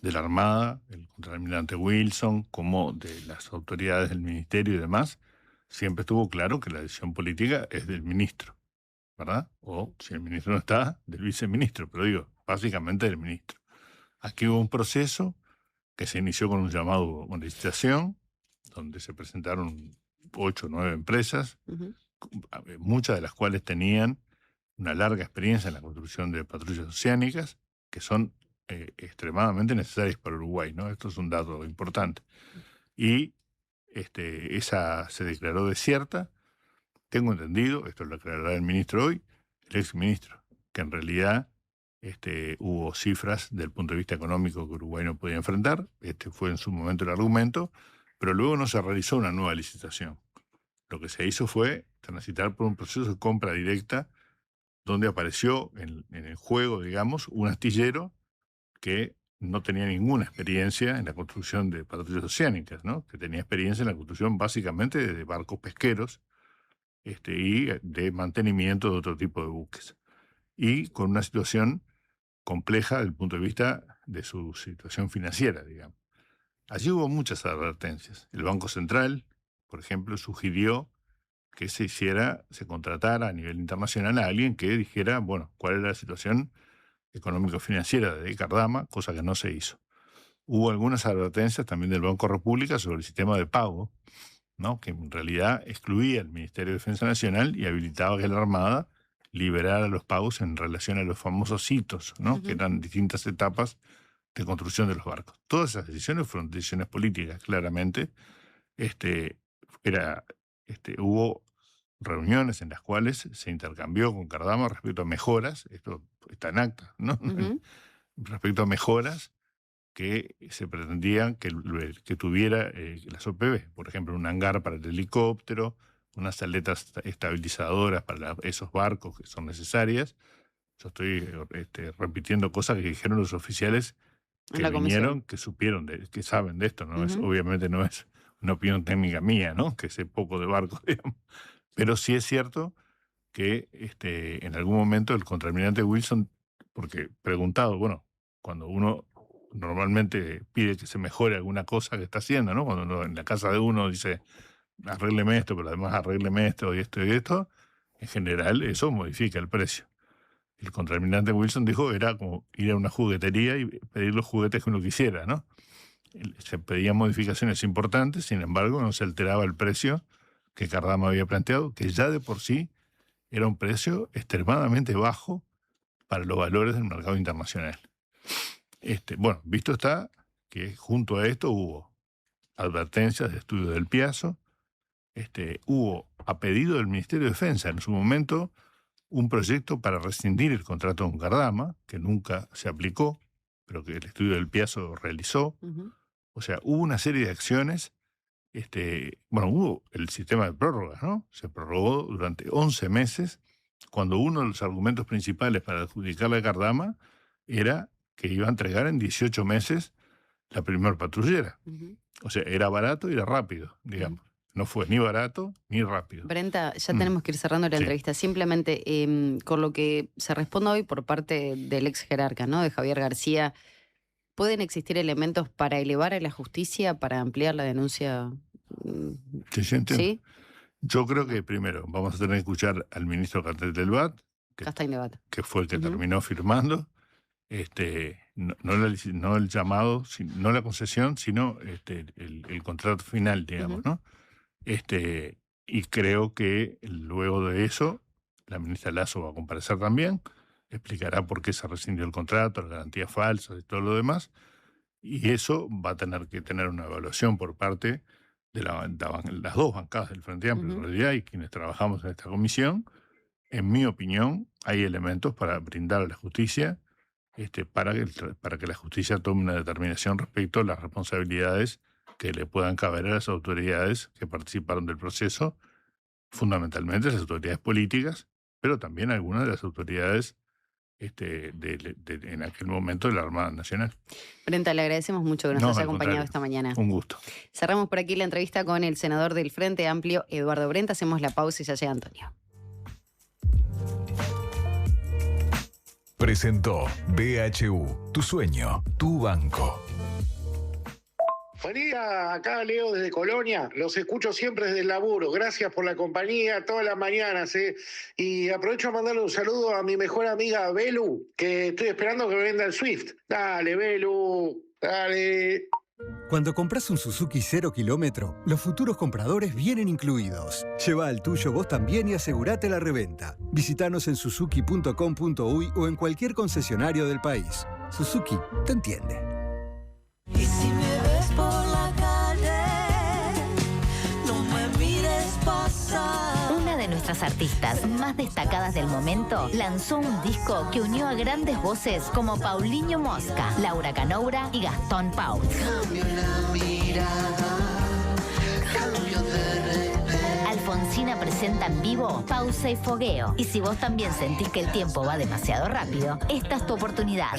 de la Armada, el contraalmirante Wilson, como de las autoridades del ministerio y demás, siempre estuvo claro que la decisión política es del ministro, ¿verdad? O, si el ministro no está, del viceministro, pero digo, básicamente del ministro. Aquí hubo un proceso que se inició con un llamado a licitación, donde se presentaron 8 o 9 empresas, muchas de las cuales tenían una larga experiencia en la construcción de patrullas oceánicas, que son extremadamente necesarias para Uruguay, ¿no? Esto es un dato importante. Y esa se declaró desierta. Tengo entendido, esto lo aclarará el ministro hoy, el exministro, que en realidad hubo cifras del punto de vista económico que Uruguay no podía enfrentar. Este fue en su momento el argumento, pero luego no se realizó una nueva licitación. Lo que se hizo fue transitar por un proceso de compra directa donde apareció en el juego, digamos, un astillero que no tenía ninguna experiencia en la construcción de patrullas oceánicas, ¿no? Que tenía experiencia en la construcción básicamente de barcos pesqueros y de mantenimiento de otro tipo de buques. Y con una situación compleja desde el punto de vista de su situación financiera, digamos. Allí hubo muchas advertencias. El Banco Central, por ejemplo, sugirió que se contratara a nivel internacional a alguien que dijera, bueno, cuál era la situación económico-financiera de Cardama, cosa que no se hizo. Hubo algunas advertencias también del Banco República sobre el sistema de pago, ¿no? Que en realidad excluía al Ministerio de Defensa Nacional y habilitaba que la Armada liberara los pagos en relación a los famosos hitos, ¿no? Que eran distintas etapas de construcción de los barcos. Todas esas decisiones fueron decisiones políticas, claramente. Hubo reuniones en las cuales se intercambió con Cardama respecto a mejoras, esto está en acta, ¿no? Respecto a mejoras que se pretendían que tuviera las OPB, por ejemplo, un hangar para el helicóptero, unas aletas estabilizadoras para esos barcos que son necesarias. Yo estoy repitiendo cosas que dijeron los oficiales que vinieron, que supieron, que saben de esto, ¿no? Obviamente no es una opinión técnica mía, ¿no? Que sé poco de barcos, digamos. Pero sí es cierto que en algún momento el contraalmirante Wilson, porque preguntado, bueno, cuando uno normalmente pide que se mejore alguna cosa que está haciendo, ¿no? Cuando uno, en la casa de uno dice, arrégleme esto, pero además arrégleme esto y esto y esto, en general eso modifica el precio. El contraalmirante Wilson dijo era como ir a una juguetería y pedir los juguetes que uno quisiera, ¿no? Se pedían modificaciones importantes, sin embargo no se alteraba el precio que Cardama había planteado, que ya de por sí era un precio extremadamente bajo para los valores del mercado internacional. Bueno, visto está que junto a esto hubo advertencias de estudio del Piazzo, hubo a pedido del Ministerio de Defensa en su momento un proyecto para rescindir el contrato con Cardama, que nunca se aplicó, pero que el estudio del Piazzo realizó. O sea, hubo una serie de acciones. Hubo el sistema de prórrogas, ¿no? Se prorrogó durante 11 meses, cuando uno de los argumentos principales para adjudicarle a Cardama era que iba a entregar en 18 meses la primera patrullera. O sea, era barato y era rápido, digamos. No fue ni barato ni rápido. Brenta, ya tenemos que ir cerrando la entrevista. Simplemente, con lo que se responde hoy por parte del ex jerarca, ¿no? De Javier García, ¿pueden existir elementos para elevar a la justicia, para ampliar la denuncia? ¿Sí? Yo creo que primero vamos a tener que escuchar al ministro Castells del BAT, que fue el que terminó firmando, no el llamado, no la concesión, sino el contrato final, digamos, ¿no? Y creo que luego de eso, la ministra Lasso va a comparecer también, explicará por qué se rescindió el contrato, las garantías falsas y todo lo demás, y eso va a tener que tener una evaluación por parte de las dos bancadas del Frente Amplio, en realidad, y quienes trabajamos en esta comisión. En mi opinión, hay elementos para brindar a la justicia, para que la justicia tome una determinación respecto a las responsabilidades que le puedan caber a las autoridades que participaron del proceso, fundamentalmente las autoridades políticas, pero también algunas de las autoridades en aquel momento de la Armada Nacional. Brenta, le agradecemos mucho que nos haya acompañado esta mañana. Un gusto. Cerramos por aquí la entrevista con el senador del Frente Amplio, Eduardo Brenta. Hacemos la pausa y ya llega Antonio. Presentó BHU, tu sueño, tu banco. Buen día, acá Leo desde Colonia, los escucho siempre desde el laburo, gracias por la compañía todas las mañanas, y aprovecho a mandarle un saludo a mi mejor amiga Belu, que estoy esperando que me venda el Swift. Dale, Belu, dale. Cuando compras un Suzuki 0 kilómetro, los futuros compradores vienen incluidos. Lleva al tuyo vos también y asegurate la reventa. Visítanos en suzuki.com.uy o en cualquier concesionario del país. Suzuki te entiende. Y si me ves por la calle, no me mires pasar. Una de nuestras artistas más destacadas del momento lanzó un disco que unió a grandes voces como Paulinho Mosca, Laura Canoura y Gastón Pauls. Cambio la mirada, cambio de repente. Alfonsina presenta en vivo Pausa y Fogueo. Y si vos también sentís que el tiempo va demasiado rápido, esta es tu oportunidad.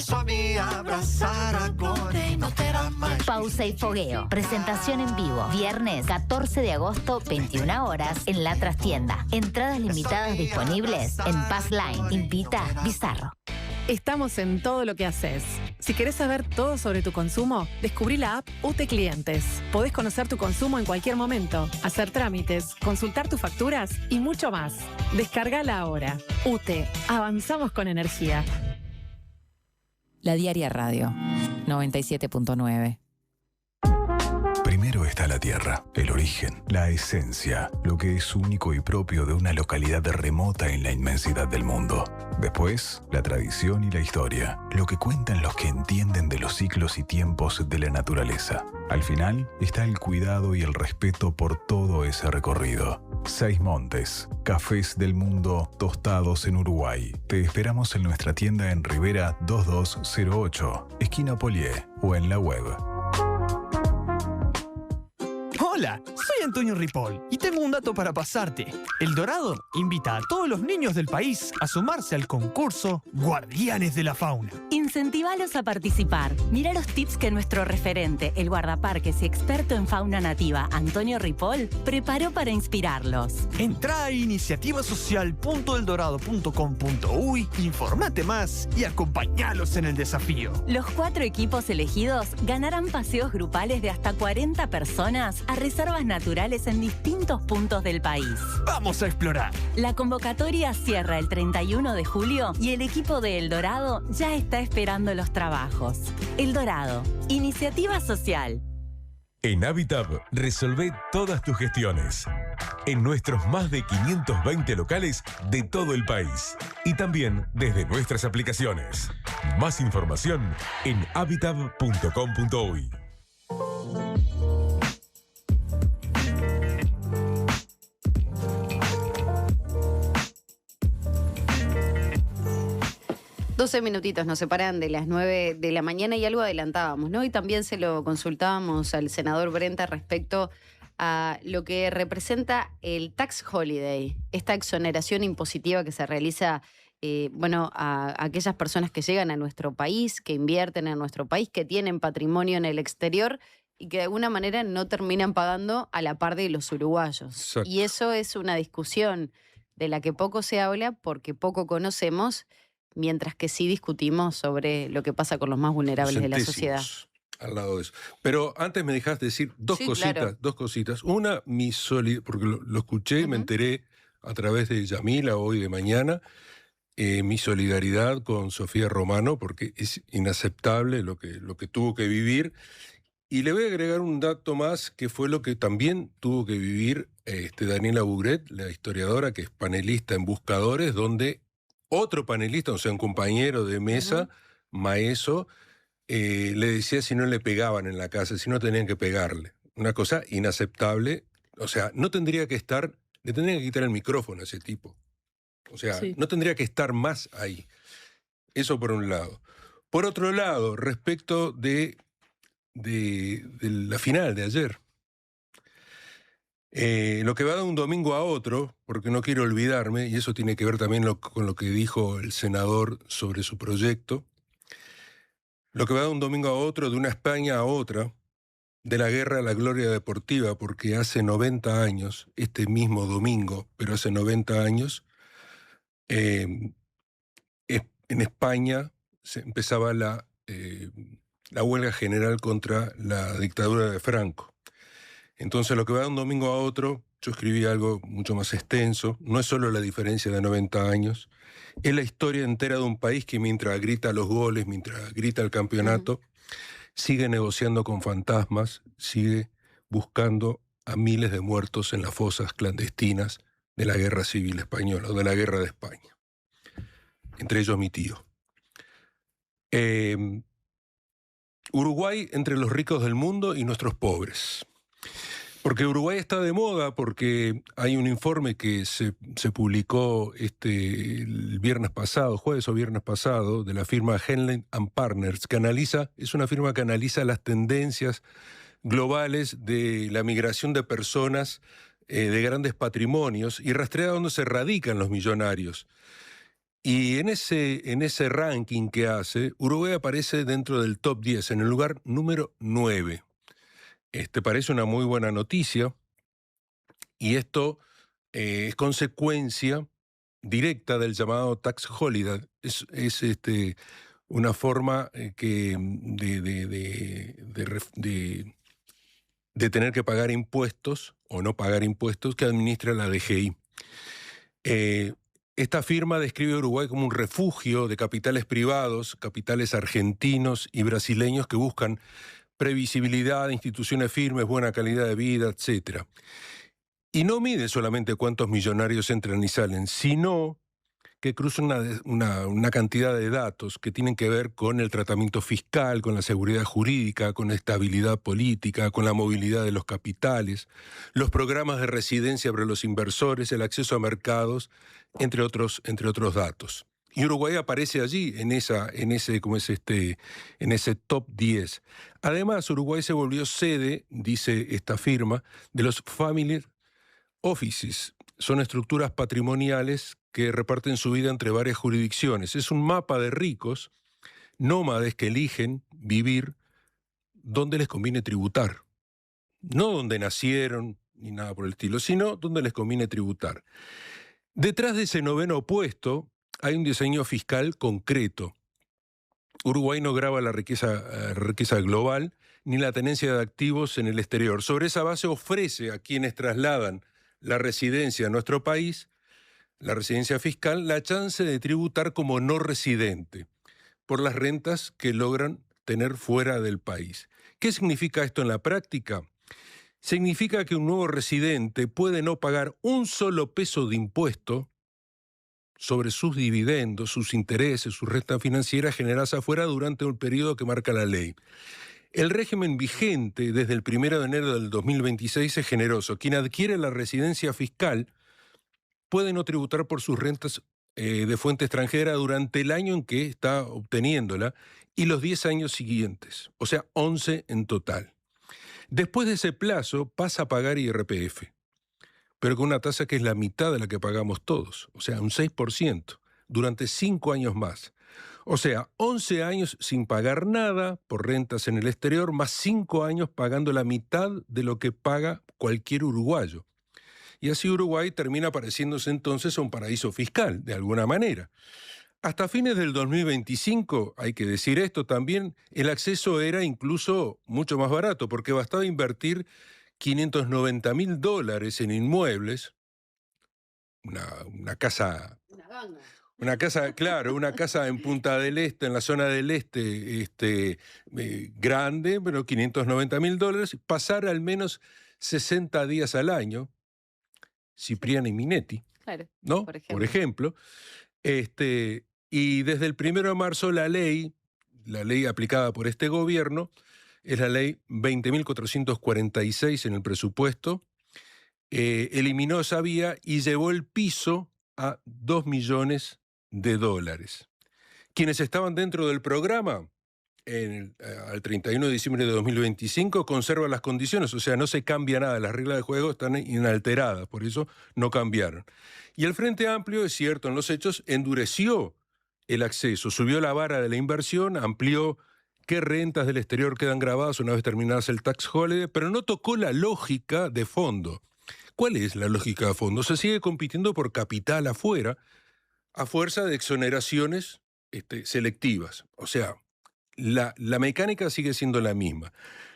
Pausa y Fogueo. Presentación en vivo. Viernes 14 de agosto, 21 horas, en La Trastienda. Entradas limitadas disponibles en Passline. Invita Bizarro. Estamos en todo lo que haces. Si querés saber todo sobre tu consumo, descubrí la app UTE Clientes. Podés conocer tu consumo en cualquier momento, hacer trámites, consultar tus facturas y mucho más. Descargala ahora. UTE. Avanzamos con energía. La Diaria Radio 97.9. Primero está la tierra, el origen, la esencia, lo que es único y propio de una localidad remota en la inmensidad del mundo. Después, la tradición y la historia, lo que cuentan los que entienden de los ciclos y tiempos de la naturaleza. Al final está el cuidado y el respeto por todo ese recorrido. Seis Montes, cafés del mundo tostados en Uruguay. Te esperamos en nuestra tienda en Rivera 2208, esquina Polié, o en la web. Hola, soy Antonio Ripoll y tengo un dato para pasarte. El Dorado invita a todos los niños del país a sumarse al concurso Guardianes de la Fauna. Incentivalos a participar. Mira los tips que nuestro referente, el guardaparques y experto en fauna nativa, Antonio Ripoll, preparó para inspirarlos. Entrá a iniciativasocial.eldorado.com.uy, informate más y acompañalos en el desafío. Los 4 equipos elegidos ganarán paseos grupales de hasta 40 personas a reservas naturales en distintos puntos del país. ¡Vamos a explorar! La convocatoria cierra el 31 de julio y el equipo de El Dorado ya está esperando los trabajos. El Dorado, iniciativa social. En Habitab, resolvé todas tus gestiones. En nuestros más de 520 locales de todo el país. Y también desde nuestras aplicaciones. Más información en habitab.com.uy. Doce minutitos nos separan de las 9 de la mañana y algo adelantábamos, ¿no? Y también se lo consultábamos al senador Brenta respecto a lo que representa el tax holiday, esta exoneración impositiva que se realiza a aquellas personas que llegan a nuestro país, que invierten en nuestro país, que tienen patrimonio en el exterior y que de alguna manera no terminan pagando a la par de los uruguayos. Exacto. Y eso es una discusión de la que poco se habla porque poco conocemos, mientras que sí discutimos sobre lo que pasa con los más vulnerables de la sociedad. Al lado de eso. Pero antes me dejaste decir dos cositas. Una, porque lo escuché y me enteré a través de Yamila hoy de mañana, mi solidaridad con Sofía Romano, porque es inaceptable lo que tuvo que vivir. Y le voy a agregar un dato más, que fue lo que también tuvo que vivir Daniela Bugret, la historiadora que es panelista en Buscadores, donde otro panelista, o sea, un compañero de mesa, Maeso, le decía si no le pegaban en la casa, si no tenían que pegarle. Una cosa inaceptable. O sea, le tendrían que quitar el micrófono a ese tipo. O sea, no tendría que estar más ahí. Eso por un lado. Por otro lado, respecto de la final de ayer. Lo que va de un domingo a otro, porque no quiero olvidarme, y eso tiene que ver también con lo que dijo el senador sobre su proyecto, lo que va de un domingo a otro, de una España a otra, de la guerra a la gloria deportiva, porque hace 90 años, este mismo domingo, pero hace 90 años, en España se empezaba la la huelga general contra la dictadura de Franco. Entonces, lo que va de un domingo a otro, yo escribí algo mucho más extenso. No es solo la diferencia de 90 años, es la historia entera de un país que mientras grita los goles, mientras grita el campeonato, sigue negociando con fantasmas, sigue buscando a miles de muertos en las fosas clandestinas de la Guerra Civil Española o de la Guerra de España. Entre ellos mi tío. Uruguay entre los ricos del mundo y nuestros pobres. Porque Uruguay está de moda, porque hay un informe que se publicó el viernes pasado, jueves o viernes pasado, de la firma Henley & Partners, que es una firma que analiza las tendencias globales de la migración de personas de grandes patrimonios y rastrea dónde se radican los millonarios. Y en ese ranking que hace, Uruguay aparece dentro del top 10, en el lugar número 9. Parece una muy buena noticia, y esto es consecuencia directa del llamado tax holiday. Es una forma de tener que pagar impuestos o no pagar impuestos que administra la DGI. Esta firma describe a Uruguay como un refugio de capitales privados, capitales argentinos y brasileños que buscan previsibilidad, instituciones firmes, buena calidad de vida, etc. Y no mide solamente cuántos millonarios entran y salen, sino que cruza una cantidad de datos que tienen que ver con el tratamiento fiscal, con la seguridad jurídica, con la estabilidad política, con la movilidad de los capitales, los programas de residencia para los inversores, el acceso a mercados, entre otros datos. Y Uruguay aparece allí, en ese top 10. Además, Uruguay se volvió sede, dice esta firma, de los Family Offices. Son estructuras patrimoniales que reparten su vida entre varias jurisdicciones. Es un mapa de ricos, nómades que eligen vivir donde les conviene tributar. No donde nacieron, ni nada por el estilo, sino donde les conviene tributar. Detrás de ese noveno puesto hay un diseño fiscal concreto. Uruguay no grava la riqueza global ni la tenencia de activos en el exterior. Sobre esa base ofrece a quienes trasladan la residencia a nuestro país, la residencia fiscal, la chance de tributar como no residente por las rentas que logran tener fuera del país. ¿Qué significa esto en la práctica? Significa que un nuevo residente puede no pagar un solo peso de impuesto sobre sus dividendos, sus intereses, sus rentas financieras generadas afuera durante un periodo que marca la ley. El régimen vigente desde el 1 de enero del 2026 es generoso. Quien adquiere la residencia fiscal puede no tributar por sus rentas de fuente extranjera durante el año en que está obteniéndola y los 10 años siguientes, o sea, 11 en total. Después de ese plazo pasa a pagar IRPF, pero con una tasa que es la mitad de la que pagamos todos, o sea, un 6%, durante 5 años más. O sea, 11 años sin pagar nada por rentas en el exterior, más 5 años pagando la mitad de lo que paga cualquier uruguayo. Y así Uruguay termina pareciéndose entonces a un paraíso fiscal, de alguna manera. Hasta fines del 2025, hay que decir esto también, el acceso era incluso mucho más barato, porque bastaba invertir $590.000 en inmuebles, una casa... Una casa, claro, una casa en Punta del Este, en la zona del Este, grande, pero $590.000, pasar al menos 60 días al año, Cipriani y Minetti, claro, ¿no? Por ejemplo. Y desde el 1 de marzo la ley aplicada por este gobierno, es la ley 20.446 en el presupuesto, eliminó esa vía y llevó el piso a $2 millones. Quienes estaban dentro del programa, al 31 de diciembre de 2025, conservan las condiciones, o sea, no se cambia nada, las reglas de juego están inalteradas, por eso no cambiaron. Y el Frente Amplio, es cierto, en los hechos, endureció el acceso, subió la vara de la inversión, amplió qué rentas del exterior quedan grabadas una vez terminadas el tax holiday, pero no tocó la lógica de fondo. ¿Cuál es la lógica de fondo? Se sigue compitiendo por capital afuera, a fuerza de exoneraciones selectivas. O sea, la mecánica sigue siendo la misma.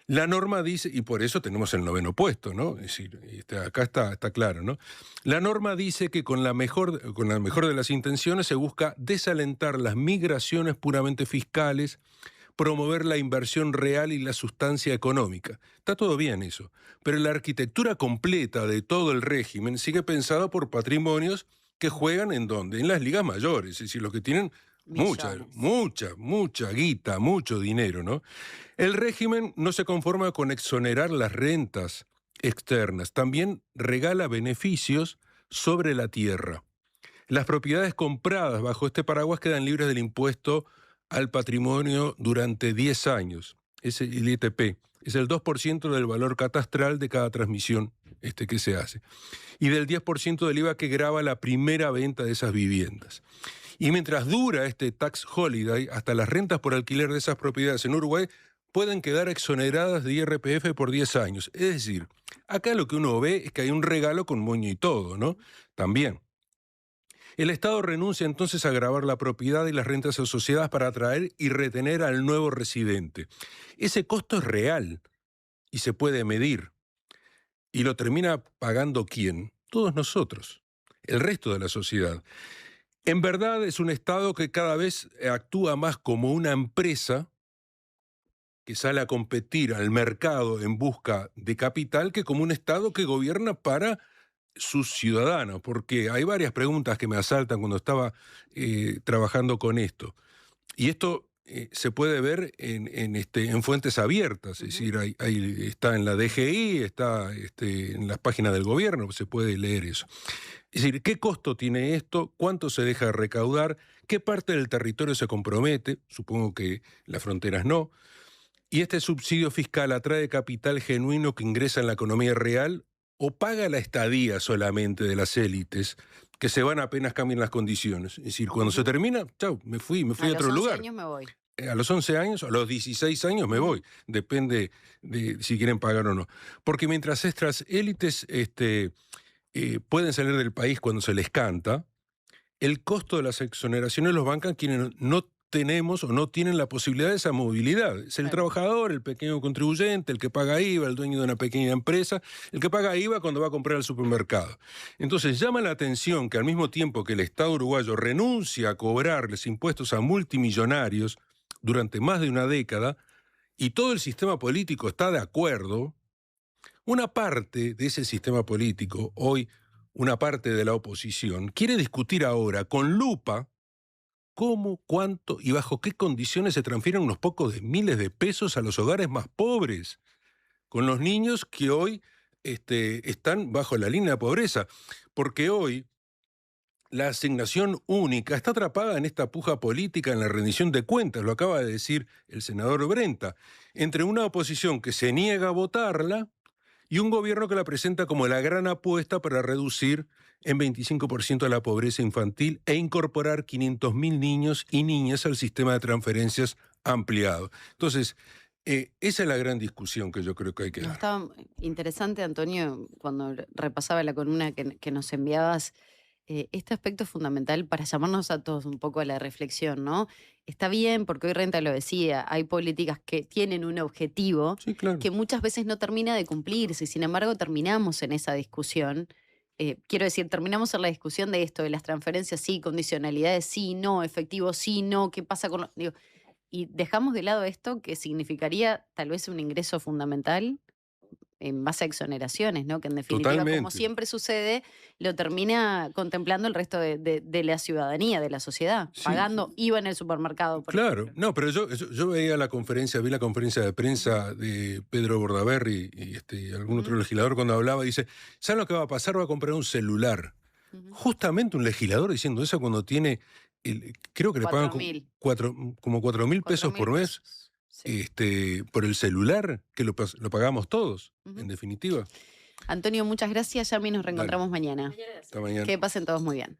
La norma dice, y por eso tenemos el 9º puesto, ¿no? Es decir, acá está claro, ¿no? La norma dice que con la mejor de las intenciones se busca desalentar las migraciones puramente fiscales, promover la inversión real y la sustancia económica. Está todo bien eso, pero la arquitectura completa de todo el régimen sigue pensada por patrimonios que juegan ¿en dónde? En las ligas mayores, es decir, los que tienen mucha guita, mucho dinero, ¿no? El régimen no se conforma con exonerar las rentas externas, también regala beneficios sobre la tierra. Las propiedades compradas bajo este paraguas quedan libres del impuesto al patrimonio durante 10 años. Es el ITP, es el 2% del valor catastral de cada transmisión que se hace. Y del 10% del IVA que grava la primera venta de esas viviendas. Y mientras dura este tax holiday, hasta las rentas por alquiler de esas propiedades en Uruguay pueden quedar exoneradas de IRPF por 10 años. Es decir, acá lo que uno ve es que hay un regalo con moño y todo, ¿no? También. El Estado renuncia entonces a gravar la propiedad y las rentas asociadas para atraer y retener al nuevo residente. Ese costo es real y se puede medir. ¿Y lo termina pagando quién? Todos nosotros, el resto de la sociedad. En verdad es un Estado que cada vez actúa más como una empresa que sale a competir al mercado en busca de capital que como un Estado que gobierna para sus ciudadanos, porque hay varias preguntas que me asaltan cuando estaba trabajando con esto. Y esto se puede ver en fuentes abiertas, es decir, está en la DGI, está en las páginas del gobierno, se puede leer eso. Es decir, ¿qué costo tiene esto? ¿Cuánto se deja recaudar? ¿Qué parte del territorio se compromete? Supongo que las fronteras no. ¿Y este subsidio fiscal atrae capital genuino que ingresa en la economía real o paga la estadía solamente de las élites que se van apenas cambian las condiciones? Es decir, cuando se termina, chau, me fui a otro lugar. A los 11 años me voy. A los 11 años, a los 16 años me voy. Depende de si quieren pagar o no. Porque mientras estas élites pueden salir del país cuando se les canta, el costo de las exoneraciones los bancan quienes no tenemos o no tienen la posibilidad de esa movilidad. Es el trabajador, el pequeño contribuyente, el que paga IVA, el dueño de una pequeña empresa, el que paga IVA cuando va a comprar al supermercado. Entonces llama la atención que al mismo tiempo que el Estado uruguayo renuncia a cobrarles impuestos a multimillonarios durante más de una década y todo el sistema político está de acuerdo, una parte de ese sistema político, hoy una parte de la oposición, quiere discutir ahora con lupa cómo, cuánto y bajo qué condiciones se transfieren unos pocos de miles de pesos a los hogares más pobres, con los niños que hoy están bajo la línea de pobreza. Porque hoy la asignación única está atrapada en esta puja política, en la rendición de cuentas, lo acaba de decir el senador Brenta, entre una oposición que se niega a votarla y un gobierno que la presenta como la gran apuesta para reducir en 25% a la pobreza infantil e incorporar 500.000 niños y niñas al sistema de transferencias ampliado. Entonces, esa es la gran discusión que yo creo que hay que dar. Estaba interesante, Antonio, cuando repasaba la columna que nos enviabas, este aspecto es fundamental para llamarnos a todos un poco a la reflexión, ¿no? Está bien, porque hoy Renta lo decía, hay políticas que tienen un objetivo que muchas veces no termina de cumplirse, y sin embargo terminamos en esa discusión. Quiero decir, terminamos en la discusión de esto, de las transferencias, sí, condicionalidades, sí, no, efectivo, sí, no, ¿qué pasa con...? Y dejamos de lado esto que significaría tal vez un ingreso fundamental en base a exoneraciones, ¿no? Que en definitiva, como siempre sucede, lo termina contemplando el resto de la ciudadanía, de la sociedad, pagando IVA en el supermercado. Claro, no, pero yo veía vi la conferencia de prensa de Pedro Bordaberry y algún otro legislador cuando hablaba, dice, ¿saben lo que va a pasar? Va a comprar un celular. Justamente un legislador diciendo eso cuando tiene, creo que le pagan como 4.000 pesos por mes. Por el celular, que lo pagamos todos, en definitiva. Antonio, muchas gracias. Ya nos reencontramos mañana. Hasta mañana. Que pasen todos muy bien.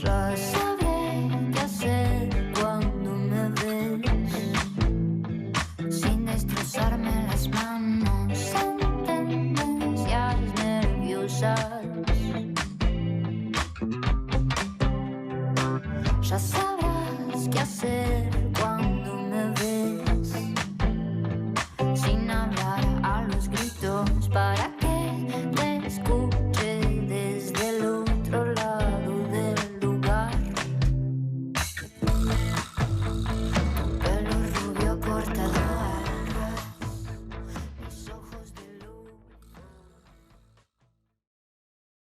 Ya sabré qué hacer cuando me ves, sin destrozarme las manos en tendencias nerviosas. Ya sabrás qué hacer